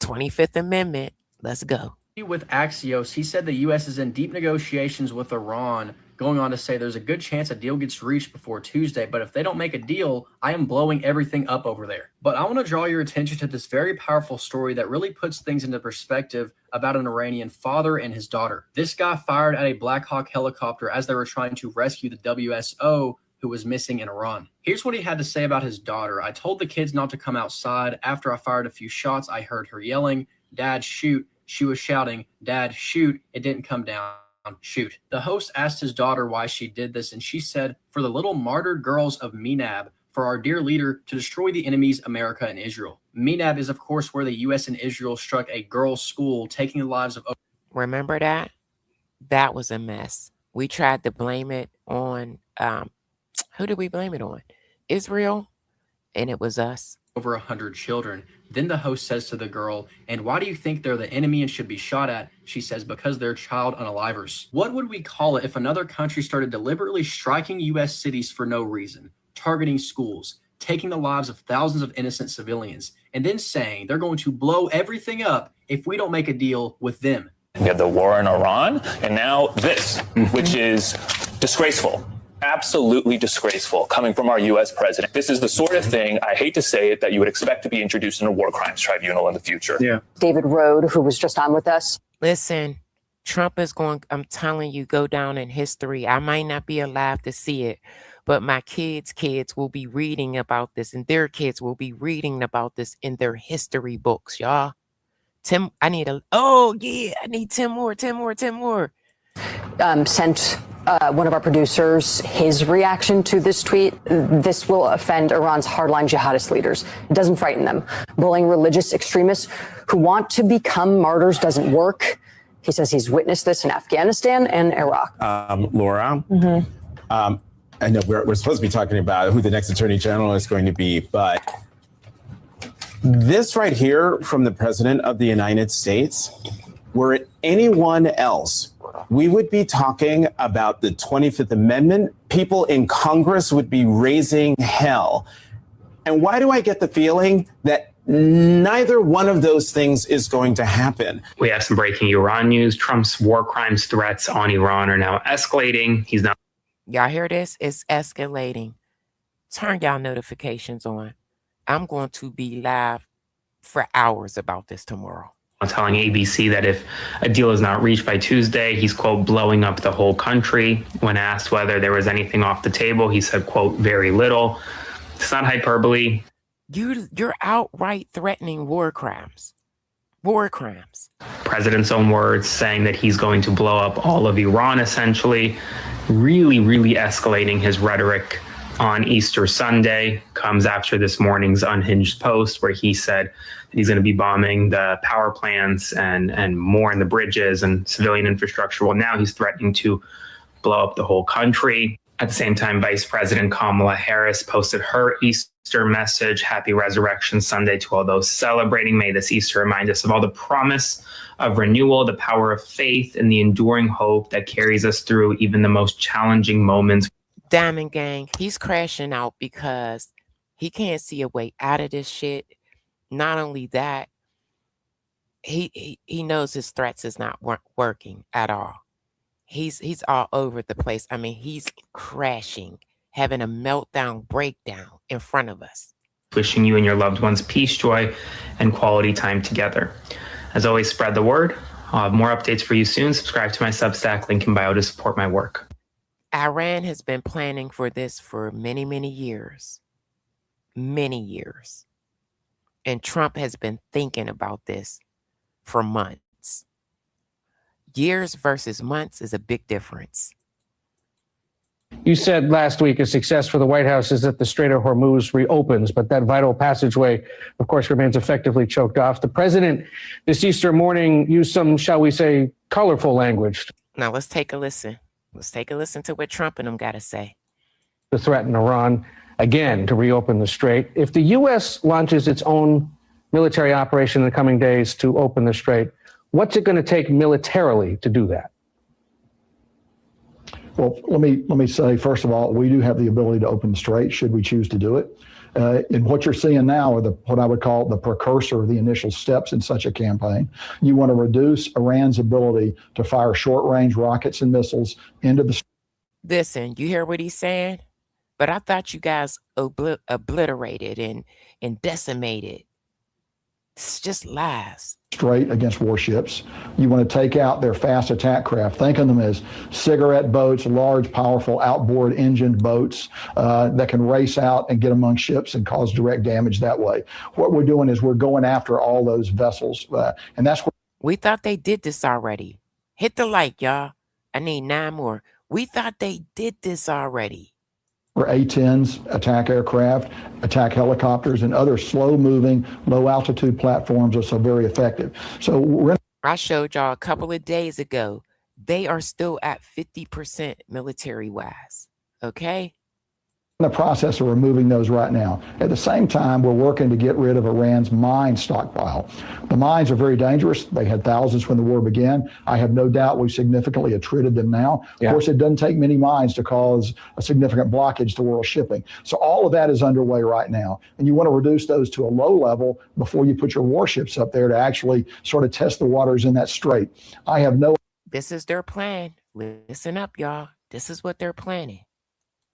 25th Amendment, let's go. With Axios, he said the U.S. is in deep negotiations with Iran, going on to say there's a good chance a deal gets reached before Tuesday, but if they don't make a deal, I am blowing everything up over there. But I want to draw your attention to this very powerful story that really puts things into perspective about an Iranian father and his daughter. This guy fired at a Black Hawk helicopter as they were trying to rescue the WSO who was missing in Iran. Here's what he had to say about his daughter. I told the kids not to come outside. After I fired a few shots, I heard her yelling, "Dad, shoot." She was shouting, "Dad, shoot." It didn't come down. Shoot. The host asked his daughter why she did this, and she said, "For the little martyred girls of Menab, for our dear leader to destroy the enemies, America and Israel." Menab is, of course, where the U.S. and Israel struck a girls' school, taking the lives of... Remember that? That was a mess. We tried to blame it on... who did we blame it on? Israel, and it was us. Over 100 children. Then the host says to the girl, "And why do you think they're the enemy and should be shot at?" She says, "Because they're child unalivers." What would we call it if another country started deliberately striking U.S. cities for no reason, targeting schools, taking the lives of thousands of innocent civilians, and then saying they're going to blow everything up if we don't make a deal with them? We had the war in Iran, and now this, which is disgraceful. Absolutely disgraceful coming from our U.S. president. This is the sort of thing, I hate to say it, that you would expect to be introduced in a war crimes tribunal in the future. Yeah. David Rode, who was just on with us. Listen, Trump is going, I'm telling you, go down in history. I might not be alive to see it, but my kids' will be reading about this, and their kids will be reading about this in their history books, y'all. Tim, I need 10 more. Sent one of our producers his reaction to this tweet. This will offend Iran's hardline jihadist leaders. It doesn't frighten them. Bullying religious extremists who want to become martyrs doesn't work. He says he's witnessed this in Afghanistan and Iraq. Laura, I know we're supposed to be talking about who the next attorney general is going to be, but this right here from the president of the United States, were it anyone else, we would be talking about the 25th Amendment. People in Congress would be raising hell. And why do I get the feeling that neither one of those things is going to happen? We have some breaking Iran news. Trump's war crimes threats on Iran are now escalating. He's now. Y'all hear this? It's escalating. Turn y'all notifications on. I'm going to be live for hours about this tomorrow. Telling ABC that if a deal is not reached by Tuesday, he's, quote, blowing up the whole country. When asked whether there was anything off the table, he said, quote, very little. It's not hyperbole. You're outright threatening war crimes. War crimes. President's own words saying that he's going to blow up all of Iran, essentially. Really, really escalating his rhetoric on Easter Sunday. Comes after this morning's unhinged post where he said he's going to be bombing the power plants and more in the bridges and civilian infrastructure. Well, now he's threatening to blow up the whole country. At the same time, Vice President Kamala Harris posted her Easter message, Happy Resurrection Sunday to all those celebrating. May this Easter remind us of all the promise of renewal, the power of faith, and the enduring hope that carries us through even the most challenging moments. Diamond Gang, he's crashing out because he can't see a way out of this shit. Not only that, he knows his threats is not working at all. He's all over the place. I mean, he's crashing, having a meltdown, breakdown in front of us. Wishing you and your loved ones peace, joy, and quality time together. As always, spread the word. I'll have more updates for you soon. Subscribe to my Substack, link in bio to support my work. Iran has been planning for this for many, many years. Many years. And Trump has been thinking about this for months. Years versus months is a big difference. You said last week a success for the White House is that the Strait of Hormuz reopens, but that vital passageway, of course, remains effectively choked off. The president this Easter morning used some, shall we say, colorful language. Now let's take a listen. Let's take a listen to what Trump and them got to say. To threaten Iran again to reopen the strait. If the U.S. launches its own military operation in the coming days to open the strait, what's it going to take militarily to do that? Well, let me say, first of all, we do have the ability to open the strait should we choose to do it. And what you're seeing now are what I would call the precursor, the initial steps in such a campaign. You want to reduce Iran's ability to fire short-range rockets and missiles into the. Listen, you hear what he's saying? But I thought you guys obliterated and decimated. It's just lies. Straight against warships. You want to take out their fast attack craft. Think of them as cigarette boats, large, powerful, outboard engined boats that can race out and get among ships and cause direct damage that way. What we're doing is we're going after all those vessels. And that's what we thought they did this already. Hit the like, y'all. I need 9 more. We thought they did this already. For A-10s, attack aircraft, attack helicopters, and other slow-moving, low-altitude platforms are so very effective. So I showed y'all a couple of days ago. They are still at 50% military-wise. Okay? In the process of removing those right now. At the same time, we're working to get rid of Iran's mine stockpile. The mines are very dangerous. They had thousands when the war began. I have no doubt we've significantly attrited them now. Of course, it doesn't take many mines to cause a significant blockage to world shipping. So all of that is underway right now. And you want to reduce those to a low level before you put your warships up there to actually sort of test the waters in that strait. I have no. This is their plan. Listen up, y'all. This is what they're planning.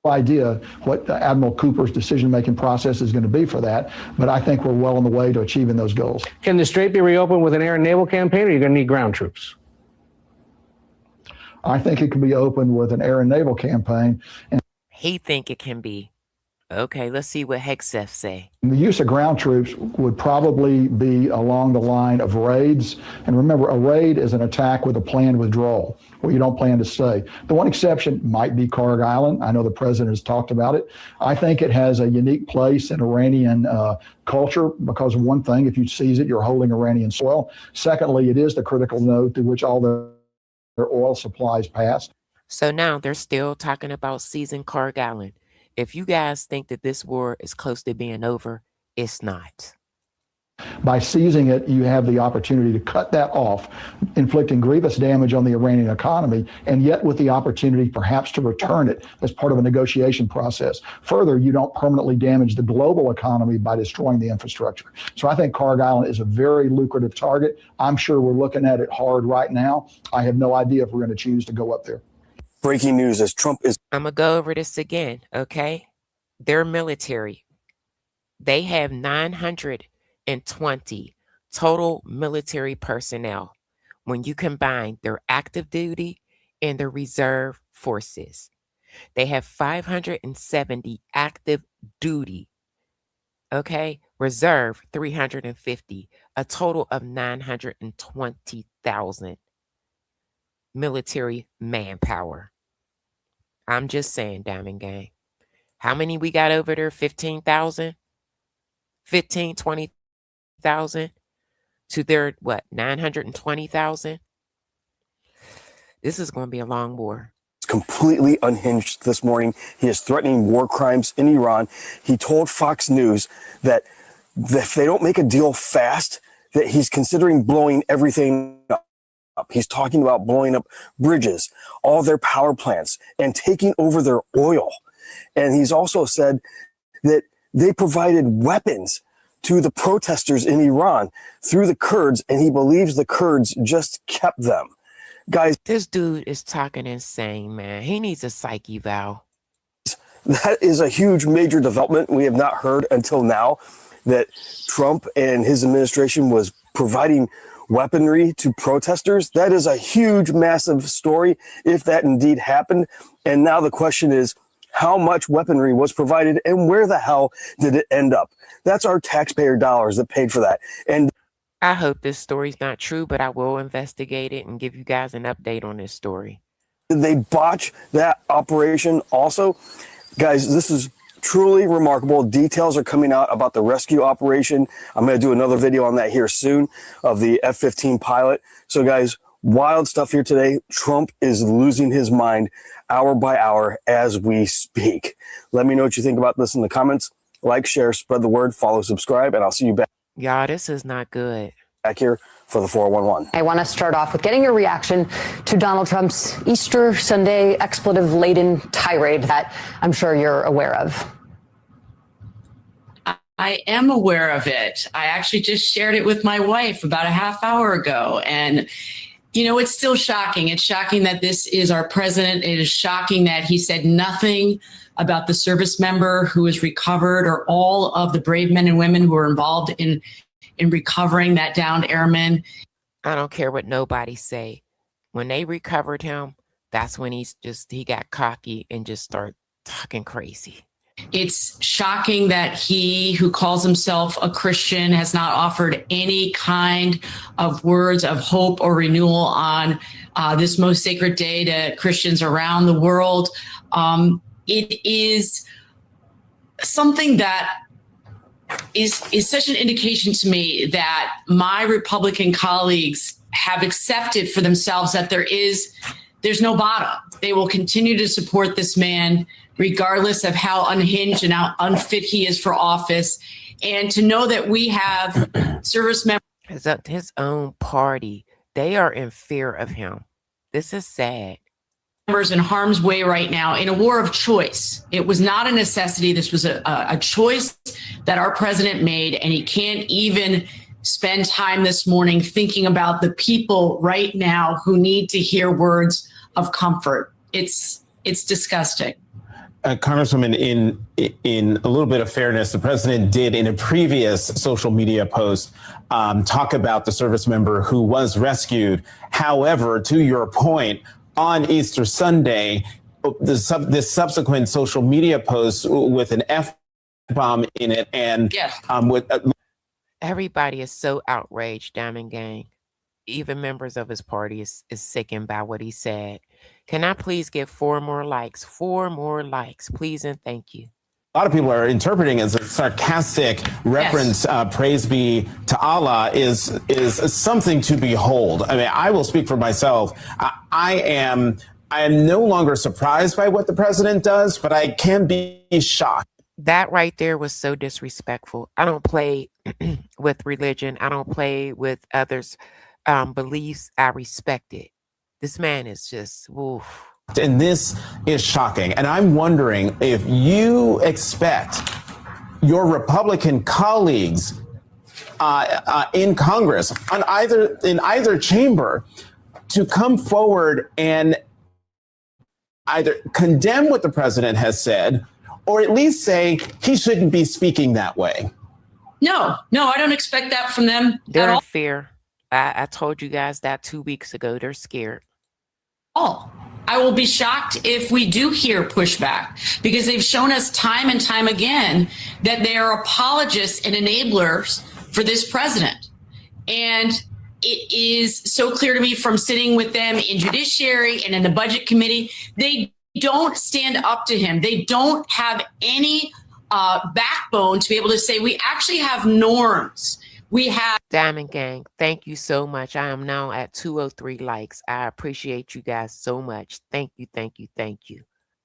Idea what Admiral Cooper's decision-making process is going to be for that, but I think we're well on the way to achieving those goals. Can the strait be reopened with an air and naval campaign, or are you going to need ground troops? I think it can be opened with an air and naval campaign. And He think it can be. Okay, let's see what Hegseth say. the use of ground troops would probably be along the line of raids. And remember, a raid is an attack with a planned withdrawal where you don't plan to stay. The one exception might be Karg Island. I know the president has talked about it. I think it has a unique place in Iranian culture because, one thing, if you seize it, you're holding Iranian soil. Secondly, it is the critical node through which all their oil supplies pass. So now they're still talking about seizing Karg Island. If you guys think that this war is close to being over, it's not. By seizing it, you have the opportunity to cut that off, inflicting grievous damage on the Iranian economy, and yet with the opportunity perhaps to return it as part of a negotiation process. Further, you don't permanently damage the global economy by destroying the infrastructure. So I think Karg Island is a very lucrative target. I'm sure we're looking at it hard right now. I have no idea if we're going to choose to go up there. Breaking news as Trump is... I'm going to go over this again, okay? Their military, they have 920 total military personnel when you combine their active duty and their reserve forces. They have 570 active duty, okay? Reserve 350, a total of 920,000 military manpower. I'm just saying, Diamond Gang. How many we got over there? 15,000? 20,000 to their, 920,000? This is going to be a long war. Completely unhinged this morning. He is threatening war crimes in Iran. He told Fox News that if they don't make a deal fast, that he's considering blowing everything up. He's talking about blowing up bridges, all their power plants, and taking over their oil. And he's also said that they provided weapons to the protesters in Iran through the Kurds, and he believes the Kurds just kept them. Guys, this dude is talking insane, man. He needs a psych eval. That is a huge major development. We have not heard until now that Trump and his administration was providing weaponry to protesters. That is a huge, massive story if that indeed happened. And now the question is, how much weaponry was provided and where the hell did it end up? That's our taxpayer dollars that paid for that. And I hope this story's not true, but I will investigate it and give you guys an update on this story. did they botch that operation also? Guys, this is truly remarkable. Details are coming out about the rescue operation. I'm going to do another video on that here soon of the F-15 pilot. So guys, wild stuff here today. Trump is losing his mind hour by hour as we speak. Let me know what you think about this in the comments. Like, share, spread the word, follow, subscribe, and I'll see you back. Y'all, this is not good. Back here for the 411. I want to start off with getting your reaction to Donald Trump's Easter Sunday expletive-laden tirade that I'm sure you're aware of. I am aware of it. I actually just shared it with my wife about a half hour ago. And, you know, it's still shocking. It's shocking that this is our president. It is shocking that he said nothing about the service member who was recovered or all of the brave men and women who were involved in recovering that downed airman. I don't care what nobody say. When they recovered him, that's when he got cocky and just started talking crazy. It's shocking that he, who calls himself a Christian, has not offered any kind of words of hope or renewal on this most sacred day to Christians around the world. It is something that is such an indication to me that my Republican colleagues have accepted for themselves that there's no bottom. They will continue to support this man regardless of how unhinged and how unfit he is for office. And to know that we have service members. His own party, they are in fear of him. This is sad. In harm's way right now in a war of choice. It was not a necessity. This was a choice that our president made, and he can't even spend time this morning thinking about the people right now who need to hear words of comfort. It's disgusting. Congresswoman, in a little bit of fairness, the president did in a previous social media post talk about the service member who was rescued. However, to your point, on Easter Sunday, this subsequent social media post with an F-bomb in it, and with Everybody is so outraged, Diamond Gang. Even members of his party is sickened by what he said. Can I please get 4 more likes? 4 more likes, please and thank you. a lot of people are interpreting as a sarcastic reference, praise be to Allah, is something to behold. I mean, I will speak for myself. I am no longer surprised by what the president does, but I can be shocked. That right there was so disrespectful. I don't play with religion. I don't play with others' beliefs. I respect it. This man is just, oof. And this is shocking. And I'm wondering if you expect your Republican colleagues in Congress, in either chamber, to come forward and either condemn what the president has said, or at least say he shouldn't be speaking that way. No, I don't expect that from them. They're in fear. I told you guys that 2 weeks ago. They're scared. I will be shocked if we do hear pushback, because they've shown us time and time again that they are apologists and enablers for this president. And it is so clear to me from sitting with them in judiciary and in the budget committee, they don't stand up to him. They don't have any backbone to be able to say, we actually have norms. We have Diamond Gang, thank you so much. I am now at 203 likes. I appreciate you guys so much. Thank you, thank you, thank you.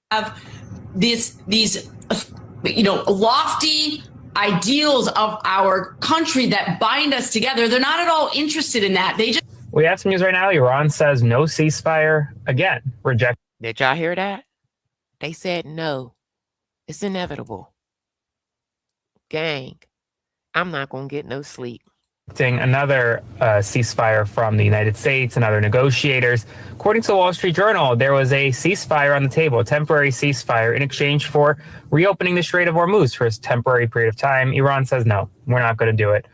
Have these lofty ideals of our country that bind us together. They're not at all interested in that. We have some news right now. Iran says no ceasefire again. Reject. Did y'all hear that? They said no. It's inevitable. Gang, I'm not going to get no sleep. Another ceasefire from the United States and other negotiators. According to the Wall Street Journal, there was a ceasefire on the table, a temporary ceasefire in exchange for reopening the Strait of Hormuz for a temporary period of time. Iran says, no, we're not going to do it.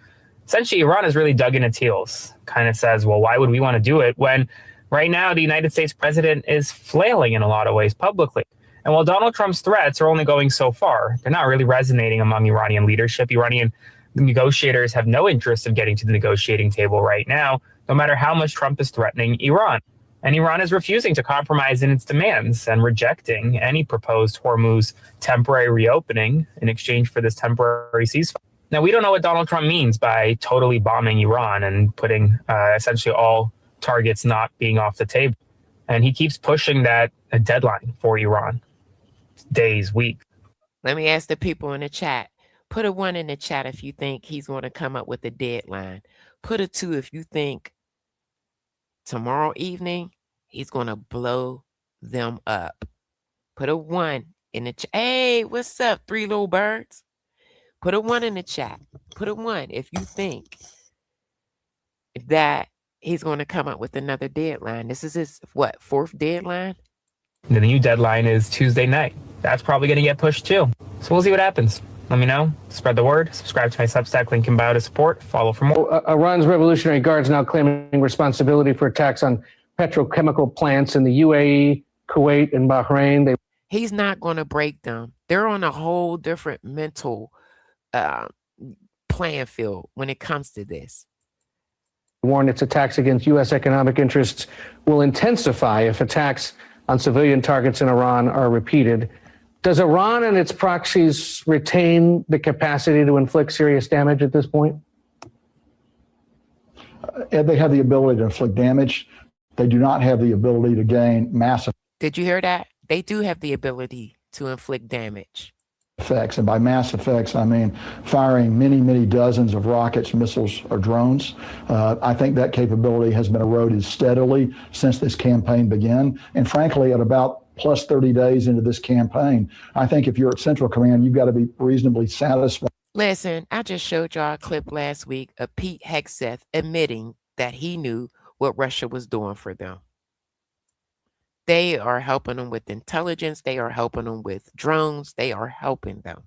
Essentially, Iran has really dug in its heels, kind of says, well, why would we want to do it when right now the United States president is flailing in a lot of ways publicly? And while Donald Trump's threats are only going so far, they're not really resonating among Iranian leadership. Iranian negotiators have no interest in getting to the negotiating table right now, no matter how much Trump is threatening Iran. And Iran is refusing to compromise in its demands and rejecting any proposed Hormuz temporary reopening in exchange for this temporary ceasefire. Now, we don't know what Donald Trump means by totally bombing Iran and putting essentially all targets not being off the table. And he keeps pushing that a deadline for Iran. Days, weeks. Let me ask the people in the chat. Put a 1 in the chat if you think he's going to come up with a deadline. Put a 2 if you think tomorrow evening he's going to blow them up. Put a 1 in the chat. Hey, what's up, 3 little birds? Put a 1 in the chat. Put a 1 if you think that he's going to come up with another deadline. This is his, 4th deadline? The new deadline is Tuesday night. That's probably going to get pushed too. So we'll see what happens. Let me know. Spread the word. Subscribe to my Substack, link in bio to support. Follow for more. Iran's Revolutionary Guards now claiming responsibility for attacks on petrochemical plants in the UAE, Kuwait, and Bahrain. He's not going to break them. They're on a whole different mental playing field when it comes to this. Warned its attacks against U.S. economic interests will intensify if attacks on civilian targets in Iran are repeated. Does Iran and its proxies retain the capacity to inflict serious damage at this point? They have the ability to inflict damage. They do not have the ability to gain massive. Did you hear that? They do have the ability to inflict damage. Effects, and by mass effects, I mean firing many, many dozens of rockets, missiles, or drones. I think that capability has been eroded steadily since this campaign began. And frankly, at about plus 30 days into this campaign, I think if you're at Central Command, you've got to be reasonably satisfied. Listen, I just showed y'all a clip last week of Pete Hegseth admitting that he knew what Russia was doing for them. They are helping them with intelligence. They are helping them with drones. They are helping them.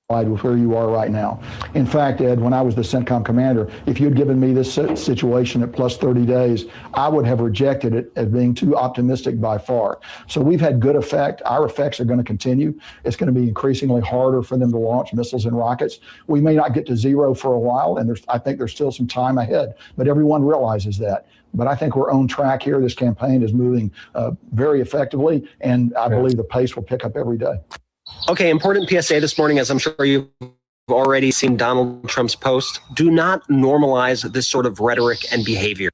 with where you are right now. In fact, Ed, when I was the CENTCOM commander, if you'd given me this situation at plus 30 days, I would have rejected it as being too optimistic by far. So we've had good effect. Our effects are going to continue. It's going to be increasingly harder for them to launch missiles and rockets. We may not get to zero for a while, and I think there's still some time ahead, but everyone realizes that. But I think we're on track here. This campaign is moving very effectively, and I believe the pace will pick up every day. Okay, important PSA this morning, as I'm sure you've already seen Donald Trump's post. Do not normalize this sort of rhetoric and behavior.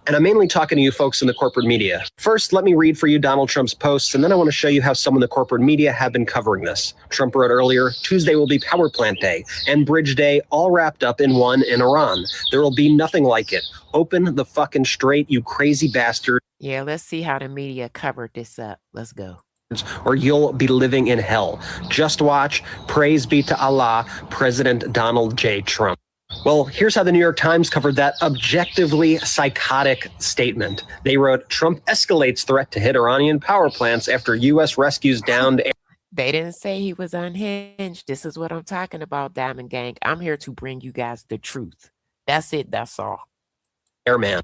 And I'm mainly talking to you folks in the corporate media. First, let me read for you Donald Trump's posts, and then I want to show you how some in the corporate media have been covering this. Trump wrote earlier, Tuesday will be power plant day and bridge day, all wrapped up in one in Iran. There will be nothing like it. Open the fucking strait, you crazy bastard. Yeah, let's see how the media covered this up. Let's go. Or you'll be living in hell. Just watch. Praise be to Allah, President Donald J. Trump. Well, here's how the New York Times covered that objectively psychotic statement. They wrote, Trump escalates threat to hit Iranian power plants after U.S. rescues downed. They didn't say he was unhinged. This is what I'm talking about, Diamond Gang. I'm here to bring you guys the truth. That's it. That's all. Airman.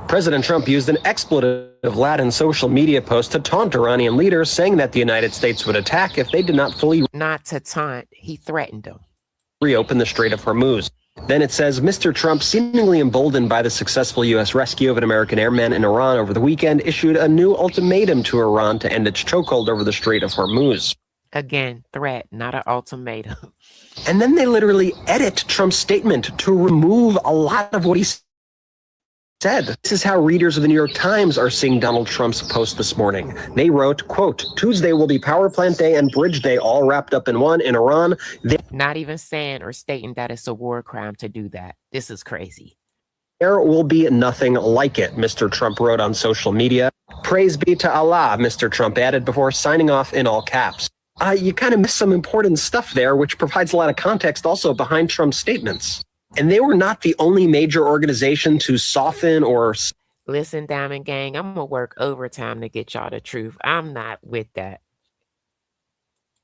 President Trump used an expletive Latin social media post to taunt Iranian leaders, saying that the United States would attack if they did not fully Not to taunt, he threatened them. Reopen the Strait of Hormuz. Then it says, Mr. Trump, seemingly emboldened by the successful U.S. rescue of an American airman in Iran over the weekend, issued a new ultimatum to Iran to end its chokehold over the Strait of Hormuz. Again, threat, not an ultimatum. And then they literally edit Trump's statement to remove a lot of what he said. This is how readers of the New York Times are seeing Donald Trump's post this morning. They wrote, quote, Tuesday will be power plant day and bridge day all wrapped up in one in Iran. Not even saying or stating that it's a war crime to do that. This is crazy. There will be nothing like it, Mr. Trump wrote on social media. Praise be to Allah, Mr. Trump added before signing off in all caps. You kind of missed some important stuff there, which provides a lot of context also behind Trump's statements. And they were not the only major organization to soften or... Listen, Diamond Gang, I'm going to work overtime to get y'all the truth. I'm not with that.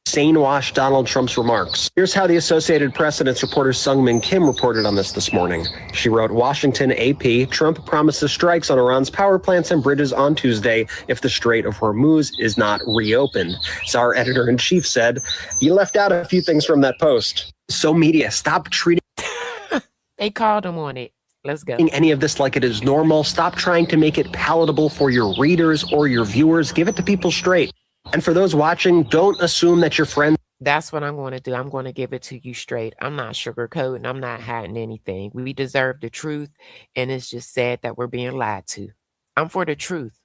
Sane-wash Donald Trump's remarks. Here's how the Associated Press and its reporter Sungmin Kim reported on this morning. She wrote, Washington AP, Trump promises strikes on Iran's power plants and bridges on Tuesday if the Strait of Hormuz is not reopened. So our editor-in-chief said, you left out a few things from that post. So media, stop treating... They called him on it. Let's go. Any of this like it is normal. Stop trying to make it palatable for your readers or your viewers. Give it to people straight. And for those watching, don't assume that your friends... That's what I'm going to do. I'm going to give it to you straight. I'm not sugarcoating. I'm not hiding anything. We deserve the truth. And it's just sad that we're being lied to. I'm for the truth.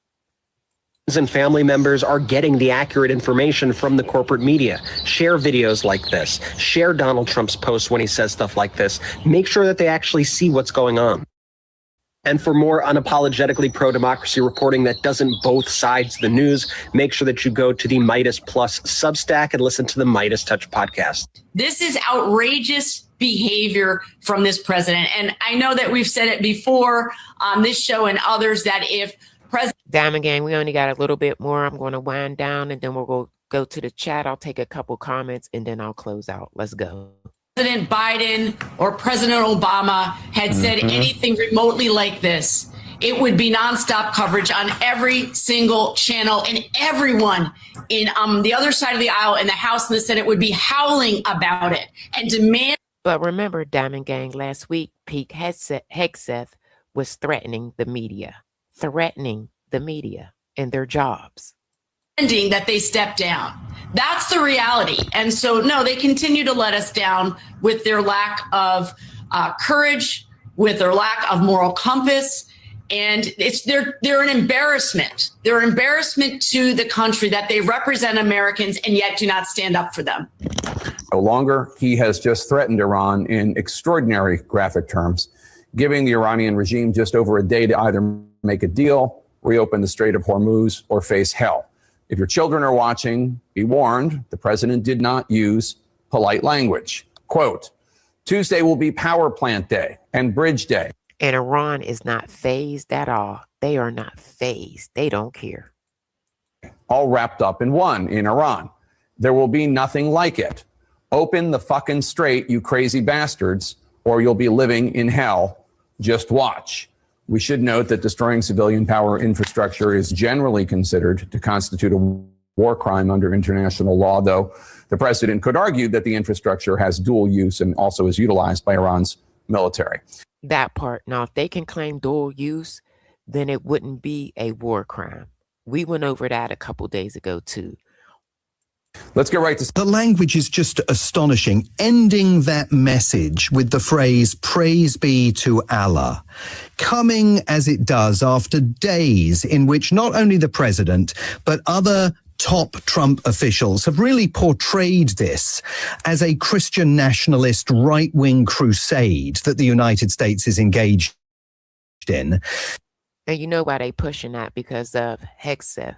And family members are getting the accurate information from the corporate media. Share videos like this. Share Donald Trump's posts when he says stuff like this. Make sure that they actually see what's going on. And for more unapologetically pro-democracy reporting that doesn't both sides the news, make sure that you go to the Midas Plus Substack and listen to the Midas Touch podcast. This is outrageous behavior from this president. And I know that we've said it before on this show and others that if Diamond Gang, we only got a little bit more. I'm going to wind down and then we'll go to the chat. I'll take a couple comments and then I'll close out. Let's go. President Biden or President Obama had said anything remotely like this, it would be nonstop coverage on every single channel, and everyone in the other side of the aisle in the House and the Senate would be howling about it and demand. But remember, Diamond Gang, last week, Pete Hegseth was threatening the media and their jobs. That they step down. That's the reality. And so, no, they continue to let us down with their lack of courage, with their lack of moral compass. And they're an embarrassment. They're an embarrassment to the country that they represent Americans and yet do not stand up for them. No longer, he has just threatened Iran in extraordinary graphic terms, giving the Iranian regime just over a day to either make a deal, reopen the Strait of Hormuz, or face hell. If your children are watching, be warned, the president did not use polite language. Quote, Tuesday will be power plant day and bridge day. And Iran is not fazed at all. They are not fazed. They don't care. All wrapped up in one in Iran. There will be nothing like it. Open the fucking strait, you crazy bastards, or you'll be living in hell. Just watch. We should note that destroying civilian power infrastructure is generally considered to constitute a war crime under international law, though the president could argue that the infrastructure has dual use and also is utilized by Iran's military. That part. Now, if they can claim dual use, then it wouldn't be a war crime. We went over that a couple days ago, too. Let's get right to the language is just astonishing. Ending that message with the phrase, praise be to Allah, coming as it does after days in which not only the president, but other top Trump officials have really portrayed this as a Christian nationalist right-wing crusade that the United States is engaged in. And you know why they pushing that? Because of Hexeth.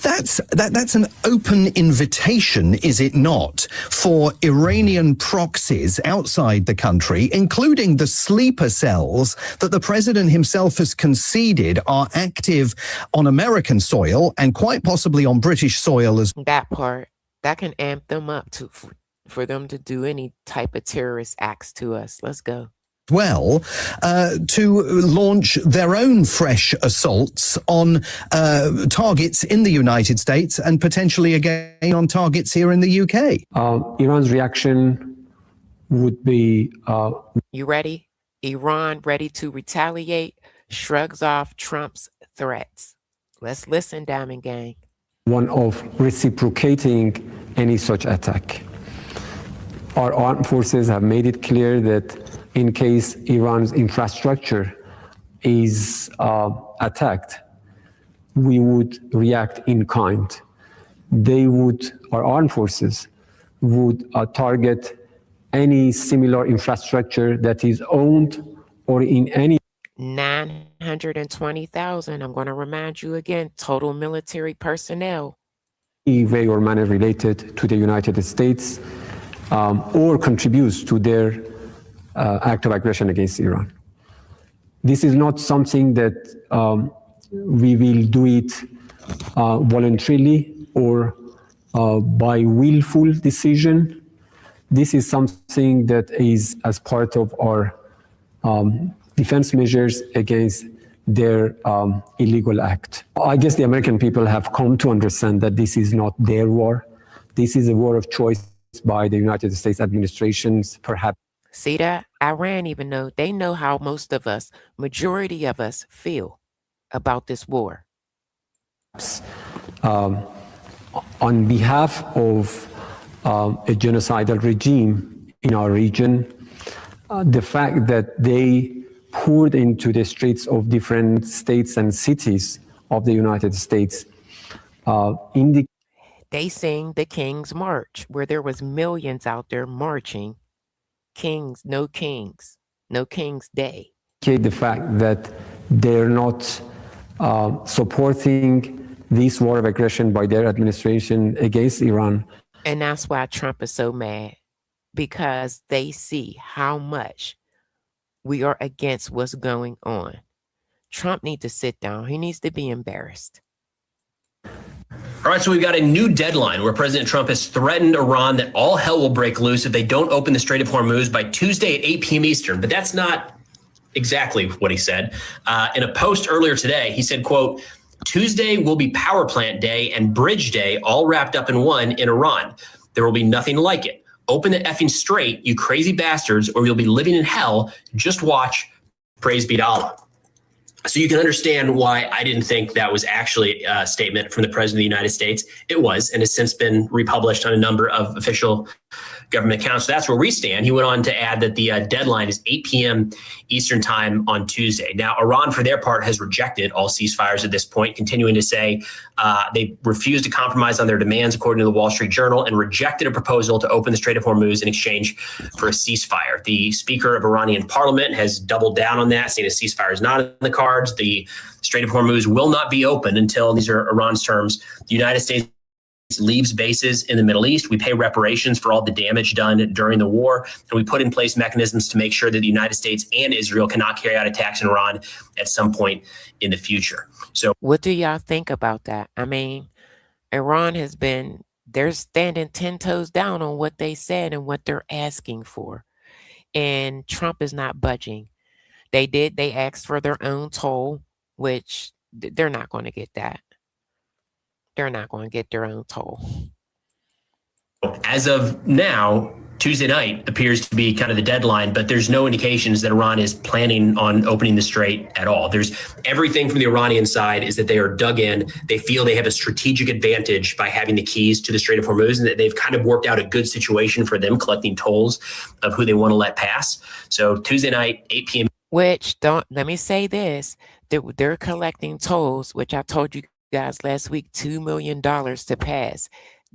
That's an open invitation, is it not, for Iranian proxies outside the country, including the sleeper cells that the president himself has conceded are active on American soil and quite possibly on British soil as well. That part, that can amp them up for them to do any type of terrorist acts to us. Let's go. To launch their own fresh assaults on targets in the United States and potentially again on targets here in the UK. Iran's reaction would be... You ready? Iran ready to retaliate, shrugs off Trump's threats. Let's listen, Diamond Gang. One of reciprocating any such attack. Our armed forces have made it clear that in case Iran's infrastructure is attacked, we would react in kind. Our armed forces would target any similar infrastructure that is owned or in any 920,000. I'm going to remind you again, total military personnel. way or manner related to the United States or contributes to their act of aggression against Iran. This is not something that we will do it voluntarily or by willful decision. This is something that is as part of our defense measures against their illegal act. I guess the American people have come to understand that this is not their war. This is a war of choice by the United States administrations, perhaps. See that? Iran even know, they know how most of us, majority of us feel about this war. On behalf of a genocidal regime in our region, the fact that they poured into the streets of different states and cities of the United States they sing the King's March, where there was millions out there marching. Kings, no King's Day. The fact that they're not supporting this war of aggression by their administration against Iran. And that's why Trump is so mad, because they see how much we are against what's going on. Trump needs to sit down. He needs to be embarrassed. All right, so we've got a new deadline where President Trump has threatened Iran that all hell will break loose if they don't open the Strait of Hormuz by Tuesday at 8 p.m. Eastern. But that's not exactly what he said. In a post earlier today, he said, quote, Tuesday will be power plant day and bridge day all wrapped up in one in Iran. There will be nothing like it. Open the effing strait, you crazy bastards, or you'll be living in hell. Just watch. Praise be to Allah. So you can understand why I didn't think that was actually a statement from the President of the United States. It was, and has since been republished on a number of official government accounts. So that's where we stand. He went on to add that the deadline is 8 p.m. Eastern time on Tuesday. Now, Iran, for their part, has rejected all ceasefires at this point, continuing to say they refused to compromise on their demands, according to the Wall Street Journal, and rejected a proposal to open the Strait of Hormuz in exchange for a ceasefire. The Speaker of Iranian Parliament has doubled down on that, saying a ceasefire is not in the cards. The Strait of Hormuz will not be open until, these are Iran's terms, the United States leaves bases in the Middle East. We pay reparations for all the damage done during the war, and we put in place mechanisms to make sure that the United States and Israel cannot carry out attacks in Iran at some point in the future. So what do y'all think about that? I mean, Iran has been they're standing 10 toes down on what they said and what they're asking for. And Trump is not budging. They asked for their own toll, which they're not going to get that. They're not going to get their own toll. As of now, Tuesday night appears to be kind of the deadline, but there's no indications that Iran is planning on opening the strait at all. There's everything from the Iranian side is that they are dug in. They feel they have a strategic advantage by having the keys to the Strait of Hormuz, and that they've kind of worked out a good situation for them collecting tolls of who they want to let pass. So Tuesday night, 8 p.m. Which let me say this, they're collecting tolls, which I told you guys last week, $2 million to pass.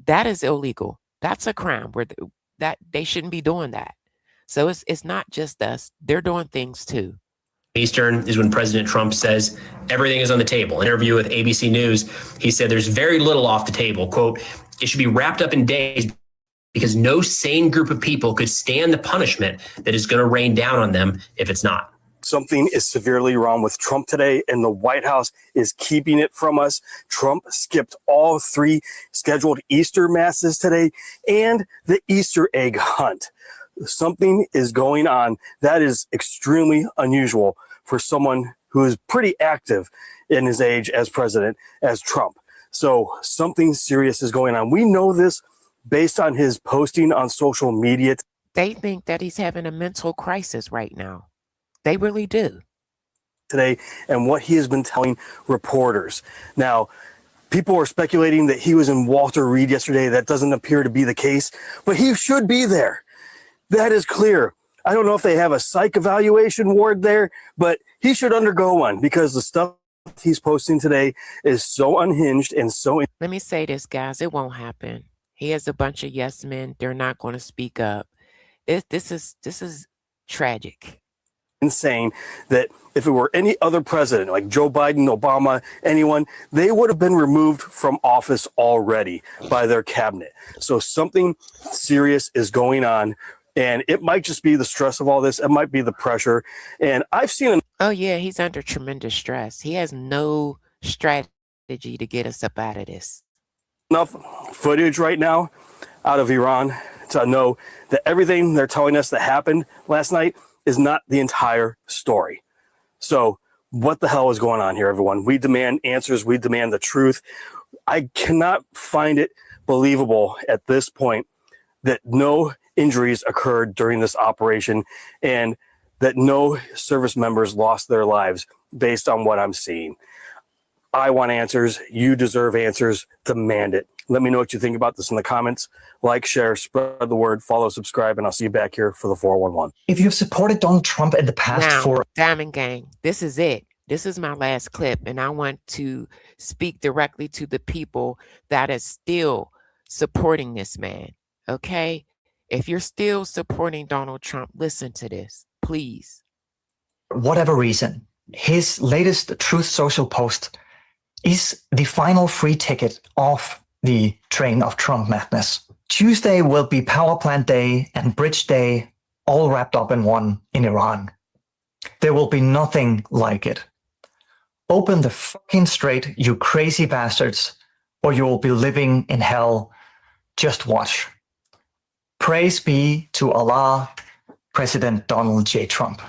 That is illegal. That's a crime that they shouldn't be doing that. So it's not just us. They're doing things too. Eastern is when President Trump says everything is on the table. In an interview with ABC News, he said there's very little off the table. Quote, it should be wrapped up in days because no sane group of people could stand the punishment that is going to rain down on them if it's not. Something is severely wrong with Trump today, and the White House is keeping it from us. Trump skipped all 3 scheduled Easter masses today and the Easter egg hunt. Something is going on that is extremely unusual for someone who is pretty active in his age as president, as Trump. So something serious is going on. We know this based on his posting on social media. They think that he's having a mental crisis right now. They really do. Today, and what he has been telling reporters. Now, people are speculating that he was in Walter Reed yesterday. That doesn't appear to be the case, but he should be there. That is clear. I don't know if they have a psych evaluation ward there, but he should undergo one because the stuff he's posting today is so unhinged and so... Let me say this, guys. It won't happen. He has a bunch of yes men. They're not going to speak up. This is tragic. Insane that if it were any other president like Joe Biden, Obama, anyone, they would have been removed from office already by their cabinet. So something serious is going on, and it might just be the stress of all this. It might be the pressure. And I've seen Oh yeah, he's under tremendous stress. He has no strategy to get us up out of this. Enough footage right now out of Iran to know that everything they're telling us that happened last night is not the entire story. So what the hell is going on here, everyone? We demand answers. We demand the truth. I cannot find it believable at this point that no injuries occurred during this operation and that no service members lost their lives based on what I'm seeing. I want answers. You deserve answers. Demand it. Let me know what you think about this in the comments. Like, share, spread the word, follow, subscribe, and I'll see you back here for the 411. If you've supported Donald Trump in the past Now, Diamond Gang, this is it. This is my last clip, and I want to speak directly to the people that are still supporting this man, okay? If you're still supporting Donald Trump, listen to this, please. whatever reason, his latest Truth Social post is the final free ticket off the train of Trump madness. Tuesday will be Power Plant Day and Bridge Day all wrapped up in one in Iran. There will be nothing like it. Open the fucking strait, you crazy bastards, or you will be living in hell. Just watch. Praise be to Allah, President Donald J. Trump.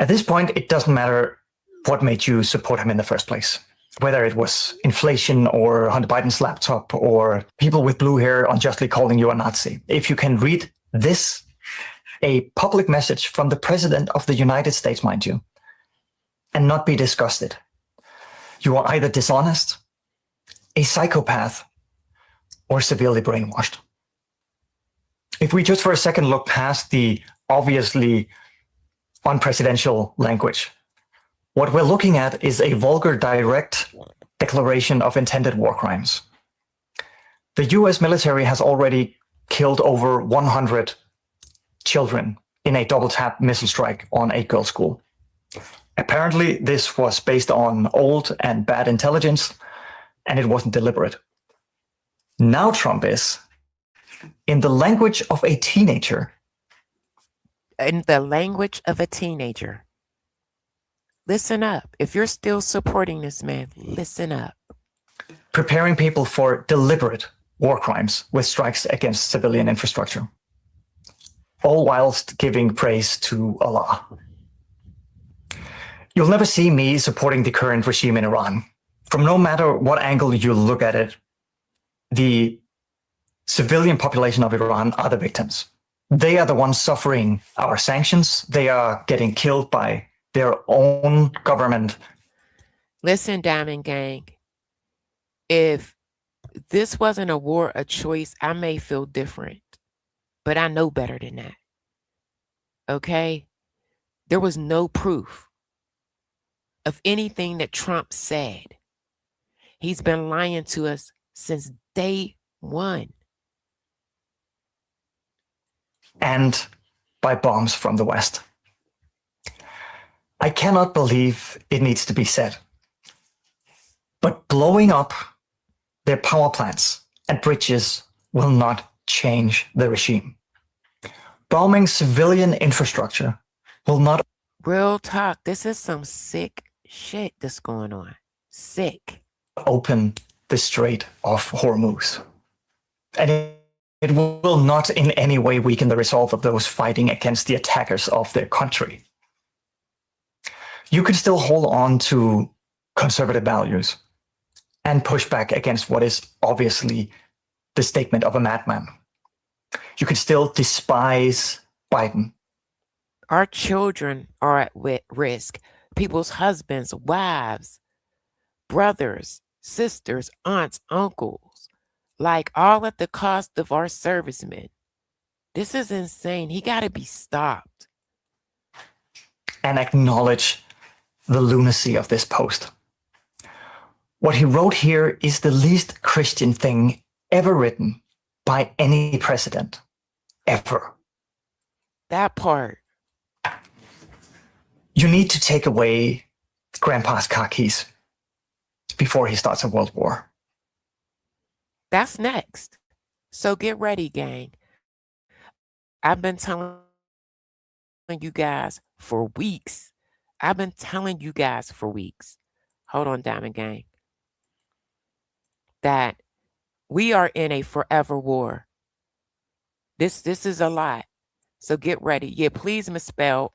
At this point, it doesn't matter what made you support him in the first place. Whether it was inflation or Hunter Biden's laptop or people with blue hair unjustly calling you a Nazi. If you can read this, a public message from the President of the United States, mind you, and not be disgusted, you are either dishonest, a psychopath, or severely brainwashed. If we just for a second look past the obviously unpresidential language, what we're looking at is a vulgar, direct declaration of intended war crimes. The US military has already killed over 100 children in a double tap missile strike on a girls' school. Apparently, this was based on old and bad intelligence, and it wasn't deliberate. Now Trump is, in the language of a teenager. In the language of a teenager. Listen up. If you're still supporting this man, listen up. preparing people for deliberate war crimes with strikes against civilian infrastructure, all whilst giving praise to Allah. You'll never see me supporting the current regime in Iran. From no matter what angle you look at it, the civilian population of Iran are the victims. They are the ones suffering our sanctions. They are getting killed by their own government. Listen, Diamond Gang, if this wasn't a war of choice, I may feel different, but I know better than that. Okay? There was no proof of anything that Trump said. He's been lying to us since day one. And by bombs from the West. I cannot believe it needs to be said, but blowing up their power plants and bridges will not change the regime. Bombing civilian infrastructure will not. Real talk, this is some sick shit that's going on. Sick. Open the Strait of Hormuz. And it will not in any way weaken the resolve of those fighting against the attackers of their country. You can still hold on to conservative values and push back against what is obviously the statement of a madman. You can still despise Biden. Our children are at risk. People's husbands, wives, brothers, sisters, aunts, uncles, like all at the cost of our servicemen. This is insane. He got to be stopped. And acknowledge the lunacy of this post. What he wrote here is the least Christian thing ever written by any president, ever. That part. You need to take away Grandpa's car keys before he starts a world war. That's next. So get ready, gang. I've been telling you guys for weeks. Hold on, Diamond Gang. That we are in a forever war. This is a lot. So get ready. Yeah, please misspell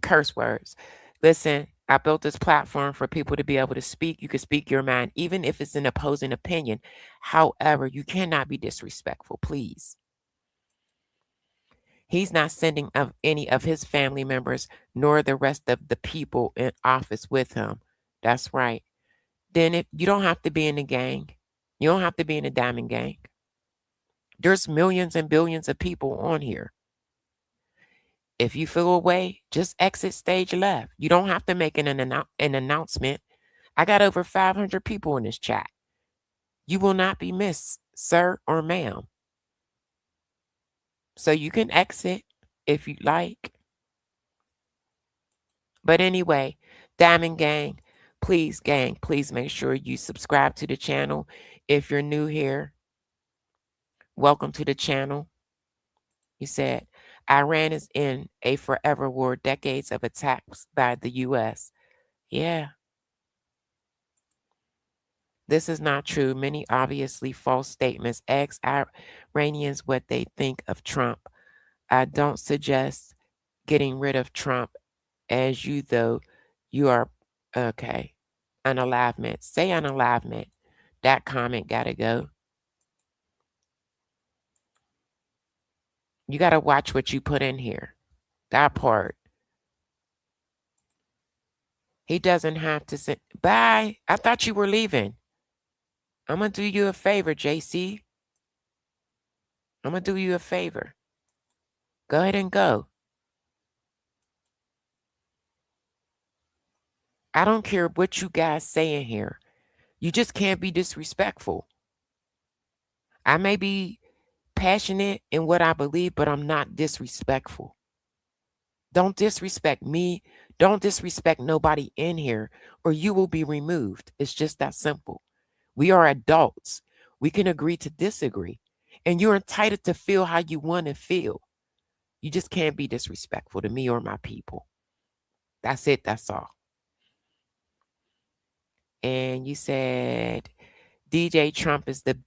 curse words. Listen, I built this platform for people to be able to speak. You can speak your mind, even if it's an opposing opinion. However, you cannot be disrespectful, please. He's not sending of any of his family members, nor the rest of the people in office with him. That's right. Then if you don't have to be in the gang, you don't have to be in the Diamond Gang. There's millions and billions of people on here. If you feel away, just exit stage left. You don't have to make an announcement. I got over 500 people in this chat. You will not be missed, sir or ma'am. So you can exit if you like. But anyway, Diamond Gang, please make sure you subscribe to the channel. If you're new here, welcome to the channel. He said, Iran is in a forever war, decades of attacks by the U.S. Yeah. This is not true. Many obviously false statements. Ask Iranians what they think of Trump. I don't suggest getting rid of Trump as you, though you are, okay. Unalivement. Say unalivement. That comment got to go. You got to watch what you put in here. That part. He doesn't have to say, bye. I thought you were leaving. I'm going to do you a favor, JC. I'm going to do you a favor. Go ahead and go. I don't care what you guys say in here. You just can't be disrespectful. I may be passionate in what I believe, but I'm not disrespectful. Don't disrespect me. Don't disrespect nobody in here, or you will be removed. It's just that simple. We are adults. We can agree to disagree, and you're entitled to feel how you want to feel. You just can't be disrespectful to me or my people. That's it. That's all. And you said DJ Trump is the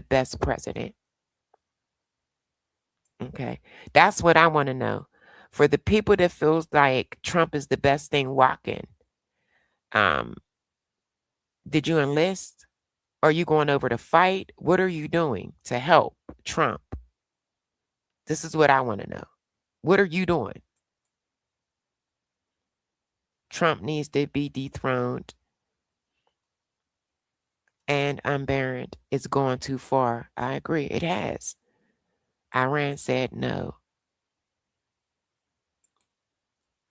best president. Okay. That's what I want to know. For the people that feels like Trump is the best thing walking, did you enlist? Are you going over to fight? What are you doing to help Trump? This is what I want to know. What are you doing? Trump needs to be dethroned and unburied. It's gone too far. I agree. It has. Iran said no.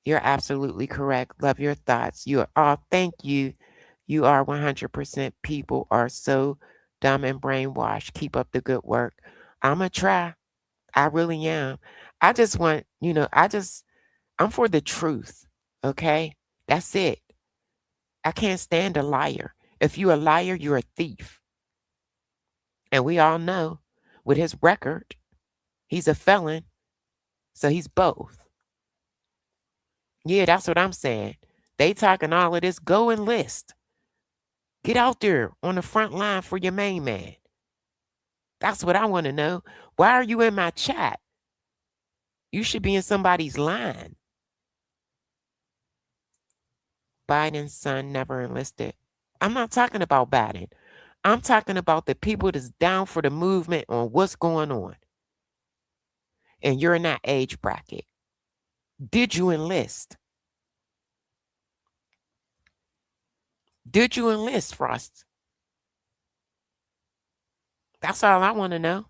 You're absolutely correct. Love your thoughts. You are all, thank you. You are 100%. People are so dumb and brainwashed. Keep up the good work. I'm going to try. I really am. I just want, I'm for the truth. Okay? That's it. I can't stand a liar. If you're a liar, you're a thief. And we all know with his record, he's a felon. So he's both. Yeah, that's what I'm saying. They talking all of this. Go enlist. Get out there on the front line for your main man. That's what I want to know. Why are you in my chat? You should be in somebody's line. Biden's son never enlisted. I'm not talking about Biden. I'm talking about the people that's down for the movement on what's going on. And you're in that age bracket. Did you enlist? Did you enlist, Frost? That's all I want to know.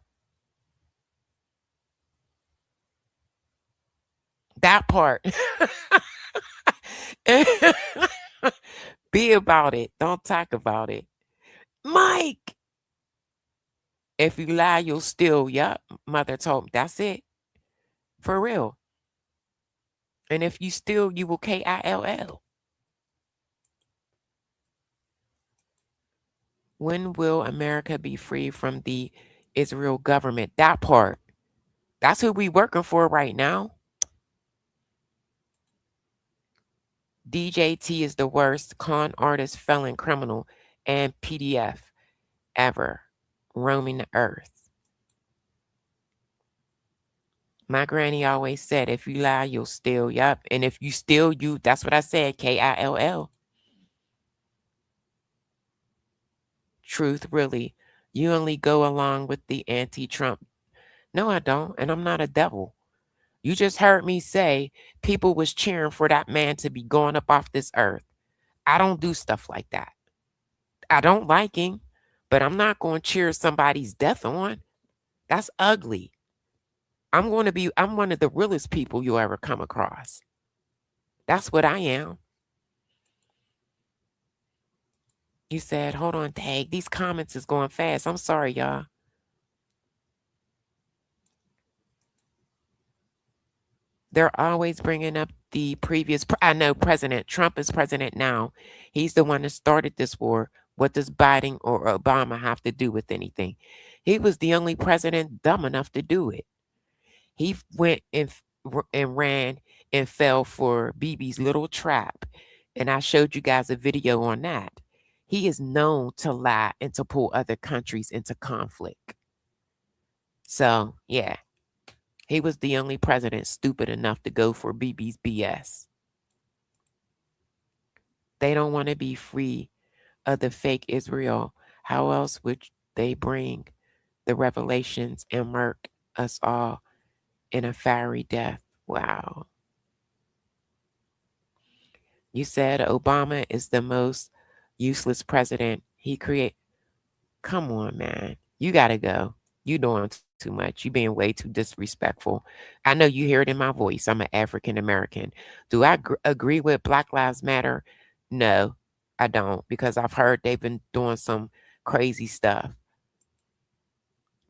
That part. Be about it. Don't talk about it. Mike! If you lie, you'll steal. Yup. Mother told me. That's it. For real. And if you steal, you will KILL. When will America be free from the Israel government? That part. That's who we working for right now. DJT is the worst con artist, felon, criminal, and PDF ever roaming the earth. My granny always said, if you lie, you'll steal. Yup. And if you steal, that's what I said, KILL. Truth, really. You only go along with the anti-Trump. No, I don't. And I'm not a devil. You just heard me say people was cheering for that man to be going up off this earth. I don't do stuff like that. I don't like him, but I'm not going to cheer somebody's death on. That's ugly. I'm one of the realest people you'll ever come across. That's what I am. You said, hold on, Tag. These comments is going fast. I'm sorry, y'all. They're always bringing up the previous. I know President Trump is president now. He's the one that started this war. What does Biden or Obama have to do with anything? He was the only president dumb enough to do it. He went and ran and fell for Bibi's little trap. And I showed you guys a video on that. He is known to lie and to pull other countries into conflict. So, yeah. He was the only president stupid enough to go for Bibi's BS. They don't want to be free of the fake Israel. How else would they bring the revelations and murk us all in a fiery death? Wow. You said Obama is the most useless president. Come on, man. You got to go. You doing too much. You being way too disrespectful. I know you hear it in my voice. I'm an African American. Do I agree with Black Lives Matter? No, I don't, because I've heard they've been doing some crazy stuff.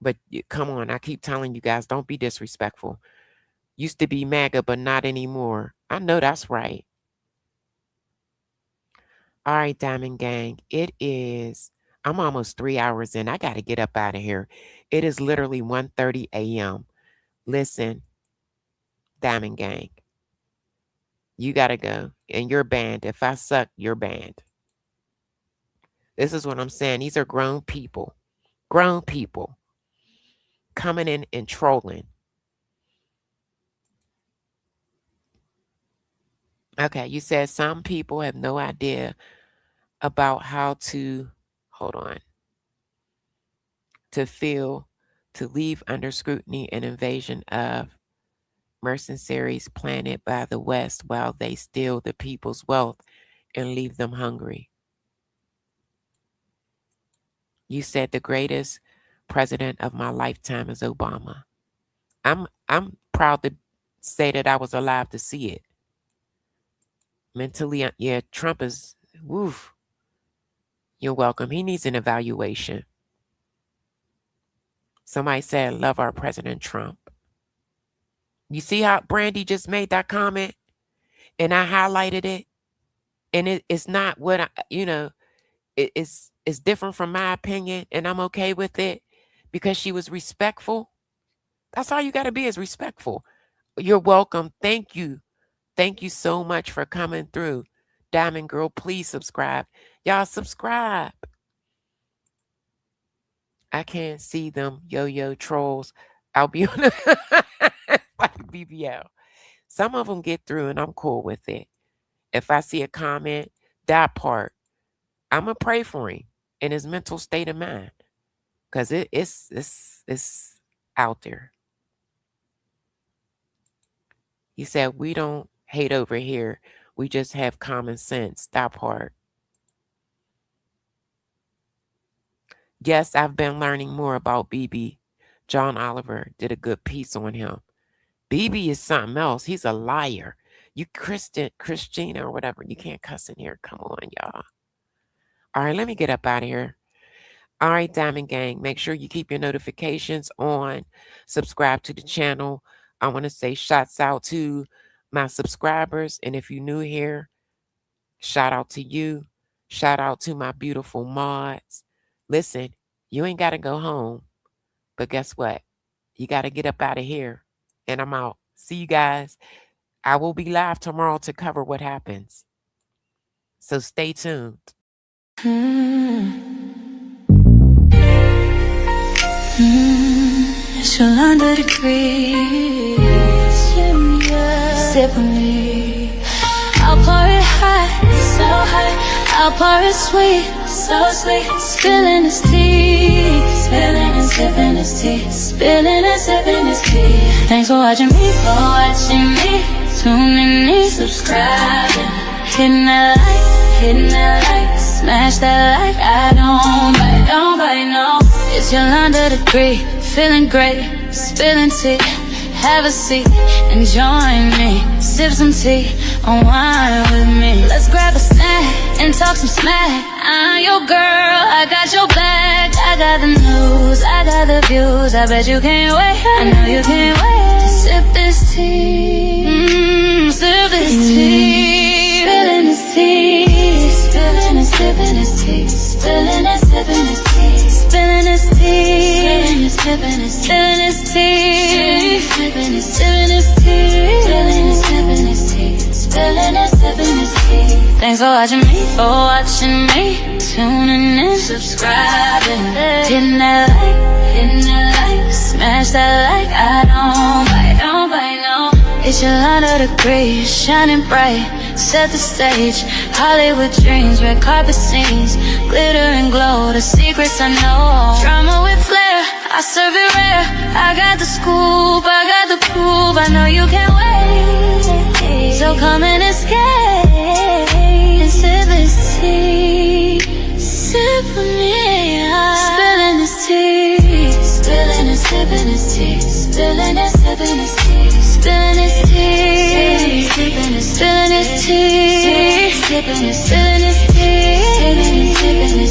But come on, I keep telling you guys, don't be disrespectful. Used to be MAGA, but not anymore. I know that's right. All right, Diamond Gang. I'm almost 3 hours in. I got to get up out of here. It is literally 1:30 a.m. Listen, Diamond Gang. You got to go. And you're banned. If I suck, you're banned. This is what I'm saying. These are grown people coming in and trolling. Okay, you said some people have no idea about how to, hold on, to feel, to leave under scrutiny an invasion of mercenaries planted by the West while they steal the people's wealth and leave them hungry. You said the greatest president of my lifetime is Obama. I'm proud to say that I was alive to see it. Mentally, yeah, Trump is, woof. You're welcome. He needs an evaluation. Somebody said, love our President Trump. You see how Brandy just made that comment? And I highlighted it. And it's not what it's different from my opinion, and I'm okay with it because she was respectful. That's all you got to be, is respectful. You're welcome. Thank you. Thank you so much for coming through. Diamond Girl, please subscribe. Y'all subscribe. I can't see them yo-yo trolls. I'll be on like BBL. Some of them get through and I'm cool with it. If I see a comment, that part, I'm going to pray for him in his mental state of mind. Because it's out there. He said, we don't hate over here. We just have common sense. That part. Yes, I've been learning more about BB. John Oliver did a good piece on him. BB is something else. He's a liar. You Christina or whatever. You can't cuss in here. Come on, y'all. All right, let me get up out of here. All right, Diamond Gang, make sure you keep your notifications on. Subscribe to the channel. I want to say shouts out to my subscribers. And if you're new here, shout out to you. Shout out to my beautiful mods. Listen, you ain't got to go home. But guess what? You got to get up out of here. And I'm out. See you guys. I will be live tomorrow to cover what happens. So stay tuned. It's your under degrees. Sip on me. I'll pour it hot, so hot. I'll pour it sweet, so sweet. Spilling his tea, spilling and sipping his tea, spilling and sipping his tea. Thanks for watching me, tuning in, subscribing, hitting that like, smash that like. I don't bite, no. It's your under degree, feeling great, spilling tea. Have a seat and join me. Sip some tea, unwind with me. Let's grab a snack and talk some smack. I'm your girl, I got your back. I got the news, I got the views. I bet you can't wait, I know you can't wait to sip this tea. Sip this tea. Spilling this tea. Spilling and sipping this tea. Spilling and sipping this tea. Spilling this tea. Spilling and sipping this tea. Spilling and sipping this tea. Spilling and sipping this tea. Spilling and sipping this tea. Thanks for watching me, tuning in, subscribing, hitting that like, smash that like. I don't bite, no. It's your under degree, shining bright, set the stage. Hollywood dreams, red carpet scenes, glitter and glow, the secrets I know. Drama with flair, I serve it rare. I got the scoop, I got the proof. I know you can't wait, so come and escape and sip this tea. Sip with me, spilling this tea, spilling and sipping this tea, spilling and sipping this tea, spilling this tea, spilling this tea, spilling this tea, spilling this tea, spilling this tea.